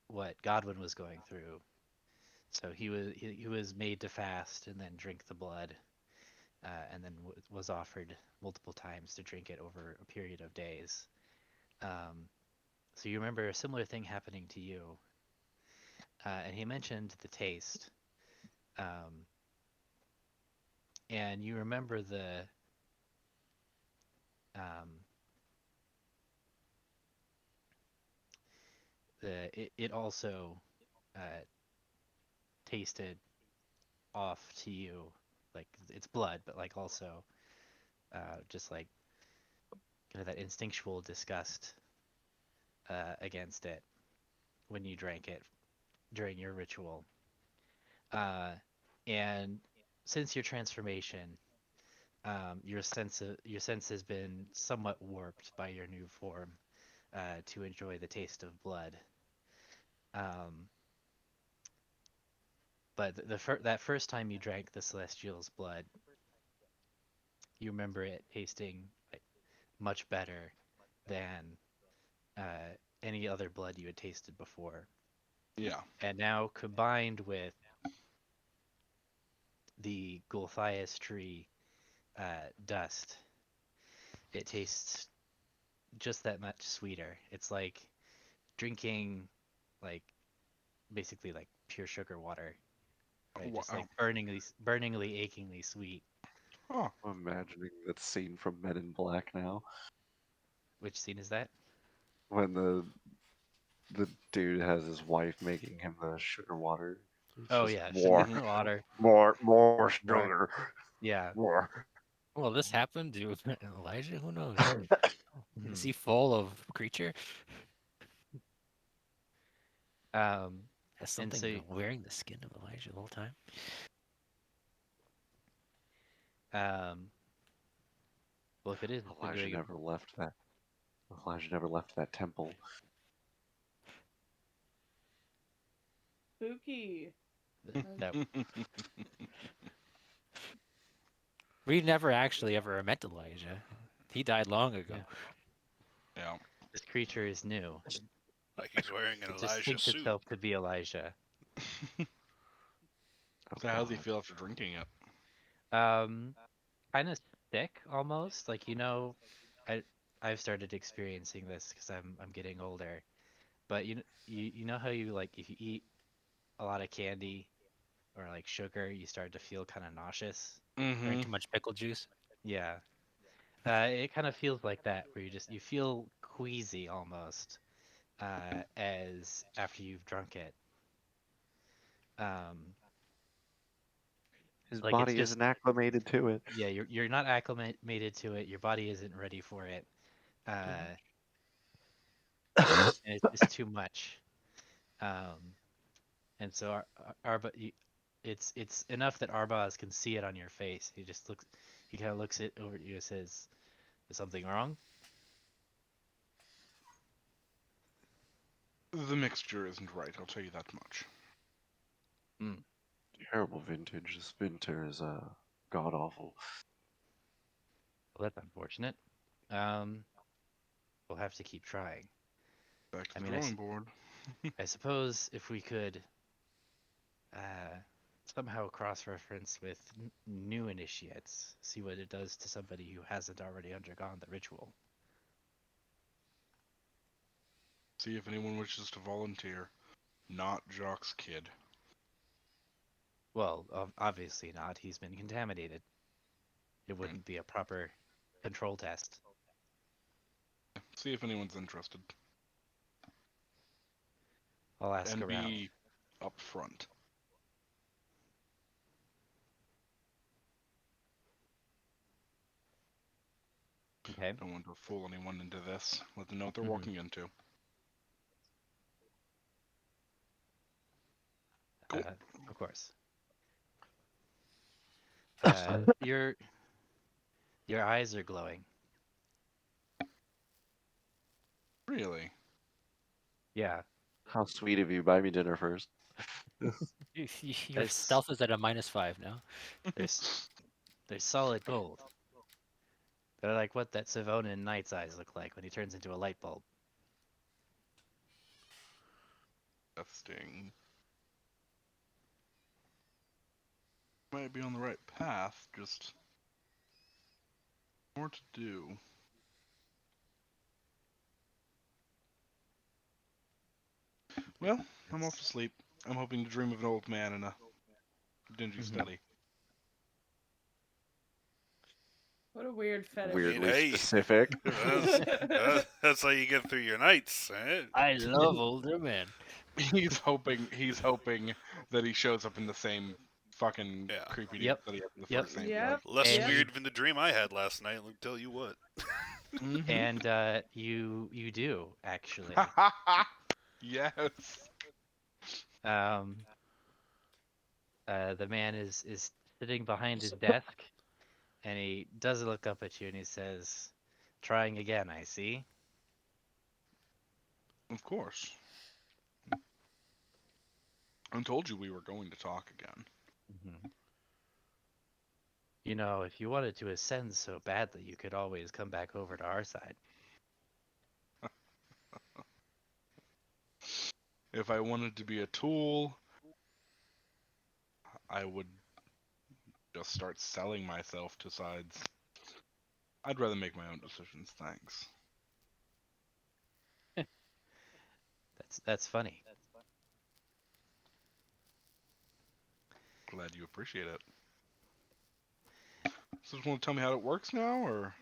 what Godwin was going through. So he was made to fast and then drink the blood, and then was offered multiple times to drink it over a period of days. Um, so you remember a similar thing happening to you, and he mentioned the taste, um, and you remember um, it also uh, tasted off to you, like it's blood, but like also just like kind of that instinctual disgust against it when you drank it during your ritual. Uh, and since your transformation, your sense has been somewhat warped by your new form to enjoy the taste of blood. Um, but that first time you drank the Celestial's blood, you remember it tasting like, much better than any other blood you had tasted before. Yeah. And now combined with the Gulthias tree dust, it tastes just that much sweeter. It's like drinking, like basically like pure sugar water, right? Just Wow. like burningly, achingly sweet. Huh. I'm imagining that scene from Men in Black now, Which scene is that? when the dude has his wife making him the sugar water. It's Oh just yeah, more, sugar water. more More. sugar, Yeah. more. Well, this happened to Elijah. Who knows? Is Mhm. he full of creature? Um, Has and something so been wearing the skin of Elijah the whole time? um, well, if it is, it's been Elijah doing it. never left that. Elijah never left that temple. Spooky. That We never actually ever met Elijah. He died long ago. Yeah. Yeah. this creature is new. Like he's wearing an It just Elijah thinks suit. itself to be Elijah. Oh So how does he God. feel after drinking it? Um, kind of sick almost. Like I I've started experiencing this because I'm getting older. But you know how you like if you eat a lot of candy or like sugar, you start to feel kind of nauseous. Mm-hmm. Drank too much pickle juice. Yeah. It kind of feels like that, where you feel queasy almost, as after you've drunk it. Um, His like it's body just isn't acclimated to it. yeah, you're not acclimated to it. Your body isn't ready for it. Uh, and it's too much. Um, and so Arba, it's enough that Arbaz can see it on your face. He kind of looks it over at you and says, "Is something wrong?" The mixture isn't right, I'll tell you that much. Mm. Terrible vintage. This winter is god awful. Well, that's unfortunate. Um, we'll have to keep trying. Back to I the mean, drawing board. I suppose if we could uh, somehow cross-reference with new initiates, see what it does to somebody who hasn't already undergone the ritual. See if anyone wishes to volunteer. Not Jock's kid. Well, obviously not. He's been contaminated. It Right. wouldn't be a proper control test. See if anyone's interested. I'll ask And around. be upfront. Okay. Don't want to fool anyone into this. Let them know what they're Mhm. walking into. Cool. Of course. Your eyes are glowing. Really? Yeah. How sweet of you. Buy me dinner first. Your There's stealth is at a -5 now. there's there's solid gold. They're like what that Savonin Knight's eyes look like when he turns into a light bulb. Testing. Might be on the right path, just more to do. Well, I'm off to sleep. I'm hoping to dream of an old man in a dingy Mhm. study. What a weird fetish. Weirdly Hey. specific. That's how you get through your nights, eh? I love older men. He's hoping that he shows up in the same fucking Yeah. creepy Yep. that he had in the Yep. first scene. Yep. Less And weird than the dream I had last night, let me tell you what. Mhm. and you do actually. Yes. Um, the man is sitting behind his desk, and he does look up at you, and he says, "Trying again, I see." Of course. I told you we were going to talk again. Mhm. You know, if you wanted to ascend so badly, you could always come back over to our side. If I wanted to be a tool, I would just start selling myself to sides. I'd rather make my own decisions, thanks. That's funny. Glad you appreciate it. So just want to tell me how it works now, or?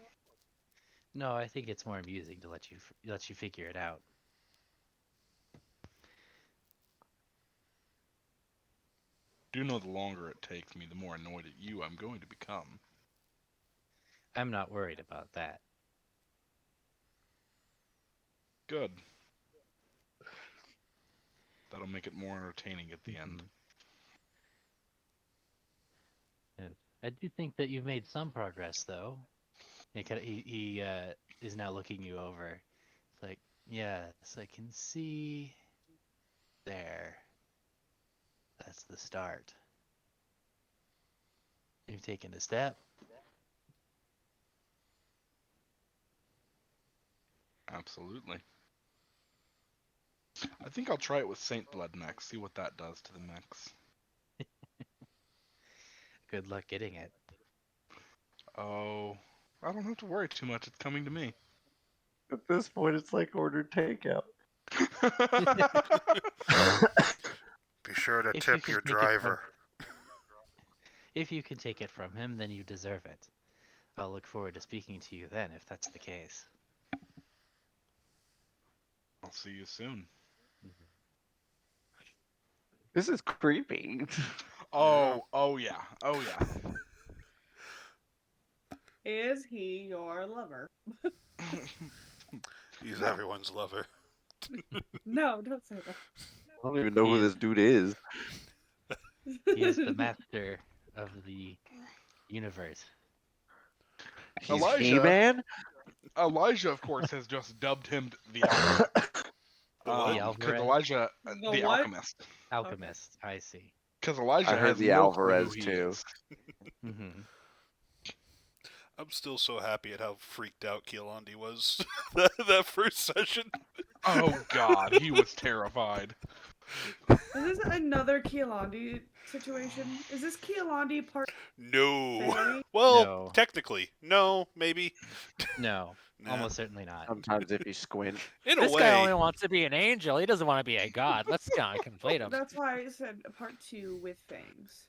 No, I think it's more amusing to let you figure it out. Do know the longer it takes me, the more annoyed at you I'm going to become. I'm not worried about that. Good. That'll make it more entertaining at the end. And I do think that you've made some progress, though. He is now looking you over. It's like, yes, I can see there. That's the start. You've taken a step. Absolutely. I think I'll try it with Saint Blood next, see what that does to the mix. Good luck getting it. Oh, I don't have to worry too much, it's coming to me. At this point, it's like ordered takeout. Be sure to If you tip can your take it from- driver. If you can take it from him, then you deserve it. I'll look forward to speaking to you then, if that's the case. I'll see you soon. This is creepy. Oh yeah. Is he your lover? He's everyone's lover. No, don't say that. I don't even know who He this dude is. He is the master of the universe. He's Elijah. He-Man? Elijah, of course, has just dubbed him the Alchemist. what? The Because Alvarez? Elijah, The the what? Alchemist. Alchemist, I see. Because Elijah I heard has the no Alvarez, clue who he too. is. Mm-hmm. I'm still so happy at how freaked out Keelandi was that first session. Oh God, he was terrified. Is this another Keelandi situation? Is this Keelandi part No. fairy? Well, No. technically, no, maybe. No, Nah. almost certainly not. Sometimes if you squint. In a This way. guy only wants to be an angel. He doesn't want to be a god. Let's kind of conflate him. That's why I said part 2 with fangs.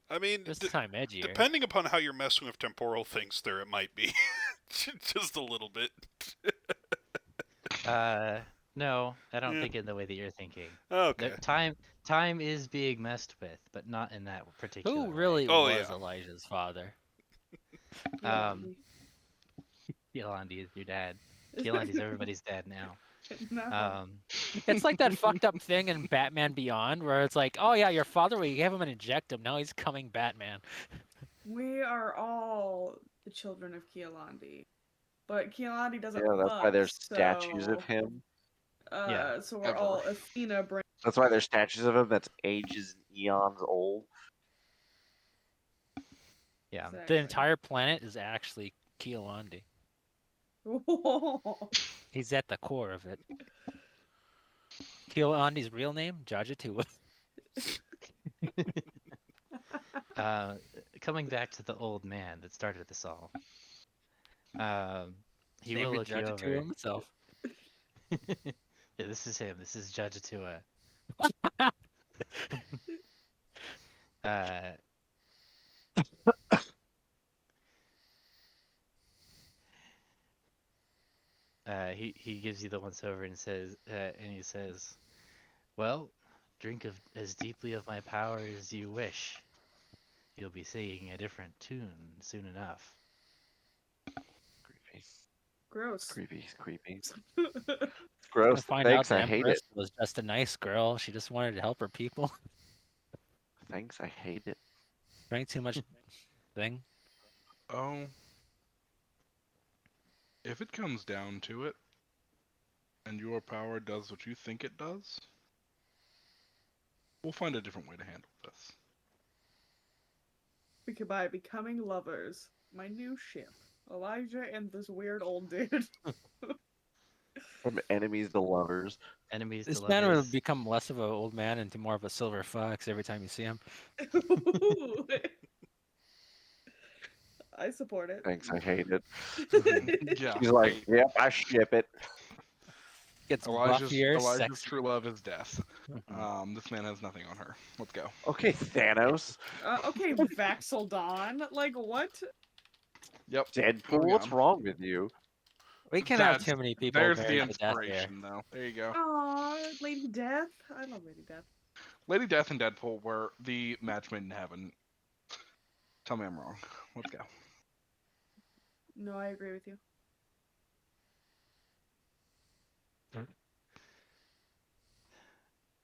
I mean, This time edgier. depending upon how you're messing with temporal things, there it might be. Just a little bit. No, I don't Yeah. think in the way that you're thinking. Okay. Time is being messed with, but not in that particular Who really Oh, was yeah. Elijah's father? Um, Keelandi is your dad. Keelandi's everybody's dad now. No. It's like that fucked up thing in Batman Beyond where it's like, oh yeah, your father, we gave him an injectum. Now he's coming Batman. We are all the children of Keelandi. But Keelandi doesn't Yeah, that's why fuck, there's statues so, of him. Yeah, so we're ever. all Athena brain. That's why there's statues of him that's ages and eons old. Yeah. The entire planet is actually Keelandi. He's at the core of it. Keelandi's real name, Jajatua. Coming back to the old man that started this all. He Named will it look you Jajatua over. himself. Yeah, this is him. This is Jajatua. He gives you the once over and he says, "Well, drink of as deeply of my power as you wish. You'll be singing a different tune soon enough." Creepy. Gross. Creepy. To Gross. find out Thanks, the I hate Empress it. was just a nice girl. She just wanted to help her people. Thanks, I hate it. Drank too much thing. Oh. If it comes down to it, and your power does what you think it does, we'll find a different way to handle this. We could buy Becoming Lovers. My new ship. Elijah and this weird old dude. From enemies to lovers. Enemies to This man will lovers. become less of an old man into more of a silver fox every time you see him. Ooh. I support it. Thanks, I hate it. Yeah. He's like, Hey, yep, I ship it. Gets Elijah's buffier, Elijah's sexier. true love is death. Mhm. This man has nothing on her. Let's go. Okay, Thanos. Okay, Vaxeldon. Like what? Yep. Deadpool, Moving what's on. wrong with you? We can't have That's too many people there's the married to death here. inspiration, though. There you go. Aw, Lady Death. I love Lady Death. Lady Death and Deadpool were the match made in heaven. Tell me I'm wrong. Let's go. No, I agree with you.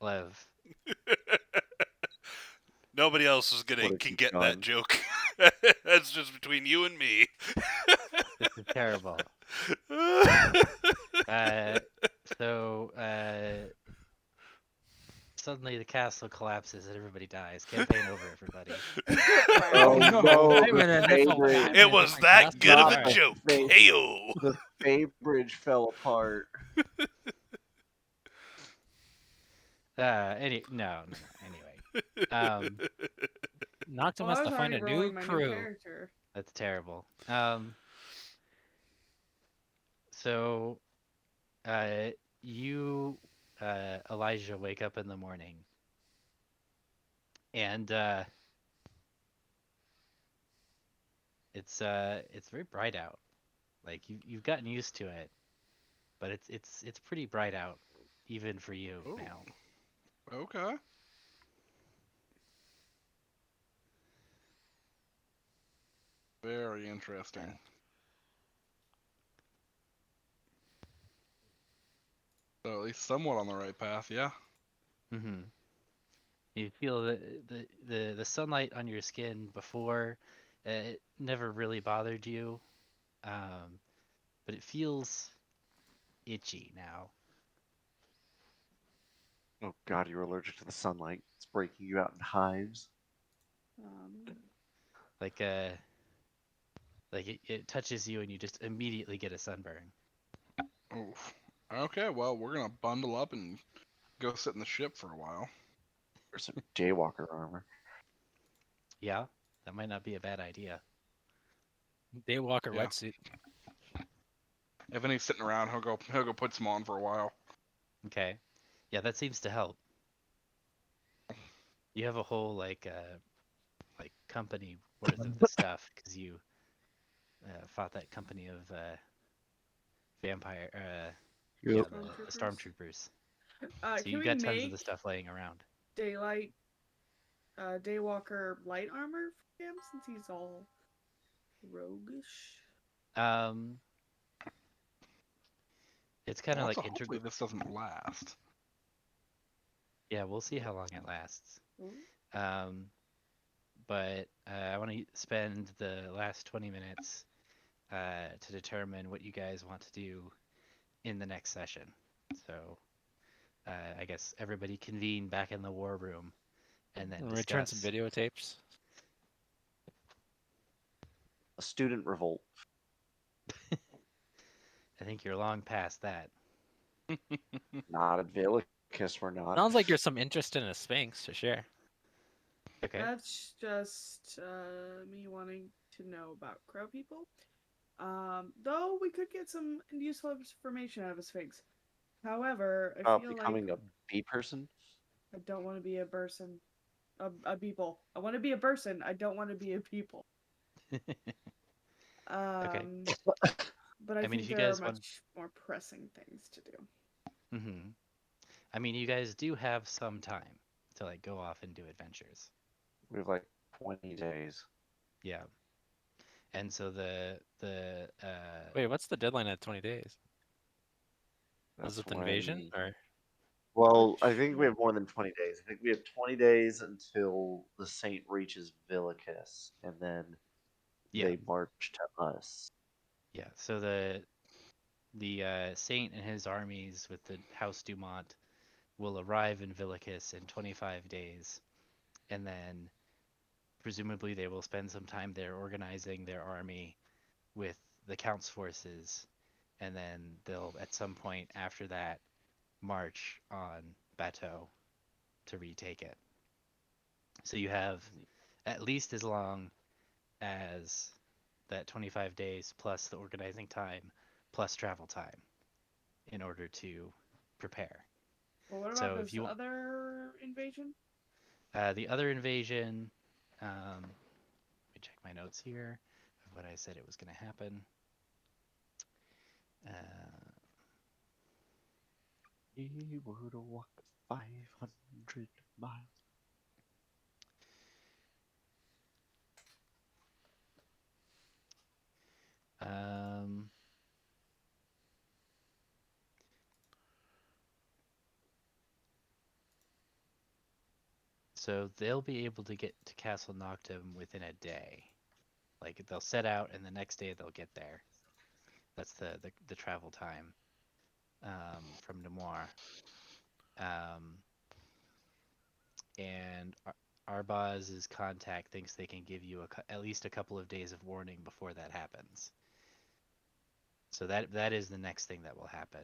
Lev. Nobody else is What gonna have can you get done? that joke. That's just between you and me. This is terrible. So suddenly the castle collapses and everybody dies. Campaign over, everybody. Oh no. no, I'm the in a different, favorite, I'm in It a was different that castle. good of a Not the joke. fake- Heyo. the Bay Bridge fell apart. No. Anyway, Noctum Oh, has I to was find already a rolling new my new crew. character. that's terrible. So, you, Elijah, wake up in the morning, and it's very bright out. Like you've gotten used to it, but it's pretty bright out, even for you Ooh. now. Okay. Very interesting. So at least somewhat on the right path, yeah. Mm-hmm. You feel the sunlight on your skin before, it never really bothered you, but it feels itchy now. Oh god, you're allergic to the sunlight. It's breaking you out in hives. Like it touches you and you just immediately get a sunburn. Oof. Okay, well, we're gonna bundle up and go sit in the ship for a while. Or some Jaywalker armor. Yeah, that might not be a bad idea. Daywalker Yeah. wetsuit. If any's sitting around, he'll go put some on for a while. Okay. Yeah, that seems to help. You have a whole like company worth of the stuff because you fought that company of vampire yeah, Yep. the stormtroopers. So Can you we got tons of make the stuff laying around. Daylight, Daywalker light armor for him since he's all roguish? Um, it's kind of Also, like hopefully integral. this doesn't last. Yeah, we'll see how long it lasts. Ooh. But I want to spend the last 20 minutes to determine what you guys want to do in the next session. So I guess everybody convene back in the war room and then Return some discuss. videotapes. A student revolt. I think you're long past that. Not at Villicus, we're not. Sounds like you're some interest in a Sphinx to share. Okay. That's just me wanting to know about crow people. Though we could get some useful information out of a sphinx. However, I About feel like becoming a bee person. I don't want to be a person, a people. I want to be a person. I don't want to be a people. But I I mean, think if you there are guys want- much more pressing things to do. Mm-hmm. I mean, you guys do have some time to like go off and do adventures. We have like 20 days. Yeah. And so the Wait, what's the deadline at 20 days? Was That's it the invasion when- or? Well, I think we have more than 20 days. I think we have 20 days until the Saint reaches Villicus, and then yeah. they march to us. Yeah, so the Saint and his armies with the House Dumont will arrive in Villicus in 25 days, and then presumably they will spend some time there organizing their army with the Count's forces, and then they'll at some point after that march on Bateau to retake it. So you have at least as long as that 25 days plus the organizing time plus travel time in order to prepare. Well, what about So if this you other invasion? the other invasion, let me check my notes here of what I said it was going to happen. He would walk 500 miles. Um, so they'll be able to get to Castle Noctum within a day. Like they'll set out and the next day they'll get there. That's the travel time from Nemours. Um, and Arbaz's contact thinks they can give you at least a couple of days of warning before that happens. So that is the next thing that will happen.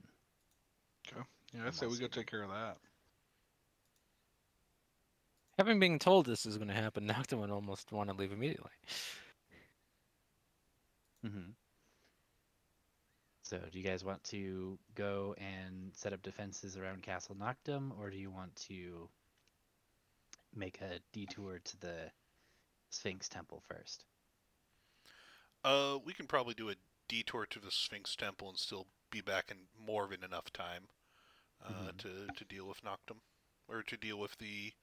Yeah, I'd say we go take care of that. Having been told this is going to happen, Noctum would almost want to leave immediately. Mm-hmm. So do you guys want to go and set up defenses around Castle Noctum, or do you want to make a detour to the Sphinx Temple first? We can probably do a detour to the Sphinx Temple and still be back in more than enough time Mhm. to deal with Noctum, or to deal with the.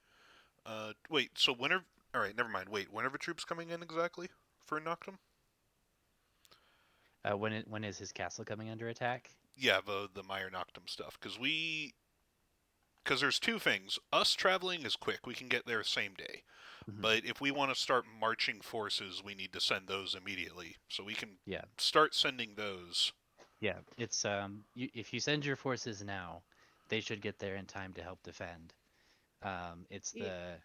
Wait. So when are? All right. Never mind. Wait. When are the troops coming in exactly for Noctum? When is his castle coming under attack? Yeah, the Meyer Noctum stuff. Because there's two things. Us traveling is quick. We can get there same day. Mhm. But if we want to start marching forces, we need to send those immediately. So we can Yeah, start sending those. yeah. It's if you send your forces now, they should get there in time to help defend. It's Yeah.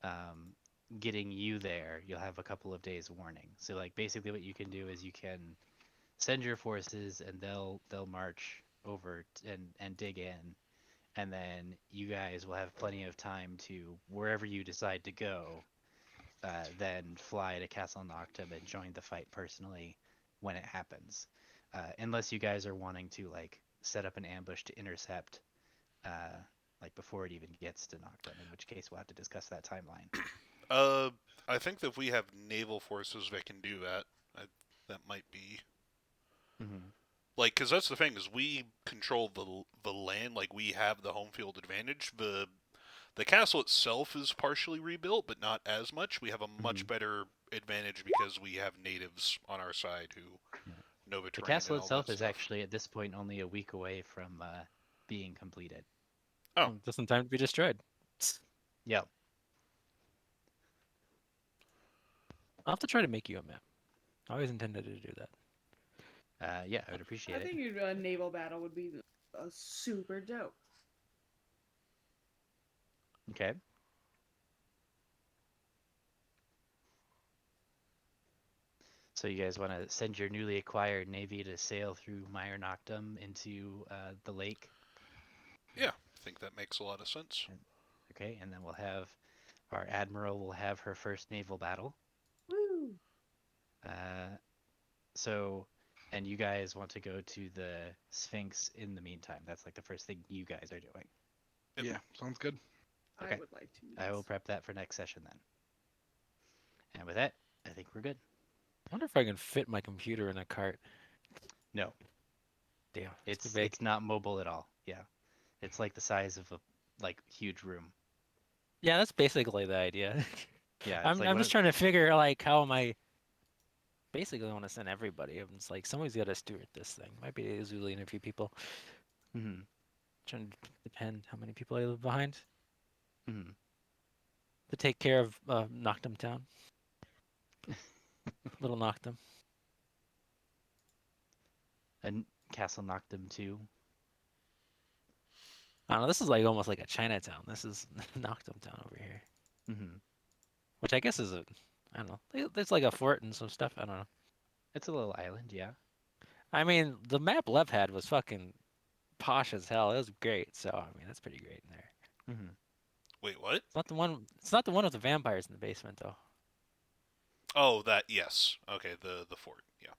um, getting you there. You'll have a couple of days warning. So like basically, what you can do is you can send your forces, and they'll march over and dig in, and then you guys will have plenty of time to wherever you decide to go. Then fly to Castle Noctum and join the fight personally when it happens. Unless you guys are wanting to like set up an ambush to intercept, uh, like before it even gets to Noctum, in which case we'll have to discuss that timeline. Uh, I think that if we have naval forces that can do that, that might be Mm-hmm. like, because that's the thing is we control the land, like we have the home field advantage. The castle itself is partially rebuilt, but not as much. We have a much Mm-hmm. better advantage because we have natives on our side who Yeah. know the The terrain castle and all that itself is stuff. actually at this point only a week away from being completed. Oh, Just in time to be destroyed. Yep. I'll have to try to make you a map. I always intended to do that. Yeah, I would I appreciate it. think a naval battle would be super dope. Okay. So you guys want to send your newly acquired navy to sail through Mire Noctum into the lake? yeah, I think that makes a lot of sense. Okay, and then we'll have our admiral will have her first naval battle. Woo! Uh, so, and you guys want to go to the Sphinx in the meantime. That's like the first thing you guys are doing. Yep. Yeah, sounds good. Okay. I would like to. I will yes. prep that for next session then. And with that, I think we're good. I wonder if I can fit my computer in a cart. No, Damn, it's too big. it's not mobile at all. Yeah, it's like the size of a like huge room. Yeah, that's basically the idea. Yeah, it's I'm like I'm one just of, trying to figure like how am I basically want to send everybody. I'm just like somebody's got to steward this thing. Might be Azuli and a few people. Mhm, Trying to depend how many people I leave behind mhm. to take care of Noctum Town. Little Noctum. And Castle Noctum too. I don't know. This is like almost like a Chinatown. This is Noctum Town over here, Mhm. which I guess is a I don't know. It's like a fort and some stuff. I don't know. It's a little island, yeah. I mean, the map Lev had was fucking posh as hell. It was great. So I mean, that's pretty great in there. Hmm. Wait, what? It's not the one. It's not the one with the vampires in the basement though. Oh, that yes. Okay, the fort. Yeah.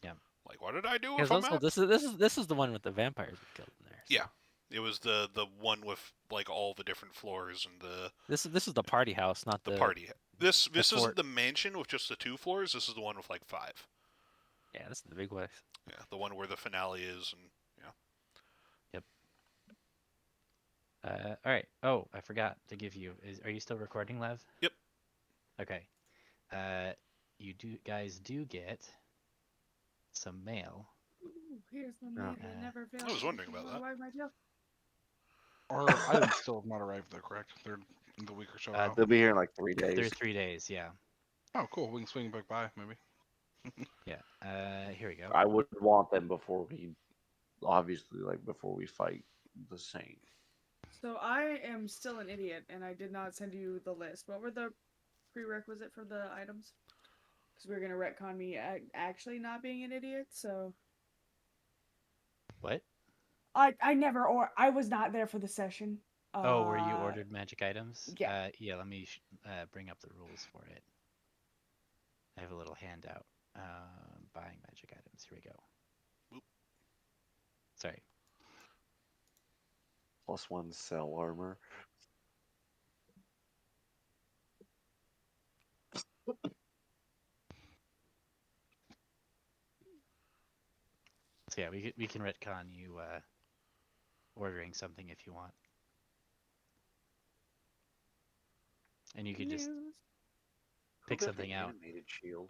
Yeah. Like, what did I do with Because a also map? this is the one with the vampires we killed in there. So. Yeah. It was the one with like all the different floors and the This is the party house, not the the party. This the isn't fort. the mansion with just the 2 floors. This is the one with like 5. Yeah, this is the big place. Yeah, the one where the finale is, and yeah. All right. Oh, I forgot to give you. Are you still recording, Lev? Yep. Okay. You guys do get some mail. Ooh, here's the Oh. mail that never fails. I was wondering about that. Why my tail? Our items still have not arrived though, correct? They're in the week or so out. They'll be here in like 3 They're days. 3 days. Yeah. Oh, cool. We can swing back by maybe. Yeah. Here we go. I would want them before we, obviously, like before we fight the Saint. So I am still an idiot, and I did not send you the list. What were the prerequisite for the items? Because we are gonna retcon me actually not being an idiot. So What? I never or I was not there for the session. Oh, where you ordered magic items? yeah. Yeah. Let me bring up the rules for it. I have a little handout. Buying magic items. Here we go. Oop. Sorry. +1 cell armor. So yeah, we can retcon you ordering something if you want, and you could just News. pick Who got something the out. animated shield?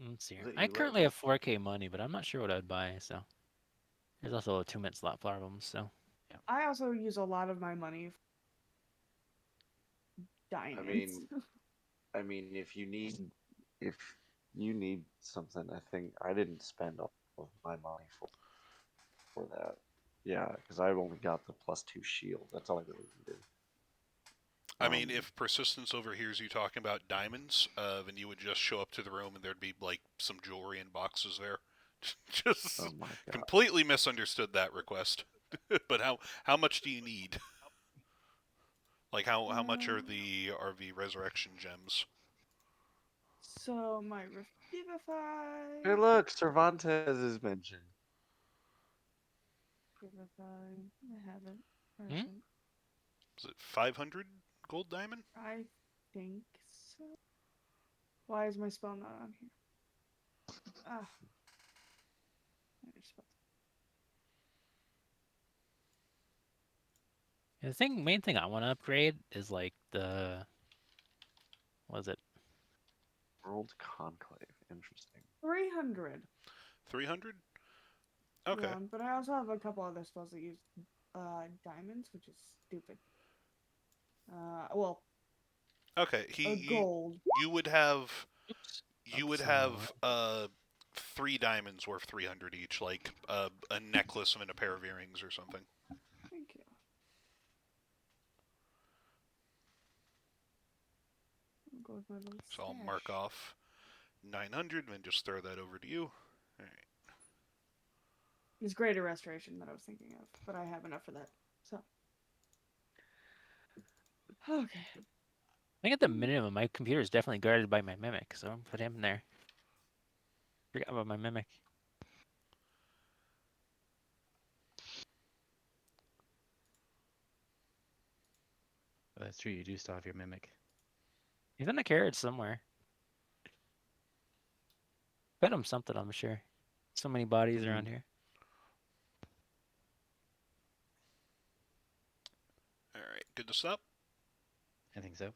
Let's see. Was it I you, Lev? currently have 4K money, but I'm not sure what I'd buy. So there's also a 2-minute slot for albums. So I also use a lot of my money. Diamonds. I mean, if you need something, I think I didn't spend all of my money for that. Yeah, because I've only got the +2 shield. That's all I really needed. I mean, if Persistence overhears you talking about diamonds, then you would just show up to the room and there'd be like some jewelry in boxes there. Just Oh my god. completely misunderstood that request. But how much do you need? Like how much are the resurrection gems? So my Revivify. Hey, look, Cervantes is mentioned. Revivify. I haven't. Hmm? Present. Is it 500 gold diamond? I think so. Why is my spell not on here? Ah. There's spell. the main thing I want to upgrade is like the, what is it? World Conclave. Interesting. 300. 300? Okay. Yeah, but I also have a couple other spells that use diamonds, which is stupid. Well, Okay. gold. You would have Oops. you would Oops, have 3 diamonds worth 300 each, like a necklace and a pair of earrings or something. Thank you. I'll go with my little So I'll mark stash. off 900 and then just throw that over to you. All right. It's greater restoration that I was thinking of, but I have enough for that. So. Okay. I think at the minimum, my computer is definitely guarded by my mimic, so I'll put him in there. Forgot about my mimic. Oh, that's true. You do still have your mimic. He's in a carriage somewhere. Bet him something, I'm sure. So many bodies around here. All right. Good to stop. I think so.